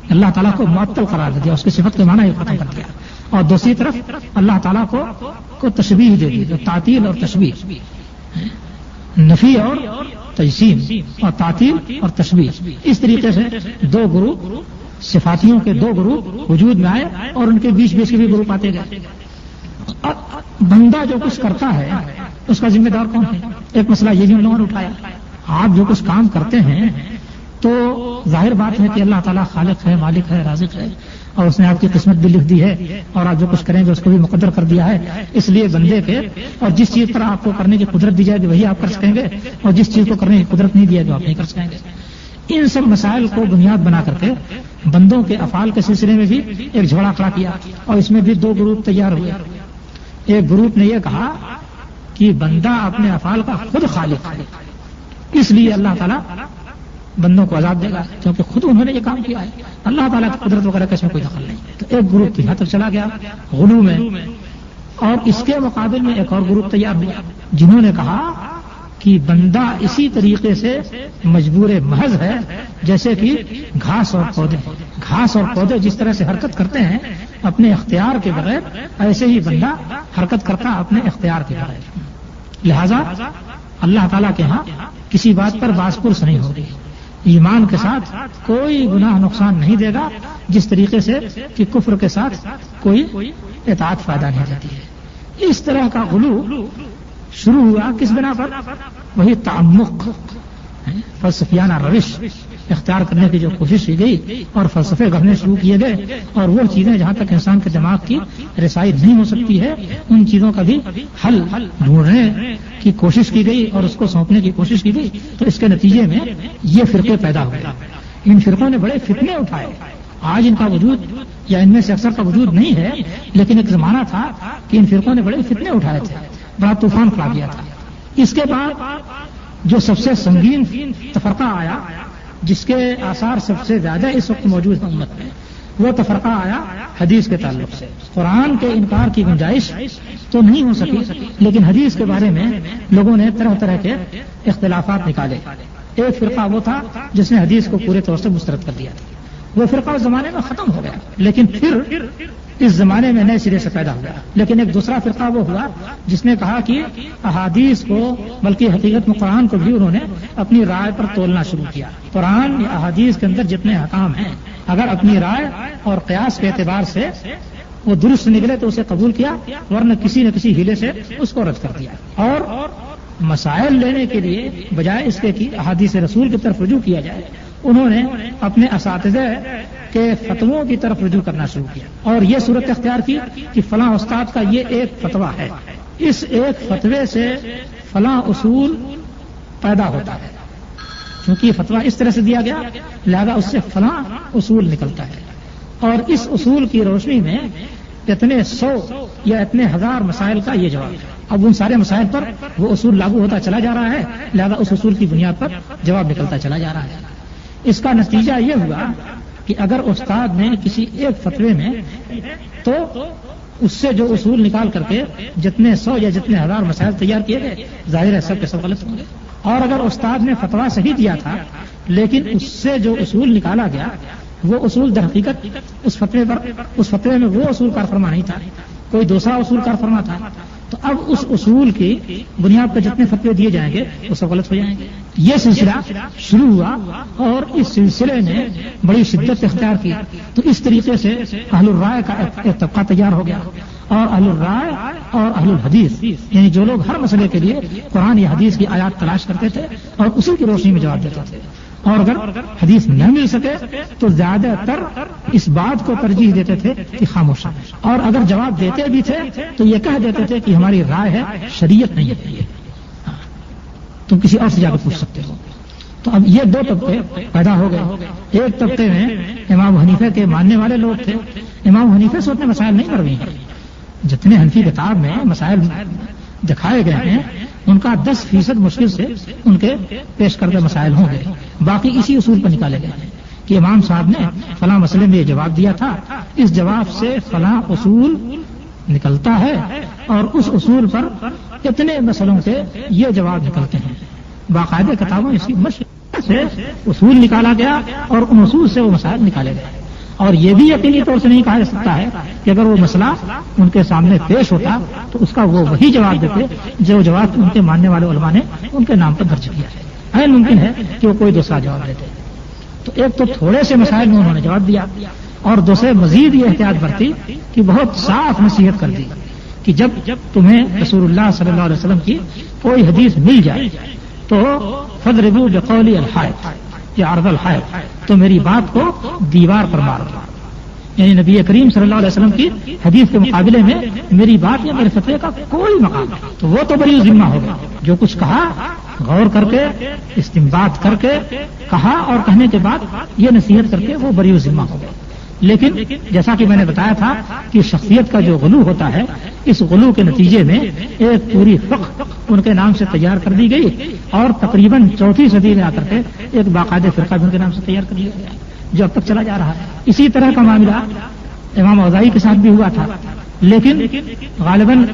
[SPEAKER 2] اللہ تعالیٰ کو معطل قرار دے دیا، اس کی صفت کے معنی ختم کر دیا، اور دوسری طرف اللہ تعالیٰ کو تشبیہ دے دی. تعطیل اور تشبیہ، نفی اور تجسیم، اور تعطیل اور تشبیہ، اس طریقے سے دو گروپ صفاتیوں کے دو گروپ وجود میں آئے اور ان کے بیچ کے بھی گروپ آتے گئے. بندہ جو کچھ کرتا ہے اس کا ذمہ دار کون ہے؟ ایک مسئلہ یہ بھی انہوں نے اٹھایا. آپ جو کچھ کام کرتے ہیں تو ظاہر بات ہے کہ اللہ تعالیٰ خالق ہے، مالک ہے، رازق ہے، اور اس نے آپ کی قسمت بھی لکھ دی ہے اور آپ جو کچھ کریں گے اس کو بھی مقدر کر دیا ہے. اس لیے بندے پہ اور جس چیز پر آپ کو کرنے کی قدرت دی جائے گی وہی آپ کر سکیں گے، اور جس چیز کو کرنے کی قدرت نہیں دی جائے گی آپ نہیں کر سکیں گے. ان سب مسائل کو بنیاد بنا کر کے بندوں کے افعال کے سلسلے میں بھی ایک جھگڑا کھڑا کیا، اور اس میں بھی دو گروپ تیار ہوئے. ایک گروپ نے یہ کہا کہ بندہ اپنے افعال کا خود خالق ہے، اس لیے اللہ تعالیٰ بندوں کو عذاب دے گا کیونکہ خود انہوں نے یہ کام کیا ہے، اللہ تعالیٰ کی قدرت وغیرہ کا اس میں کوئی دخل نہیں. تو ایک گروپ یہاں تک چلا گیا غلو میں، اور اس کے مقابل میں ایک اور گروپ تیار ہوا جنہوں نے کہا کہ بندہ اسی طریقے سے مجبور محض ہے جیسے کہ گھاس اور پودے جس طرح سے حرکت کرتے ہیں اپنے اختیار کے بغیر، ایسے ہی بندہ حرکت کرتا اپنے اختیار کے بغیر. لہذا اللہ تعالیٰ کے ہاں کسی بات پر باز پرس نہیں ہوگی. ایمان کے ساتھ کوئی گناہ نقصان نہیں دے گا جس طریقے سے کہ کفر کے ساتھ کوئی اطاعت فائدہ نہیں دیتی ہے. اس طرح کا غلو شروع ہوا کس بنا پر؟ وہی تعمق، فلسفیانہ روش اختیار کرنے کی جو کوشش کی گئی اور فلسفے گھڑنے شروع کیے گئے، اور وہ چیزیں جہاں تک انسان کے دماغ کی رسائی نہیں ہو سکتی ہے ان چیزوں کا بھی حل ڈھونڈنے کی کوشش کی گئی اور اس کو سونپنے کی کوشش کی گئی. تو اس کے نتیجے میں یہ فرقے پیدا ہوئے. ان فرقوں نے بڑے فتنے اٹھائے. آج ان کا وجود یا ان میں سے اکثر کا وجود نہیں ہے، لیکن ایک زمانہ تھا کہ ان فرقوں نے بڑے فتنے اٹھائے تھے، بڑا طوفان کھڑا دیا تھا. اس کے بعد جو سب سے سنگین تفرقہ آیا، جس کے آثار سب سے زیادہ اس وقت موجود ہیں امت میں، وہ تفرقہ آیا حدیث کے تعلق سے. قرآن کے انکار کی گنجائش تو نہیں ہو سکی، لیکن حدیث کے بارے میں لوگوں نے طرح طرح کے اختلافات نکالے. ایک فرقہ وہ تھا جس نے حدیث کو پورے طور سے مسترد کر دیا تھا. وہ فرقہ اس زمانے میں ختم ہو گیا، لیکن پھر اس زمانے میں نئے سرے سے پیدا ہوا. لیکن ایک دوسرا فرقہ وہ ہوا جس نے کہا کہ احادیث کو بلکہ حقیقت میں قرآن کو بھی انہوں نے اپنی رائے پر تولنا شروع کیا. قرآن یا احادیث کے اندر جتنے احکام ہیں اگر اپنی رائے اور قیاس کے اعتبار سے وہ درست نکلے تو اسے قبول کیا، ورنہ کسی نہ کسی ہیلے سے اس کو رد کر دیا. اور مسائل لینے کے لیے بجائے اس کے کہ احادیث رسول کی طرف رجوع کیا جائے، انہوں نے اپنے اساتذہ کے فتووں کی طرف رجوع کرنا شروع کیا اور یہ صورت اختیار کی کہ فلاں استاد کا یہ ایک فتویٰ ہے، اس ایک فتوے سے فلاں اصول پیدا ہوتا ہے. کیونکہ یہ فتویٰ اس طرح سے دیا گیا لہذا اس سے فلاں اصول نکلتا ہے، اور اس اصول کی روشنی میں اتنے 100 یا اتنے 1000 مسائل کا یہ جواب ہے. اب ان سارے مسائل پر وہ اصول لاگو ہوتا چلا جا رہا ہے، لہذا اس اصول کی بنیاد پر جواب نکلتا چلا جا رہا ہے. اس کا نتیجہ یہ ہوا کہ اگر استاد نے کسی ایک فتوے میں تو اس سے جو اصول نکال کر کے جتنے 100 یا جتنے 1000 مسائل تیار کیے گئے ظاہر ہے سب کے سب غلط ہوں گے. اور اگر استاد نے فتویٰ صحیح دیا تھا لیکن اس سے جو اصول نکالا گیا وہ اصول در حقیقت اس فتوے میں وہ اصول کار فرما نہیں تھا، کوئی دوسرا اصول کار فرما تھا، تو اب اس اصول کی بنیاد پر جتنے فتوے دیے جائیں گے وہ سب غلط ہو جائیں گے. یہ سلسلہ شروع ہوا اور اس سلسلے نے بڑی شدت اختیار کی. تو اس طریقے سے اہل الرائے کا ایک طبقہ تیار ہو گیا، اور اہل الرائے اور اہل الحدیث یعنی جو لوگ ہر مسئلے کے لیے قرآن یا حدیث کی آیات تلاش کرتے تھے اور اسی کی روشنی میں جواب دیتے تھے، اور اگر حدیث نہ مل سکے تو زیادہ تر اس بات کو ترجیح دیتے تھے کہ خاموش، اور اگر جواب دیتے بھی تھے تو یہ کہہ دیتے تھے کہ ہماری رائے ہے، شریعت نہیں ہے، تم کسی اور سے جا کے پوچھ سکتے ہو. تو اب یہ دو طبقے پیدا ہو گئے. ایک طبقے میں امام حنیفہ کے ماننے والے لوگ تھے. امام حنیفہ سے اتنے مسائل نہیں مروی ہیں، جتنے حنفی کتاب میں مسائل دکھائے گئے ہیں ان کا 10% مشکل سے ان کے پیش کردہ مسائل ہوں گے، باقی اسی اصول پر نکالے گئے ہیں کہ امام صاحب نے فلاں مسئلے میں یہ جواب دیا تھا، اس جواب سے فلاں اصول نکلتا ہے اور اس اصول پر اتنے مسئلوں کے یہ جواب نکلتے ہیں. باقاعدہ کتابوں اسی مشق سے اصول نکالا گیا اور ان اصول سے وہ مسائل نکالے گئے. اور یہ بھی یقینی طور سے نہیں کہا جا سکتا ہے کہ اگر وہ مسئلہ ان کے سامنے پیش ہوتا تو اس کا وہ وہی جواب دیتے جو جواب ان کے ماننے والے علماء نے ان کے نام پر درج کیا ہے. غیر ممکن ہے کہ وہ کوئی دوسرا جواب دیتے. تو ایک تو تھوڑے سے مسائل میں انہوں نے جواب دیا اور دوسرے مزید یہ احتیاط برتی کہ بہت صاف نصیحت کر دی کہ جب تمہیں رسول اللہ صلی اللہ علیہ وسلم کی کوئی حدیث مل جائے تو فضربوا بقول الحائط یا عرض الحائط، تو میری بات کو دیوار پر مار دو. یعنی نبی کریم صلی اللہ علیہ وسلم کی حدیث کے مقابلے میں میری بات یا میرے فتوے کا کوئی مقام نہیں. تو وہ تو بری ذمہ ہوگا. جو کچھ کہا غور کر کے استنباط کر کے کہا اور کہنے کے بعد یہ نصیحت کر کے وہ بری ذمہ ہوگا. لیکن جیسا کہ میں نے بتایا تھا کہ شخصیت کا جو غلو ہوتا ہے، اس غلو کے نتیجے میں ایک پوری فقہ ان کے نام سے تیار کر دی گئی اور تقریباً 4 صدی میں آ کر کے ایک باقاعدہ فرقہ بھی ان کے نام سے تیار کر دیا گیا جو اب تک چلا جا رہا ہے. اسی طرح کا معاملہ امام اوزاعی کے ساتھ بھی ہوا تھا، لیکن غالباً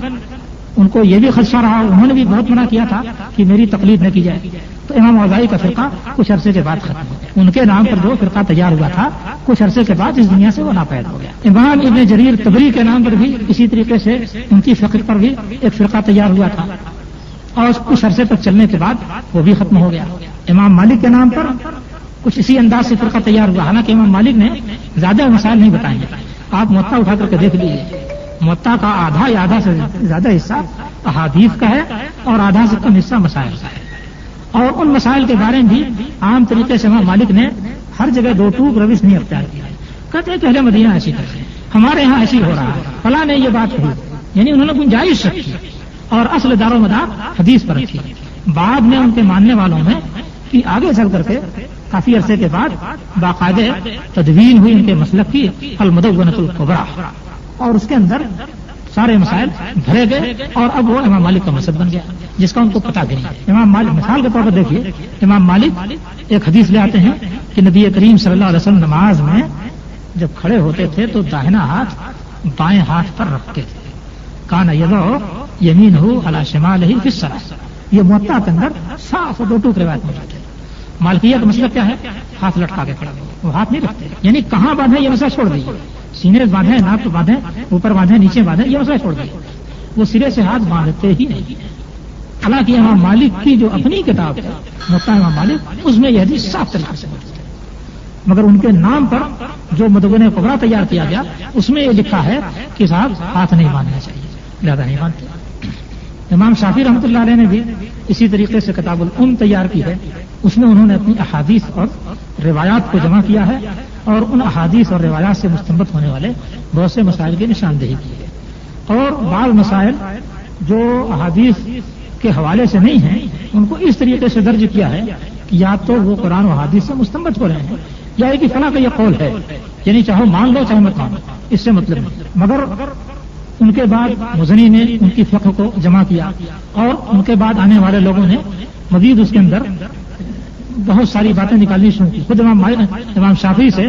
[SPEAKER 2] ان کو یہ بھی خدشہ رہا، انہوں نے بھی بہت منع کیا تھا کہ میری تقلید نہ کی جائے. تو امام اوزاعی کا فرقہ کچھ عرصے کے بعد ختم ہو گیا. ان کے نام پر جو فرقہ تیار ہوا تھا کچھ عرصے کے بعد اس دنیا سے وہ ناپید ہو گیا. امام ابن جریر طبری کے نام پر بھی اسی طریقے سے ان کی فقہ پر بھی ایک فرقہ تیار ہوا تھا اور کچھ عرصے تک چلنے کے بعد وہ بھی ختم ہو گیا. امام مالک کے نام پر کچھ اسی انداز سے فرقہ تیار ہوا، حالانکہ امام مالک نے زیادہ مسائل نہیں بتائے ہیں. آپ موطا اٹھا کر کے دیکھ لیجیے، موطا کا آدھا یا آدھا سے زیادہ حصہ احادیث کا ہے اور آدھا سے کم حصہ مسائل کا ہے. اور ان مسائل کے بارے میں بھی عام طریقے سے امام مالک نے ہر جگہ دو ٹوک روش نہیں اختیار کیا ہے. کہتے ہیں کہ اہل مدینہ ایسی کرتے ہیں، ہمارے یہاں ایسی ہو رہا ہے، فلاں نے یہ بات کہی، یعنی انہوں نے گنجائش رکھی اور اصل دار و مدار حدیث پر رکھی. بعد میں ان کے ماننے والوں میں کہ آگے چل کر کے کافی عرصے کے بعد باقاعدہ تدوین ہوئی ان کے مسلک کی المدونۃ الکبریٰ اور اس کے اندر سارے مسائل بھرے گئے اور اب وہ امام مالک کا مذہب بن گیا جس کا ان کو پتہ بھی نہیں. امام مالک مثال کے طور پر دیکھیے، امام مالک ایک حدیث لے آتے ہیں کہ نبی کریم صلی اللہ علیہ وسلم نماز میں جب کھڑے ہوتے تھے تو داہنا ہاتھ بائیں ہاتھ پر رکھتے تھے. کان یضع یمینہ علی شمالہ فی الصلاۃ. یہ موطا کے اندر صاف دو ٹوک روایت موجود ہے. مالکیہ کا مسئلہ کیا ہے؟ ہاتھ لٹکا کے کھڑا، وہ ہاتھ نہیں رکھتے. یعنی کہاں باندھے یہ مسئلہ چھوڑ دیجیے، سینے باندھے، ناک باندھے، اوپر باندھے، نیچے باندھے، یہ مسئلہ چھوڑ دیجیے. وہ سرے سے ہاتھ باندھتے ہی نہیں. حالانکہ امام مالک کی جو اپنی کتاب ہے موطا امام مالک، اس میں یہ حدیث صاف طریقے سے موجود ہے، مگر ان کے نام پر جو مدونۃ کبریٰ تیار کیا گیا اس میں یہ لکھا ہے کہ صاحب ہاتھ نہیں باندھنا چاہیے، لہذا نہیں باندھتے. امام شافعی رحمۃ اللہ علیہ نے بھی اسی طریقے سے کتاب الام تیار کی ہے. اس میں انہوں نے اپنی احادیث اور روایات کو جمع کیا ہے اور ان احادیث اور روایات سے مستنبط ہونے والے بہت سے مسائل کی نشاندہی کی ہے. اور بعض مسائل جو احادیث کے حوالے سے نہیں ہیں ان کو اس طریقے سے درج کیا ہے کہ یا تو وہ قرآن و حدیث سے مستنبط ہو رہے ہیں یا کہ فلاں کا یہ قول ہے، یعنی چاہو مان لو چاہے مت مانو، اس سے مطلب نہیں. مگر ان کے بعد مزنی نے ان کی فقہ کو جمع کیا اور ان کے بعد آنے والے لوگوں نے مزید اس کے اندر بہت ساری باتیں نکالنی شروع کی. خود امام شافعی سے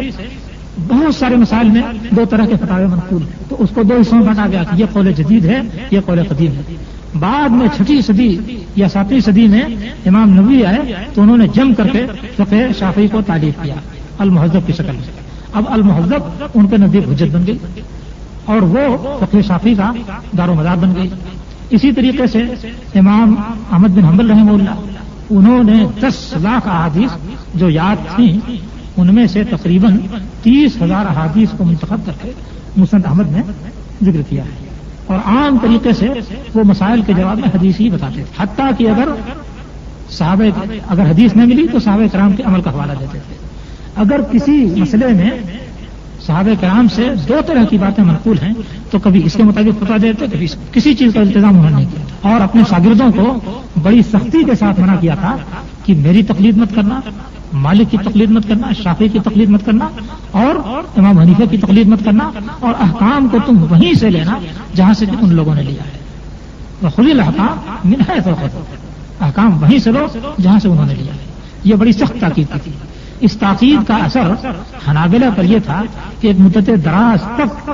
[SPEAKER 2] بہت سارے مسائل میں دو طرح کے فتاوے منقول ہیں، تو اس کو دو حصوں میں بانٹا گیا کہ یہ قول جدید ہے، یہ قول قدیم ہے. بعد میں 6 صدی یا 7ویں صدی میں امام نووی آئے تو انہوں نے جم کر کے فقہ شافعی کو تعریف کیا المہذب کی شکل میں. اب المہذب ان کے نزدیک حجت بن گئی اور وہ فقہ شافعی کا دار و مدار بن گئی. اسی طریقے سے امام احمد بن حنبل رحمہ اللہ، انہوں نے 10 لاکھ احادیث جو یاد تھیں ان میں سے تقریباً 30,000 احادیث کو منتخب کر کے مسند احمد میں ذکر کیا ہے اور عام طریقے سے وہ مسائل کے جواب میں حدیث ہی بتاتے تھے. حتیٰ کہ اگر حدیث نہ ملی تو صحابہ کرام کے عمل کا حوالہ دیتے تھے. اگر کسی مسئلے میں صحابہ کرام سے 2 طرح کی باتیں منقول ہیں تو کبھی اس کے مطابق فتویٰ دیتے، کبھی کسی چیز کا التزام انہوں نے نہیں کیا اور اپنے شاگردوں کو بڑی سختی کے ساتھ منع کیا تھا کہ میری تقلید مت کرنا مالک کی تقلید مت کرنا، شافعی کی تقلید مت کرنا، اور امام حنیفہ کی تقلید مت کرنا، اور احکام کو تم وہیں سے لینا جہاں سے ان لوگوں نے لیا ہے. وخذ الاحکام من حیث اخذوا، احکام وہیں سے لو جہاں سے انہوں نے لیا ہے. یہ بڑی سخت تاکید تھی. اس تاکید کا اثر حنابلہ پر یہ تھا کہ ایک مدت دراز تک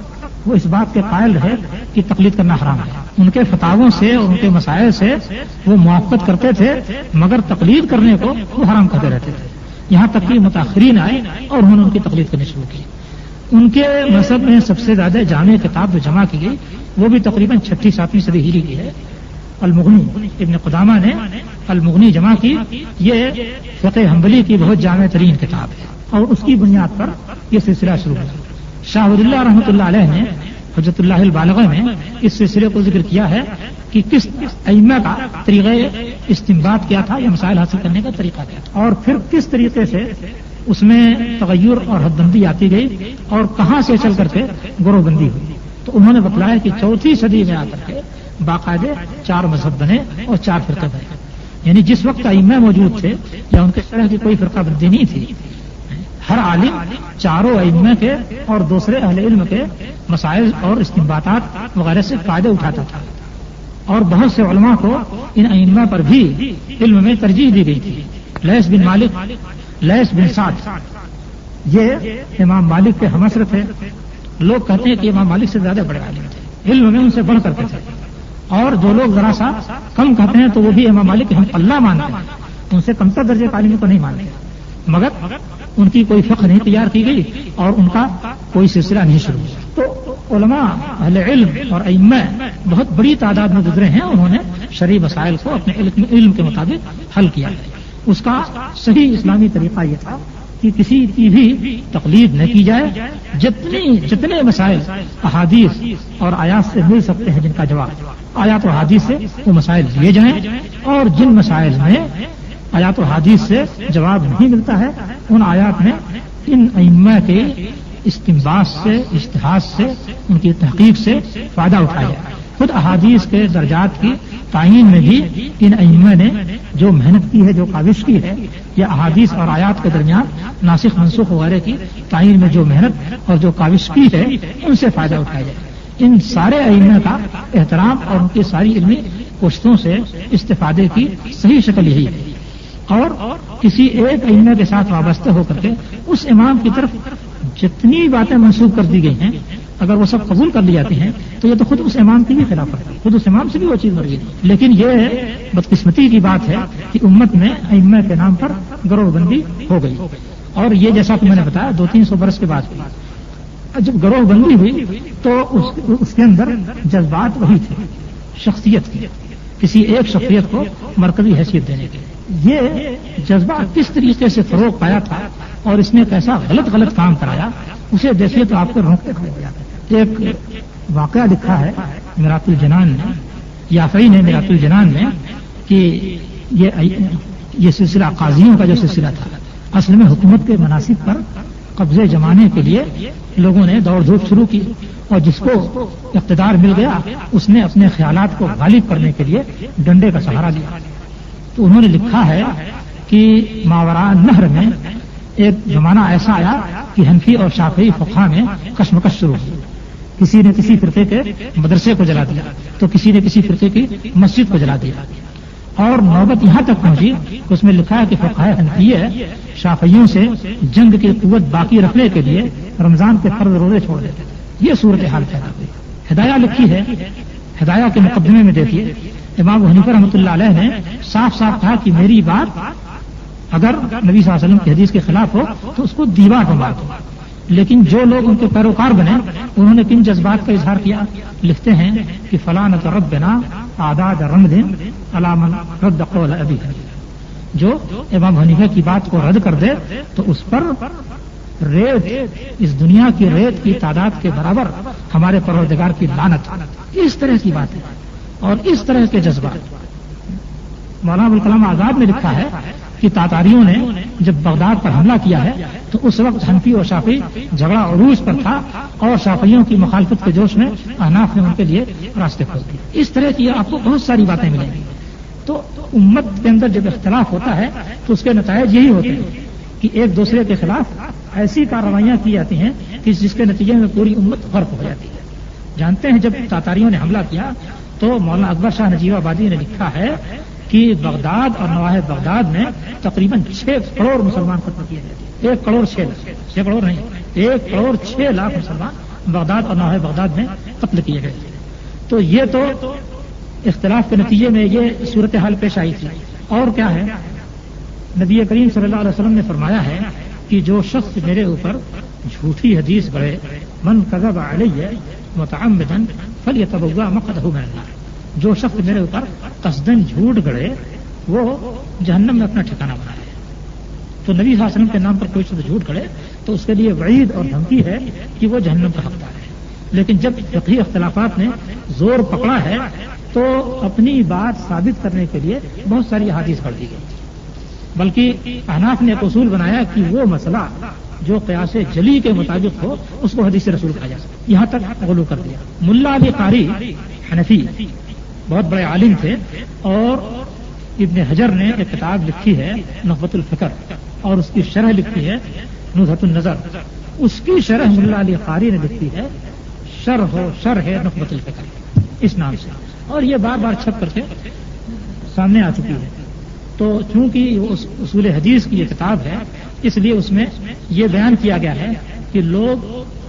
[SPEAKER 2] وہ اس بات کے قائل رہے کہ تقلید کرنا حرام ہے. ان کے فتاووں سے اور ان کے مسائل سے وہ موافقت کرتے تھے، مگر تقلید کرنے کو وہ حرام کہتے رہتے تھے. یہاں تک کہ متاخرین آئے اور انہوں نے ان کی تقلید کرنی شروع کی. ان کے مذہب میں سب سے زیادہ جامع کتاب جو جمع کی گئی وہ بھی تقریباً 6-7ویں صدی ہجری کی ہے. المغنی، ابن قدامہ نے المغنی جمع کی. یہ فقہ حنبلی کی بہت جامع ترین کتاب ہے اور اس کی بنیاد پر یہ سلسلہ شروع ہوا. شاہ ولی اللہ رحمۃ اللہ علیہ نے حجت اللہ البالغہ میں اس سلسلے کو ذکر کیا ہے کہ کس ائمہ کا طریقہ استنباط کیا تھا، یا مسائل حاصل کرنے کا طریقہ کیا تھا، اور پھر کس طریقے سے اس میں تغیر اور حد بندی آتی گئی اور کہاں سے چل کر کے گروہ بندی ہوئی. تو انہوں نے بتلایا کہ 4 صدی میں آ کر کے باقاعدہ 4 مذہب بنے اور 4 فرقے بنے. یعنی جس وقت ائمہ موجود تھے یا ان کے طرح کی کوئی فرقہ بندی نہیں تھی، ہر عالم 4 ائمہ کے اور دوسرے اہل علم کے مسائل اور استنباطات وغیرہ سے فائدہ اٹھاتا تھا. اور بہت سے علماء کو ان ائمہ پر بھی علم میں ترجیح دی گئی تھی. لیث بن مالک، لیث بن سعد، یہ امام مالک کے ہمعصر تھے. لوگ کہتے ہیں کہ امام مالک سے زیادہ بڑے عالم تھے، علم میں ان سے بڑھ کرتے تھے. اور جو لوگ ذرا سا کم کہتے ہیں تو وہ بھی امام مالک ہم اللہ مانتے ہیں، ان سے کمتر درجے کا عالم کو نہیں مانتے. مگر ان کی کوئی فقہ نہیں تیار کی گئی اور ان کا کوئی سلسلہ نہیں شروع ہوا. تو علماء اہل علم اور ائمہ بہت بڑی تعداد میں گزرے ہیں. انہوں نے شرعی مسائل کو اپنے علم کے مطابق حل کیا. اس کا صحیح اسلامی طریقہ یہ تھا کہ کسی کی بھی تقلید نہ کی جائے. جتنے مسائل احادیث اور آیات سے مل سکتے ہیں، جن کا جواب آیات و حدیث سے وہ مسائل دیے جائیں، اور جن مسائل میں آیات و حدیث سے جواب نہیں ملتا ہے ان آیات میں ان ائمہ کے استنباط سے، اجتہاد سے، ان کی تحقیق سے فائدہ اٹھایا. خود احادیث کے درجات کی تعین میں بھی ان ائمہ نے جو محنت کی ہے، جو کاوش کی ہے، یا احادیث اور آیات کے درمیان ناسخ منسوخ وغیرہ کی تعین میں جو محنت اور جو کاوش کی ہے، ان سے فائدہ اٹھایا جائے. ان سارے ائمہ کا احترام اور ان کی ساری علمی کوششوں سے استفادے کی صحیح شکل یہی ہے. اور کسی ایک ائمہ کے ساتھ وابستہ ہو کر کے اس امام کی طرف جتنی باتیں منسوخ کر دی گئی ہیں، اگر وہ سب قبول کر لی جاتی ہیں تو یہ تو خود اس امام کی بھی خلاف ہے، خود اس امام سے بھی وہ چیز مر گئی. لیکن یہ بدقسمتی کی بات ہے کہ امت میں ائمہ کے نام پر گروہ بندی ہو گئی. اور یہ جیسا کہ میں نے بتایا 200-300 برس کے بعد جب گروہ بندی ہوئی تو اس کے اندر جذبات وہی تھے، شخصیت کی، کسی ایک شخصیت کو مرکزی حیثیت دینے کے. یہ جذبہ کس طریقے سے فروغ پایا تھا اور اس نے کیسا غلط کام کرایا، اسے دیکھیے تو آپ کو رونقیں کھڑی ہو جاتی ہیں. ایک واقعہ لکھا ہے میرات الجنان نے، یافعی نے میرات الجنان میں، کہ یہ سلسلہ قاضیوں کا جو سلسلہ تھا اصل میں حکومت کے مناصب پر قبضے جمانے کے لیے لوگوں نے دوڑ دھوپ شروع کی، اور جس کو اقتدار مل گیا اس نے اپنے خیالات کو غالب کرنے کے لیے ڈنڈے کا سہارا لیا. تو انہوں نے لکھا ہے کہ ماوراء نہر میں ایک زمانہ ایسا آیا کہ حنفی اور شافعی فقہا میں کشمکش شروع ہوئی. کسی نے کسی فرقے کے مدرسے کو جلا دیا تو کسی نے کسی فرقے کی مسجد کو جلا دیا، اور نوبت یہاں تک پہنچی کہ اس میں لکھا ہے کہ فقہاء حنفیہ شافعیوں سے جنگ کی قوت باقی رکھنے کے لیے رمضان کے فرض روزے چھوڑ دیتے. یہ صورتحال پیدا ہوئی. ہدایہ لکھی ہے، ہدایہ کے مقدمے میں دیکھیے امام حنیفہ رحمۃ اللہ علیہ نے صاف کہا کہ میری بات اگر نبی صلی اللہ علیہ وسلم کی حدیث کے خلاف ہو تو اس کو دیوار پر مار دو. لیکن جو لوگ ان کے پیروکار بنے انہوں نے کن جذبات کا اظہار کیا؟ لکھتے ہیں کہ فلانۃ ربنا اعداد رمد علی من رد قول ابی حنیفہ، جو امام حنیفہ کی بات کو رد کر دے تو اس پر ریت، اس دنیا کی ریت کی تعداد کے برابر ہمارے پروردگار کی لعنت. اس طرح کی بات ہے اور اس طرح کے جذبات. مولانا ابوالکلام آزاد نے لکھا ہے کہ تاتاریوں نے جب بغداد پر حملہ کیا ہے تو اس وقت حنفی اور شافعی جھگڑا عروج پر تھا، اور شافعیوں کی مخالفت کے جوش میں احناف نے ان کے لیے راستے کھول دیے. اس طرح کی آپ کو بہت ساری باتیں ملیں گی. تو امت کے اندر جب اختلاف ہوتا ہے تو اس کے نتائج یہی ہوتے ہیں کہ ایک دوسرے کے خلاف ایسی کارروائیاں کی جاتی ہیں کہ جس کے نتیجے میں پوری امت غرق ہو جاتی ہے. جانتے ہیں جب تاتاریوں نے حملہ کیا تو مولانا اکبر شاہ نجیب آبادی نے لکھا ہے کہ بغداد اور نواحِ بغداد میں تقریباً 6 کروڑ مسلمان ختم کیے گئے. 1 کروڑ 6 لاکھ 6 کروڑ نہیں 1 کروڑ 6 لاکھ مسلمان بغداد اور نواحِ بغداد میں قتل کیے گئے. تو یہ تو اختلاف کے نتیجے میں یہ صورتحال پیش آئی تھی. اور کیا ہے، نبی کریم صلی اللہ علیہ وسلم نے فرمایا ہے کہ جو شخص میرے اوپر جھوٹی حدیث گڑھے، من کذب علیہ متعمدا فلیتبوأ مقعدہ من النار، جو شخص میرے اوپر قصدن جھوٹ گڑھے وہ جہنم میں اپنا ٹھکانہ بنائے. تو نبی صلی اللہ علیہ وسلم کے نام پر کوئی شخص جھوٹ گڑھے تو اس کے لیے وعید اور دھمکی ہے کہ وہ جہنم کا حقدار ہے. لیکن جب فقہی اختلافات نے زور پکڑا ہے تو اپنی بات ثابت کرنے کے لیے بہت ساری احادیث پڑھ دی گئی. بلکہ احناف نے ایک اصول بنایا کہ وہ مسئلہ جو قیاس جلی کے مطابق ہو اس کو حدیث رسول کہا جا سکتا. یہاں تک غلو کر دیا. ملا علی قاری حنفی بہت بڑے عالم تھے اور ابن حجر نے ایک کتاب لکھی ہے نخبۃ الفکر اور اس کی شرح لکھی ہے نزہۃ النظر. اس کی شرح ملا علی قاری نے لکھی ہے شرح نخبۃ الفکر اس نام سے، اور یہ بار بار چھپ کر کے سامنے آ چکی ہے. تو چونکہ وہ اصول حدیث کی یہ کتاب ہے اس لیے اس میں یہ بیان کیا گیا ہے کہ لوگ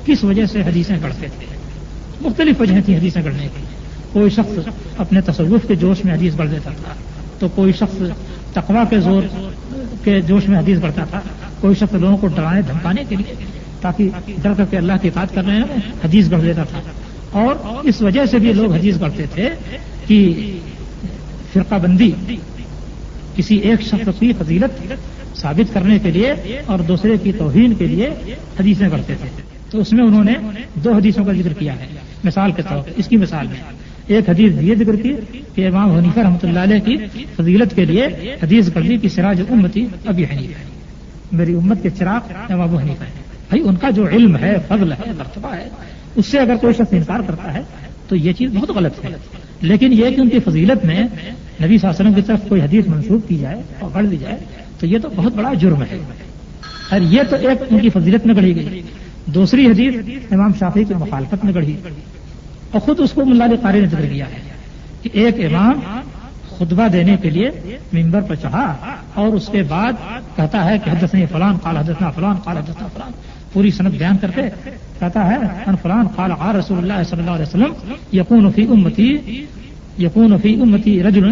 [SPEAKER 2] کس وجہ سے حدیثیں گڑھتے تھے. مختلف وجہیں تھیں حدیثیں گڑھنے کی. کوئی شخص اپنے تصوف کے جوش میں حدیث گڑھ دیتا تھا، تو کوئی شخص تقویٰ کے زور کے جوش میں حدیث گڑھتا تھا، کوئی شخص لوگوں کو ڈرانے دھمکانے کے لیے تاکہ ڈر کر کے اللہ کی اطاعت کر رہے ہیں حدیث گڑھ دیتا تھا. اور اس وجہ سے بھی لوگ حدیث گڑھتے تھے کہ فرقہ بندی کسی ایک شخص کی فضیلت ثابت کرنے کے لیے اور دوسرے کی توہین کے لیے حدیثیں گڑھتے تھے. تو اس میں انہوں نے 2 حدیثوں کا ذکر کیا ہے مثال کے طور پر. اس کی مثال میں ایک حدیث یہ ذکر کی کہ امام حنیفہ رحمۃ اللہ علیہ کی فضیلت کے لیے حدیث گڑھ دی کہ سراج امتی ابی حنیفہ ہے، میری امت کے چراغ امام ابو حنیفہ ہے. بھائی ان کا جو علم ہے، فضل ہے، مرتبہ ہے، اس سے اگر کوئی شخص انکار کرتا ہے تو یہ چیز بہت غلط ہے. لیکن یہ کہ ان کی فضیلت میں نبی صلی اللہ علیہ وسلم کی طرف کوئی حدیث منسوخ کی جائے اور گڑھ دی جائے تو یہ تو بہت بڑا جرم ہے. اور یہ تو ایک ان کی فضیلت میں گڑھی گئی. دوسری حدیث امام شافعی کی مخالفت میں گڑھی اور خود اس کو ملا علی قاری نے ذکر کیا ہے کہ ایک امام خطبہ دینے کے لیے ممبر پر چڑھا اور اس کے بعد کہتا ہے کہ حدثنی فلان قال حدثنا فلان قال حدثنا فلان، پوری سند بیان کر کے کہتا ہے ان فلان قال قال رسول اللہ صلی اللہ علیہ وسلم یکون فی امتی رجل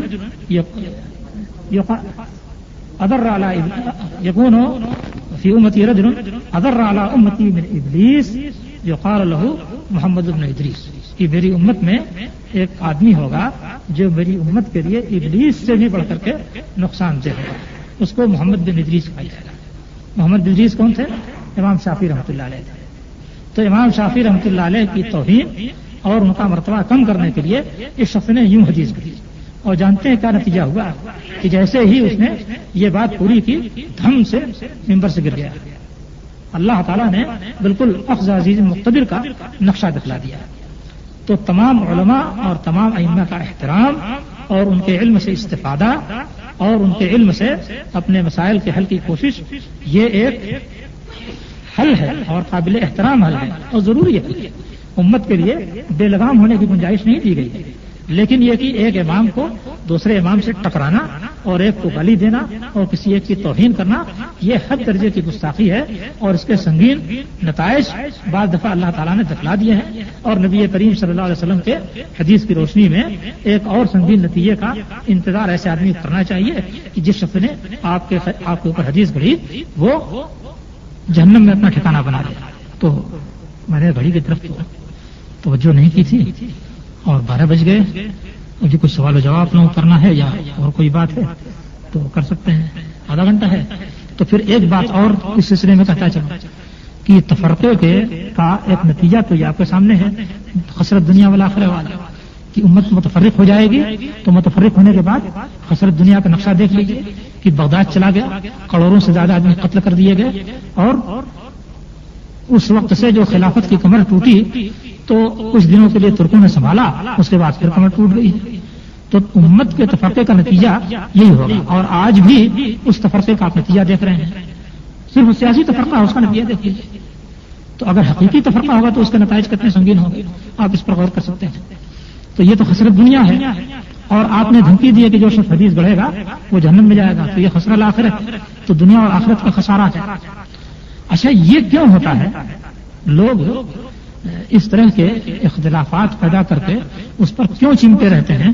[SPEAKER 2] اضر علی امتی من ابلیس یقال له محمد بن ادریس، کہ میری امت میں ایک آدمی ہوگا جو میری امت کے لیے ابلیس سے بھی بڑھ کر کے نقصان دہ ہوگا، اس کو محمد بن ادریس کہا جائے گا. محمد بن ادریس کون تھے؟ امام شافعی رحمۃ اللہ علیہ تھے. تو امام شافعی رحمۃ اللہ علیہ کی توہین اور ان کا مرتبہ کم کرنے کے لیے اس شخص نے یوں حدیث کی. اور جانتے ہیں کیا نتیجہ ہوا کہ جیسے ہی اس نے یہ بات پوری کی دھم سے ممبر سے گر گیا. اللہ تعالیٰ نے بالکل اخذ عزیز مقتدر کا نقشہ دکھلا دیا. تو تمام علماء اور تمام ائمہ کا احترام اور ان کے علم سے استفادہ اور ان کے علم سے اپنے مسائل کے حل کی کوشش، یہ ایک حل ہے اور قابل احترام حل ہے اور ضروری ہے. امت کے لیے بے لگام ہونے کی گنجائش نہیں دی گئی. لیکن یہ کہ ایک امام کو دوسرے امام سے ٹکرانا اور ایک کو گالی دینا اور کسی ایک کی توہین کرنا، یہ حد درجے کی گستاخی ہے اور اس کے سنگین نتائج بعض دفعہ اللہ تعالیٰ نے دکھلا دیے ہیں. اور نبی کریم صلی اللہ علیہ وسلم کے حدیث کی روشنی میں ایک اور سنگین نتیجے کا انتظار ایسے آدمی کرنا چاہیے کہ جس شخص نے آپ کے اوپر حدیث گھڑی وہ جہنم میں اپنا ٹھکانہ بنا لیا. تو میں نے گھڑی کی طرف توجہ نہیں کی تھی اور 12 بج گئے. مجھے کچھ سوال و جواب نہ کرنا ہے یا اور کوئی بات ہے تو کر سکتے ہیں، آدھا گھنٹہ ہے. تو پھر ایک بات اور اس سلسلے میں کہتا چلوں کہ تفرقے کا ایک نتیجہ تو یہ آپ کے سامنے ہے، خسرت دنیا والآخرہ والا، کہ امت متفرق ہو جائے گی. تو متفرق ہونے کے بعد خسرت دنیا کا نقشہ دیکھ لیجیے کہ بغداد چلا گیا، کروڑوں سے زیادہ آدمی قتل کر دیے گئے، اور اس وقت سے جو خلافت کی کمر ٹوٹی تو کچھ دنوں کے لیے ترکوں نے سنبھالا، اس کے بعد پھر کمر ٹوٹ گئی. تو امت کے تفرقے کا نتیجہ یہی ہوگا. اور آج بھی اس تفرقے کا آپ نتیجہ دیکھ رہے ہیں. صرف سیاسی تفرقہ اس کا نتیجہ دیکھ لیجیے. تو اگر حقیقی تفرقہ ہوگا تو اس کے نتائج کتنے سنگین ہوں گے، آپ اس پر غور کر سکتے ہیں. تو یہ تو خسرت دنیا ہے، اور آپ نے دھمکی دی ہے کہ جو شخص حدیث گڑھے گا وہ جہنم میں جائے گا، تو یہ خسرہ الآخرت. تو دنیا اور آخرت کا خسارہ ہے. اچھا یہ کیوں ہوتا ہے؟ لوگ اس طرح کے اختلافات پیدا کر کے اس پر کیوں چمٹے رہتے ہیں؟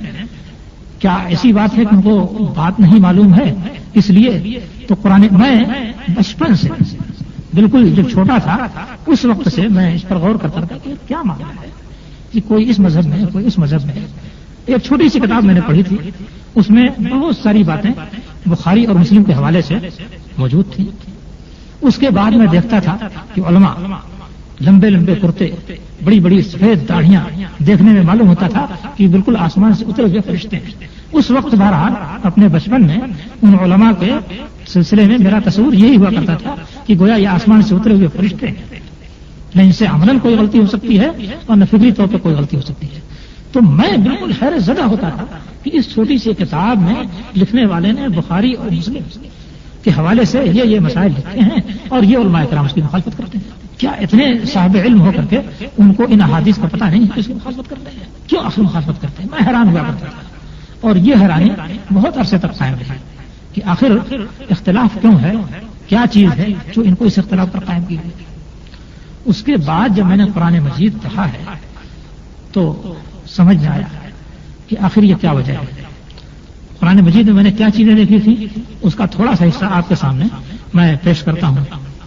[SPEAKER 2] کیا ایسی بات ہے کہ ان کو بات نہیں معلوم ہے؟ اس لیے تو قرآن، میں بچپن سے بالکل جب چھوٹا تھا اس وقت سے میں اس پر غور کرتا تھا کہ کیا معاملہ ہے کہ کوئی اس مذہب میں ہے، کوئی اس مذہب میں ہے. ایک چھوٹی سی کتاب میں نے پڑھی تھی، اس میں بہت ساری باتیں بخاری اور مسلم کے حوالے سے موجود تھیں. اس کے بعد میں دیکھتا تھا کہ علماء لمبے لمبے کرتے، بڑی بڑی سفید داڑھیاں، دیکھنے میں معلوم ہوتا تھا کہ بالکل آسمان سے اترے ہوئے فرشتے ہیں. اس وقت بہرحال اپنے بچپن میں ان علماء کے سلسلے میں میرا تصور یہی ہوا کرتا تھا کہ گویا یہ آسمان سے اترے ہوئے فرشتے ہیں، نہ ان سے عملاً کوئی غلطی ہو سکتی ہے اور نہ فکری طور پہ کوئی غلطی ہو سکتی ہے. تو میں بالکل حیرت زدہ ہوتا تھا کہ اس چھوٹی سی کتاب میں لکھنے والے نے بخاری اور مسلم کے حوالے سے یہ مسائل لکھے ہیں اور یہ علماء کرام اس کی مخالفت کرتے ہیں. کیا اتنے صاحب علم ہو کر کے ان کو ان احادیث کا پتہ نہیں کہ اس کی مخالفت کرتے ہیں؟ کیوں آخر مخالفت کرتے ہیں؟ میں حیران ہوا کرتا تھا. اور یہ حیرانی بہت عرصے تک قائم رہی کہ آخر اختلاف کیوں ہے، کیا چیز ہے جو ان کو اس اختلاف پر قائم کی گئی. اس کے بعد جب میں نے قرآن مجید پڑھا ہے تو سمجھ میں آیا کہ آخر یہ کیا وجہ ہے. قرآن مجید میں نے کیا چیزیں دیکھی تھی، اس کا تھوڑا سا حصہ آپ کے سامنے میں پیش کرتا ہوں.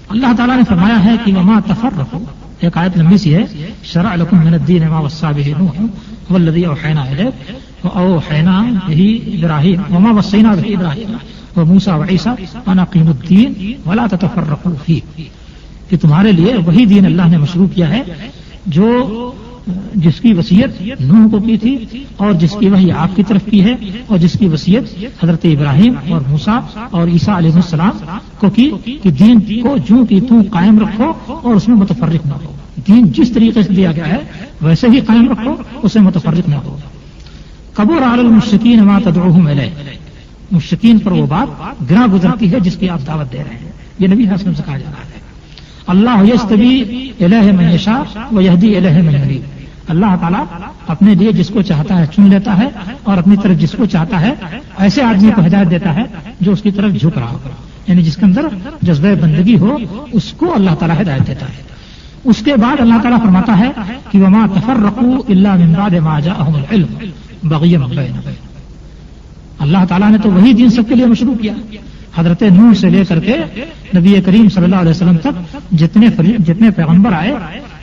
[SPEAKER 2] اللہ تعالیٰ نے فرمایا ہے کہ وما تفرقوا، ایک آیت لمبی سی ہے، شرع لکم من الدین ما وصى به نوح والذی اوحینا الیک واوحینا به ابراہیم وما وصینا به ابراہیم وموسیٰ وعیسیٰ ان اقیموا الدین ولا تتفرقوا فیہ، کہ تمہارے لیے وہی دین اللہ نے مشروع کیا ہے جو جس کی وصیت نوح کو کی تھی اور جس کی وحی آپ کی طرف کی ہے اور جس کی وصیت حضرت ابراہیم اور موسیٰ اور عیسیٰ علیہ السلام کو کی کہ دین کو جوں کی توں قائم رکھو اور اس میں متفرق نہ ہو. دین جس طریقے سے دیا گیا ہے ویسے ہی قائم رکھو، اسے متفرق نہ ہو. کبر علی المشرکین ما تدعوہم الیہ، مشرکین پر وہ بات گراں گزرتی ہے جس کی آپ دعوت دے رہے ہیں. یہ نبی حسن سے کہا جا رہا ہے. اللہ یجتبی الیہ من یشاء ویہدی الیہ من یرید، اللہ تعالیٰ اپنے لیے جس کو چاہتا ہے چن لیتا ہے اور اپنی طرف جس کو چاہتا ہے ایسے آدمی کو ہدایت دیتا ہے جو اس کی طرف جھک رہا ہو، یعنی جس کے اندر جذبہ بندگی ہو اس کو اللہ تعالیٰ ہدایت دیتا ہے. اس کے بعد اللہ تعالیٰ فرماتا ہے کہ وما تفرقوا الا من بعد ما جاءهم العلم بغیا بینہم، اللہ تعالیٰ نے تو وہی دین سب کے لیے مشروع کیا. حضرت نوح سے لے کر کے نبی کریم صلی اللہ علیہ وسلم تک جتنے پیغمبر آئے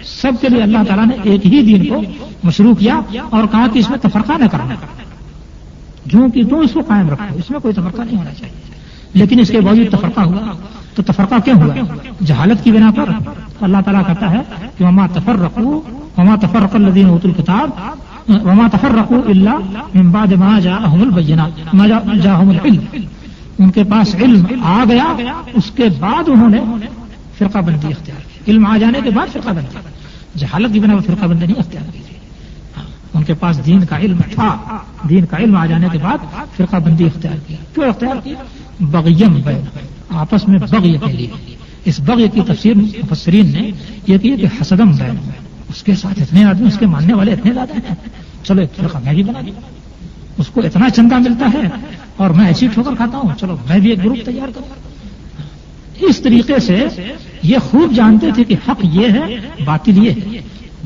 [SPEAKER 2] سب کے لیے اللہ تعالیٰ نے ایک ہی دین کو مشروع کیا اور کہا کہ اس میں تفرقہ نہ کرنا، جو کہ تم اس کو قائم رکھو، اس میں کوئی تفرقہ نہیں ہونا چاہیے. لیکن اس کے باوجود تفرقہ ہوا. تو تفرقہ کیوں ہوا؟ جہالت کی بنا پر. اللہ تعالیٰ کہتا ہے کہ وما تفرق الذین اوتوا الکتاب وما تفرقوا الا من بعد ما جاءهم البینات ما جاءهم العلم، ان کے پاس علم آ گیا اس کے بعد انہوں نے فرقہ بندی اختیار کی. علم آ جانے کے بعد فرقہ بندی، جہالت کی بنا پر فرقہ بندی نہیں اختیار کی. ان کے پاس دین کا علم تھا، دین کا علم آ جانے کے بعد فرقہ بندی اختیار کی. کیوں اختیار کی؟ بغیم بین، آپس میں بغی کے لیے. اس بغی کی تفسیر مفسرین نے یہ کی کہ حسدم بین، اس کے ساتھ اتنے آدمی، اس کے ماننے والے اتنے زیادہ ہیں، چلو ایک فرقہ میں بھی بنا دیا. اس کو اتنا چندہ ملتا ہے اور میں ایسی ٹھوکر کھاتا ہوں، چلو میں بھی ایک گروپ تیار کروں. اس طریقے سے یہ خوب جانتے تھے کہ حق یہ ہے، باطل یہ ہے،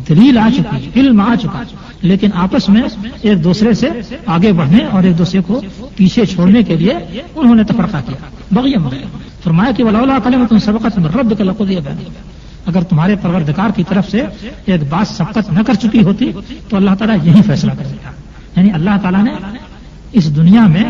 [SPEAKER 2] دلیل آ چکی، علم آ چکا، لیکن آپس میں ایک دوسرے سے آگے بڑھنے اور ایک دوسرے کو پیچھے چھوڑنے کے لیے انہوں نے تفرقہ کیا. بغیم بین، فرمایا کہ ولولا کلمۃ سبقت من ربک لقضی بینہم، اگر تمہارے پروردگار کی طرف سے ایک بات سبقت نہ کر چکی ہوتی تو اللہ تعالیٰ یہی فیصلہ کر دیتا. یعنی اللہ تعالیٰ نے اس دنیا میں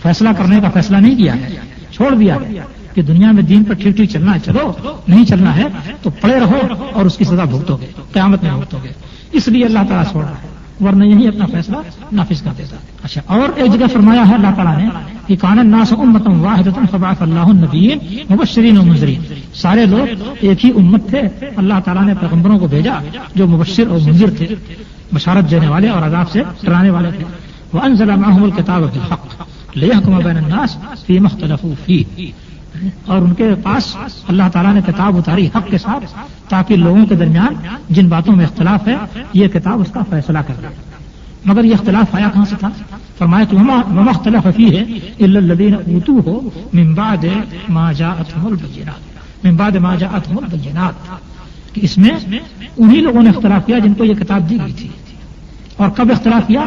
[SPEAKER 2] فیصلہ کرنے کا فیصلہ نہیں کیا ہے، چھوڑ دیا ہے کہ دنیا میں دین پر ٹھیک ٹھیک چلنا ہے، چلو نہیں چلنا ہے تو پڑے رہو اور اس کی سزا بھگتو گے، قیامت میں بھگتو گے. اس لیے اللہ تعالیٰ چھوڑ رہا ہے، ورنہ یہی اپنا فیصلہ نافذ کر دیتا. اچھا، اور ایک جگہ فرمایا ہے اللہ تعالیٰ نے کہ کان الناس امۃ واحدۃ فبعث اللہ النبیین مبشرین ومنذرین، سارے لوگ ایک ہی امت تھے، اللہ تعالیٰ نے پیغمبروں کو بھیجا جو مبشر اور منذر تھے، بشارت دینے والے اور عذاب سے ڈرانے والے تھے. وانزل معهم الکتاب بالحق لیحکم بین الناس فیما اختلفوا فیہ، اور ان کے پاس اللہ تعالیٰ نے کتاب اتاری حق کے ساتھ تاکہ لوگوں کے درمیان جن باتوں میں اختلاف ہے یہ کتاب اس کا فیصلہ کر دے. مگر یہ اختلاف آیا کہاں سے تھا؟ فرمایا کہ وما اختلف فیہ الا الذین اوتوہ من بعد ما جاءتهم البینات کہ اس میں انہی لوگوں نے اختلاف کیا جن کو یہ کتاب دی گئی تھی. اور کب اختلاف کیا؟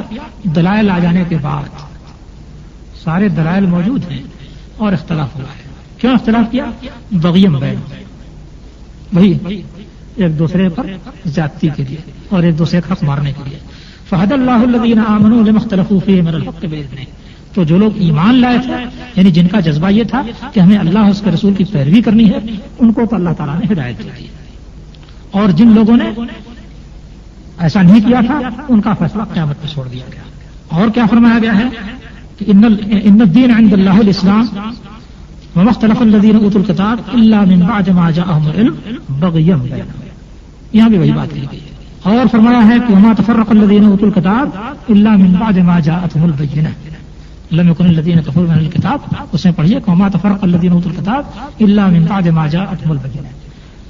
[SPEAKER 2] دلائل آ جانے کے بعد. سارے دلائل موجود ہیں اور اختلاف ہوا ہے. کیوں اختلاف کیا؟ بغیم بین، وہی ایک دوسرے پر زیادتی کے لیے اور ایک دوسرے کا حق مارنے کے لیے. فہد اللہ الذین آمنوا لما اختلفوا فیہ من الحق بإذنہ. تو جو لوگ ایمان لائے تھے یعنی جن کا جذبہ یہ تھا کہ ہمیں اللہ اس کے رسول کی پیروی کرنی ہے ان کو تو اللہ تعالیٰ نے ہدایت دی تھی. اور جن لوگوں نے ایسا نہیں کیا تھا ان کا فیصلہ قیامت میں چھوڑ دیا گیا. اور کیا فرمایا گیا ہے کہ ان الدین عند اللہ الاسلام وما اختلف الذین اوتوا الکتاب الا من بعد ما جاءهم العلم بغیا بینہم. یہاں بھی وہی بات کی گئی ہے. اور فرمایا ہے کہ وما تفرق الذین اوتوا الکتاب الا من بعد ما جاءتهم البینہ لم يكن الذین کفروا من الکتاب. اس میں پڑھیے کہ وما تفرق الذین اوتوا الکتاب الا من بعد ما جاءتهم البینہ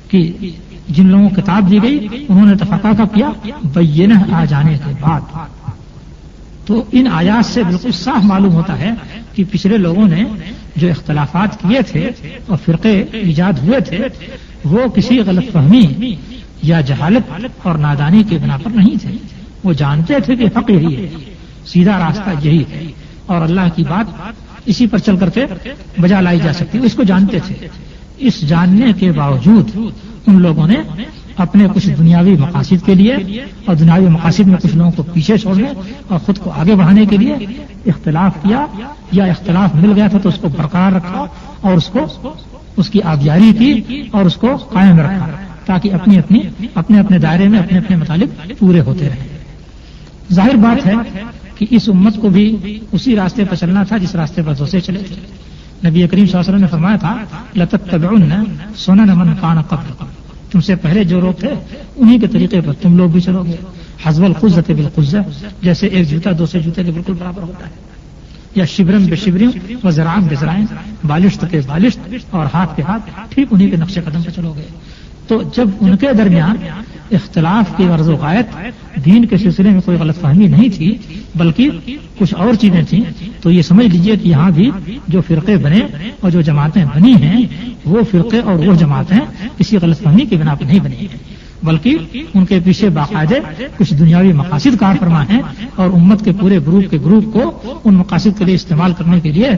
[SPEAKER 2] کہ جن لوگوں کو کتاب دی گئی انہوں نے تفرقہ کب کیا؟ بینہ آ جانے کے بعد. تو ان آیات سے بالکل صاف معلوم ہوتا ہے کہ پچھلے لوگوں نے جو اختلافات کیے تھے اور فرقے ایجاد ہوئے تھے وہ کسی غلط فہمی یا جہالت اور نادانی کے بنا پر نہیں تھے. وہ جانتے تھے کہ حق یہی ہے، سیدھا راستہ یہی ہے اور اللہ کی بات اسی پر چل کر کے بجا لائی جا سکتی ہے. اس کو جانتے تھے. اس جاننے کے باوجود ان لوگوں نے اپنے کچھ دنیاوی مقاصد کے لیے اور دنیاوی مقاصد میں کچھ لوگوں کو پیچھے چھوڑنے اور خود کو آگے بڑھانے کے لیے اختلاف کیا، یا اختلاف مل گیا تھا تو اس کو برقرار رکھا اور اس کی آبیاری کی اور اس کو قائم رکھا تاکہ اپنے اپنے دائرے میں اپنے اپنے مطالب پورے ہوتے رہیں. ظاہر بات ہے کہ اس امت کو بھی اسی راستے پر چلنا تھا جس راستے پر دوسرے چلے تھے. نبی کریم صلی اللہ علیہ وسلم نے فرمایا تھا لَتَتَّبِعُنَّ سُنَنَ مَنْ كَانَ قَبْلَكُمْ. تم سے پہلے جو لوگ تھے انہی کے طریقے پر تم لوگ بھی چلو گے. حذو القزۃ بالقزہ، جیسے ایک جوتا دوسرے جوتے کے بالکل برابر ہوتا ہے، یا شبرم بشبرم و ذراعم بذراعم، بالشت کے بالشت اور ہاتھ کے ہاتھ ٹھیک انہی کے نقش قدم پہ چلو گے. تو جب ان کے درمیان اختلاف کی غرض و غایت دین کے سلسلے میں کوئی غلط فہمی نہیں تھی بلکہ کچھ اور چیزیں تھیں، تو یہ سمجھ لیجئے کہ یہاں بھی جو فرقے بنے اور جو جماعتیں بنی ہیں وہ فرقے اور وہ جماعتیں کسی غلط فہمی کی بنا پر نہیں بنی ہیں بلکہ ان کے پیچھے باقاعدہ کچھ دنیاوی مقاصد کار فرما ہیں اور امت کے پورے گروپ کو ان مقاصد کے لیے استعمال کرنے کے لیے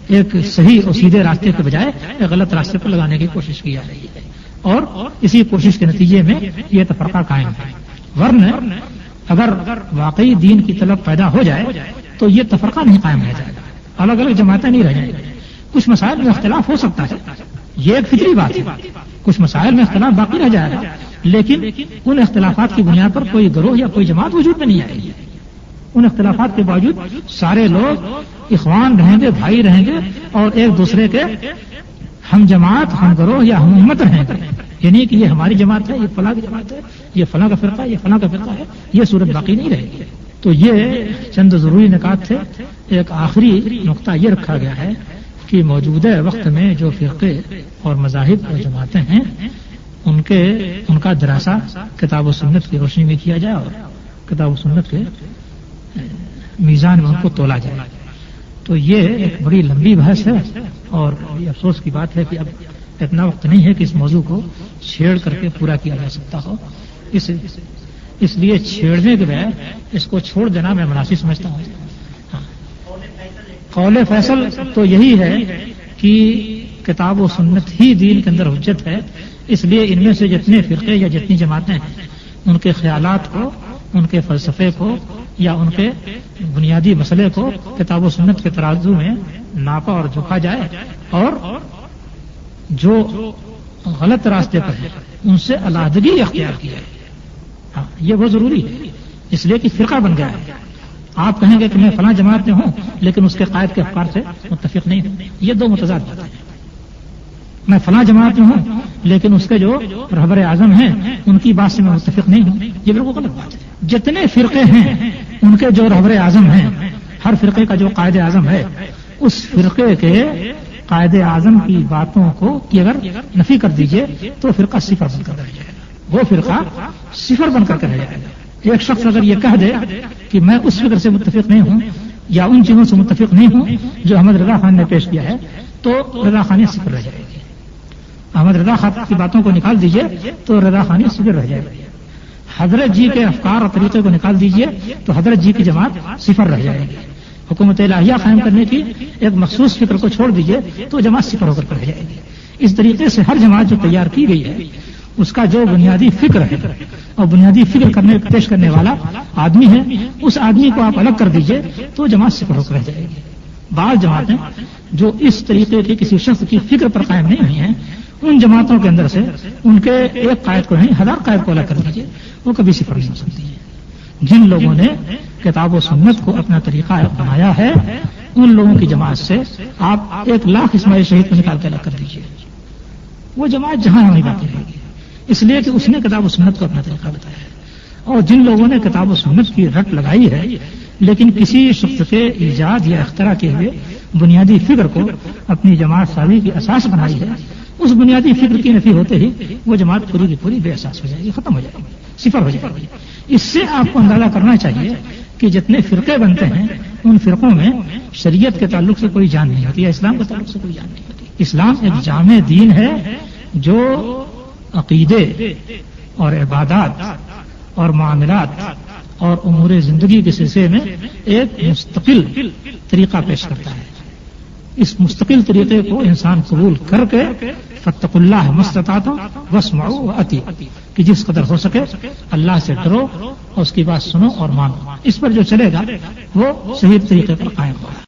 [SPEAKER 2] ایک صحیح اور سیدھے راستے کے بجائے ایک غلط راستے پر لگانے کی کوشش کی جا رہی ہے. اور اسی کوشش کے نتیجے میں یہ تفرقہ قائم ہے. ورنہ اگر واقعی دین کی طلب پیدا ہو جائے تو یہ تفرقہ نہیں قائم رہ جائے گا، الگ الگ جماعتیں نہیں رہ جائیں گی. کچھ مسائل میں اختلاف ہو سکتا ہے، یہ ایک فطری بات ہے. کچھ مسائل میں اختلاف باقی رہ جائے گا لیکن ان اختلافات کی بنیاد پر کوئی گروہ یا کوئی جماعت وجود میں نہیں آئے گی. ان اختلافات کے باوجود سارے لوگ اخوان رہیں گے، بھائی رہیں گے اور ایک دوسرے کے ہم جماعت، ہم گروہ یا ہم امت رہیں گے. یعنی کہ یہ ہماری جماعت ہے، یہ فلاں کی جماعت ہے، یہ فلاں کا فرقہ ہے، یہ فلاں کا فرقہ ہے، یہ صورت باقی نہیں رہے گی. تو یہ چند ضروری نکات تھے. ایک آخری نقطہ یہ رکھا گیا ہے کہ موجودہ وقت میں جو فرقے اور مذاہب اور جماعتیں ہیں ان کا دراسہ کتاب و سنت کی روشنی میں کیا جائے اور کتاب و سنت کے میزان میں ان کو تولا جائے. تو یہ ایک بڑی لمبی بحث ہے اور یہ افسوس کی بات ہے کہ اب اتنا وقت نہیں ہے کہ اس موضوع کو چھیڑ کر کے پورا کیا جا سکتا ہو. اس لیے چھیڑنے کے بجائے اس کو چھوڑ دینا میں مناسب سمجھتا ہوں. قول فیصل تو یہی ہے کہ کتاب و سنت ہی دین کے اندر حجت ہے. اس لیے ان میں سے جتنے فرقے یا جتنی جماعتیں ہیں ان کے خیالات کو، ان کے فلسفے کو یا ان کے بنیادی مسئلے کو کتاب و سنت کے ترازو میں ناپا اور جھکا جائے اور جو غلط راستے پر ہے ان سے علیحدگی اختیار کی جائے. ہاں یہ بہت ضروری ہے اس لیے کہ فرقہ بن گیا ہے. آپ کہیں گے کہ میں فلاں جماعت میں ہوں لیکن اس کے قائد کے افکار سے متفق نہیں ہوں، یہ دو متضاد باتیں ہیں. میں فلاں جماعت میں ہوں لیکن اس کے جو رہبر اعظم ہیں ان کی بات سے میں متفق نہیں ہوں، یہ بالکل غلط بات ہے. جتنے فرقے ہیں ان کے جو رہبر اعظم ہیں، ہر فرقے کا جو قائد اعظم ہے اس فرقے کے قائد اعظم کی باتوں کو کی اگر نفی کر دیجئے تو فرقہ صفر بن کر رہ جائے گا، وہ فرقہ صفر بن کر رہ جائے گا۔ ایک شخص اگر یہ کہہ دے کہ میں اس فکر سے متفق نہیں ہوں یا ان چیزوں سے متفق نہیں ہوں جو احمد رضا خان نے پیش کیا ہے، تو رضا خانی صفر رہ جائے گی۔ احمد رضا خان کی باتوں کو نکال دیجئے تو رضا خانی صفر رہ جائے گی۔ حضرت جی کے افکار اور طریقے کو نکال دیجئے تو حضرت جی کی جماعت صفر رہ جائے گی۔ حکومت الہیہ قائم کرنے کی ایک مخصوص فکر کو چھوڑ دیجئے تو جماعت صفر ہو کر رہ جائے گی۔ اس طریقے سے ہر جماعت جو تیار کی گئی ہے اس کا جو بنیادی فکر ہے اور بنیادی فکر پیش کرنے والا آدمی ہے، اس آدمی کو آپ الگ کر دیجئے تو جماعت صفر ہو کر رہ جائے گی۔ بعض جماعتیں جو اس طریقے کی کسی شخص کی فکر پر قائم نہیں ہوئی ہیں، ان جماعتوں کے اندر سے ان کے ایک قائد کو نہیں 1000 قائد کو الگ کر دیجئے، وہ کبھی صفر نہیں ہو سکتی ہیں۔ جن لوگوں نے کتاب و سنت کو اپنا طریقہ بنایا ہے ان لوگوں کی جماعت سے آپ 1,00,000 اسماعیل شہید کو نکال کے الگ کر دیجئے، وہ جماعت جہاں ہمیں باقی رہے گی، اس لیے کہ اس نے کتاب و سنت کو اپنا طریقہ بتایا ہے۔ اور جن لوگوں نے کتاب و سنت کی رٹ لگائی ہے لیکن کسی شخص کے ایجاد یا اختراع کے ہوئے بنیادی فکر کو اپنی جماعت سازی کی اساس بنائی ہے، اس بنیادی فکر کی نفی ہوتے ہی وہ جماعت پوری کی پوری بے اساس ہو جائے گی، ختم ہو جائے گی، صفر ہو جائے گی۔ اس سے آپ کو اندازہ کرنا چاہیے کہ جتنے فرقے بنتے ہیں ان فرقوں میں شریعت کے تعلق سے کوئی جان نہیں ہوتی ہے، اسلام کے تعلق سے کوئی جان نہیں ہوتی۔ اسلام ایک جامع دین ہے جو عقیدے اور عبادات اور معاملات اور امور زندگی کے سلسلے میں ایک مستقل طریقہ پیش کرتا ہے۔ اس مستقل طریقے کو انسان قبول کر کے فاتقوا اللہ ما استطعتم واسمعوا واطیعوا کہ جس قدر ہو سکے اللہ سے ڈرو اور اس کی بات سنو اور مانو، اس پر جو چلے گا وہ صحیح طریقے پر قائم ہوگا۔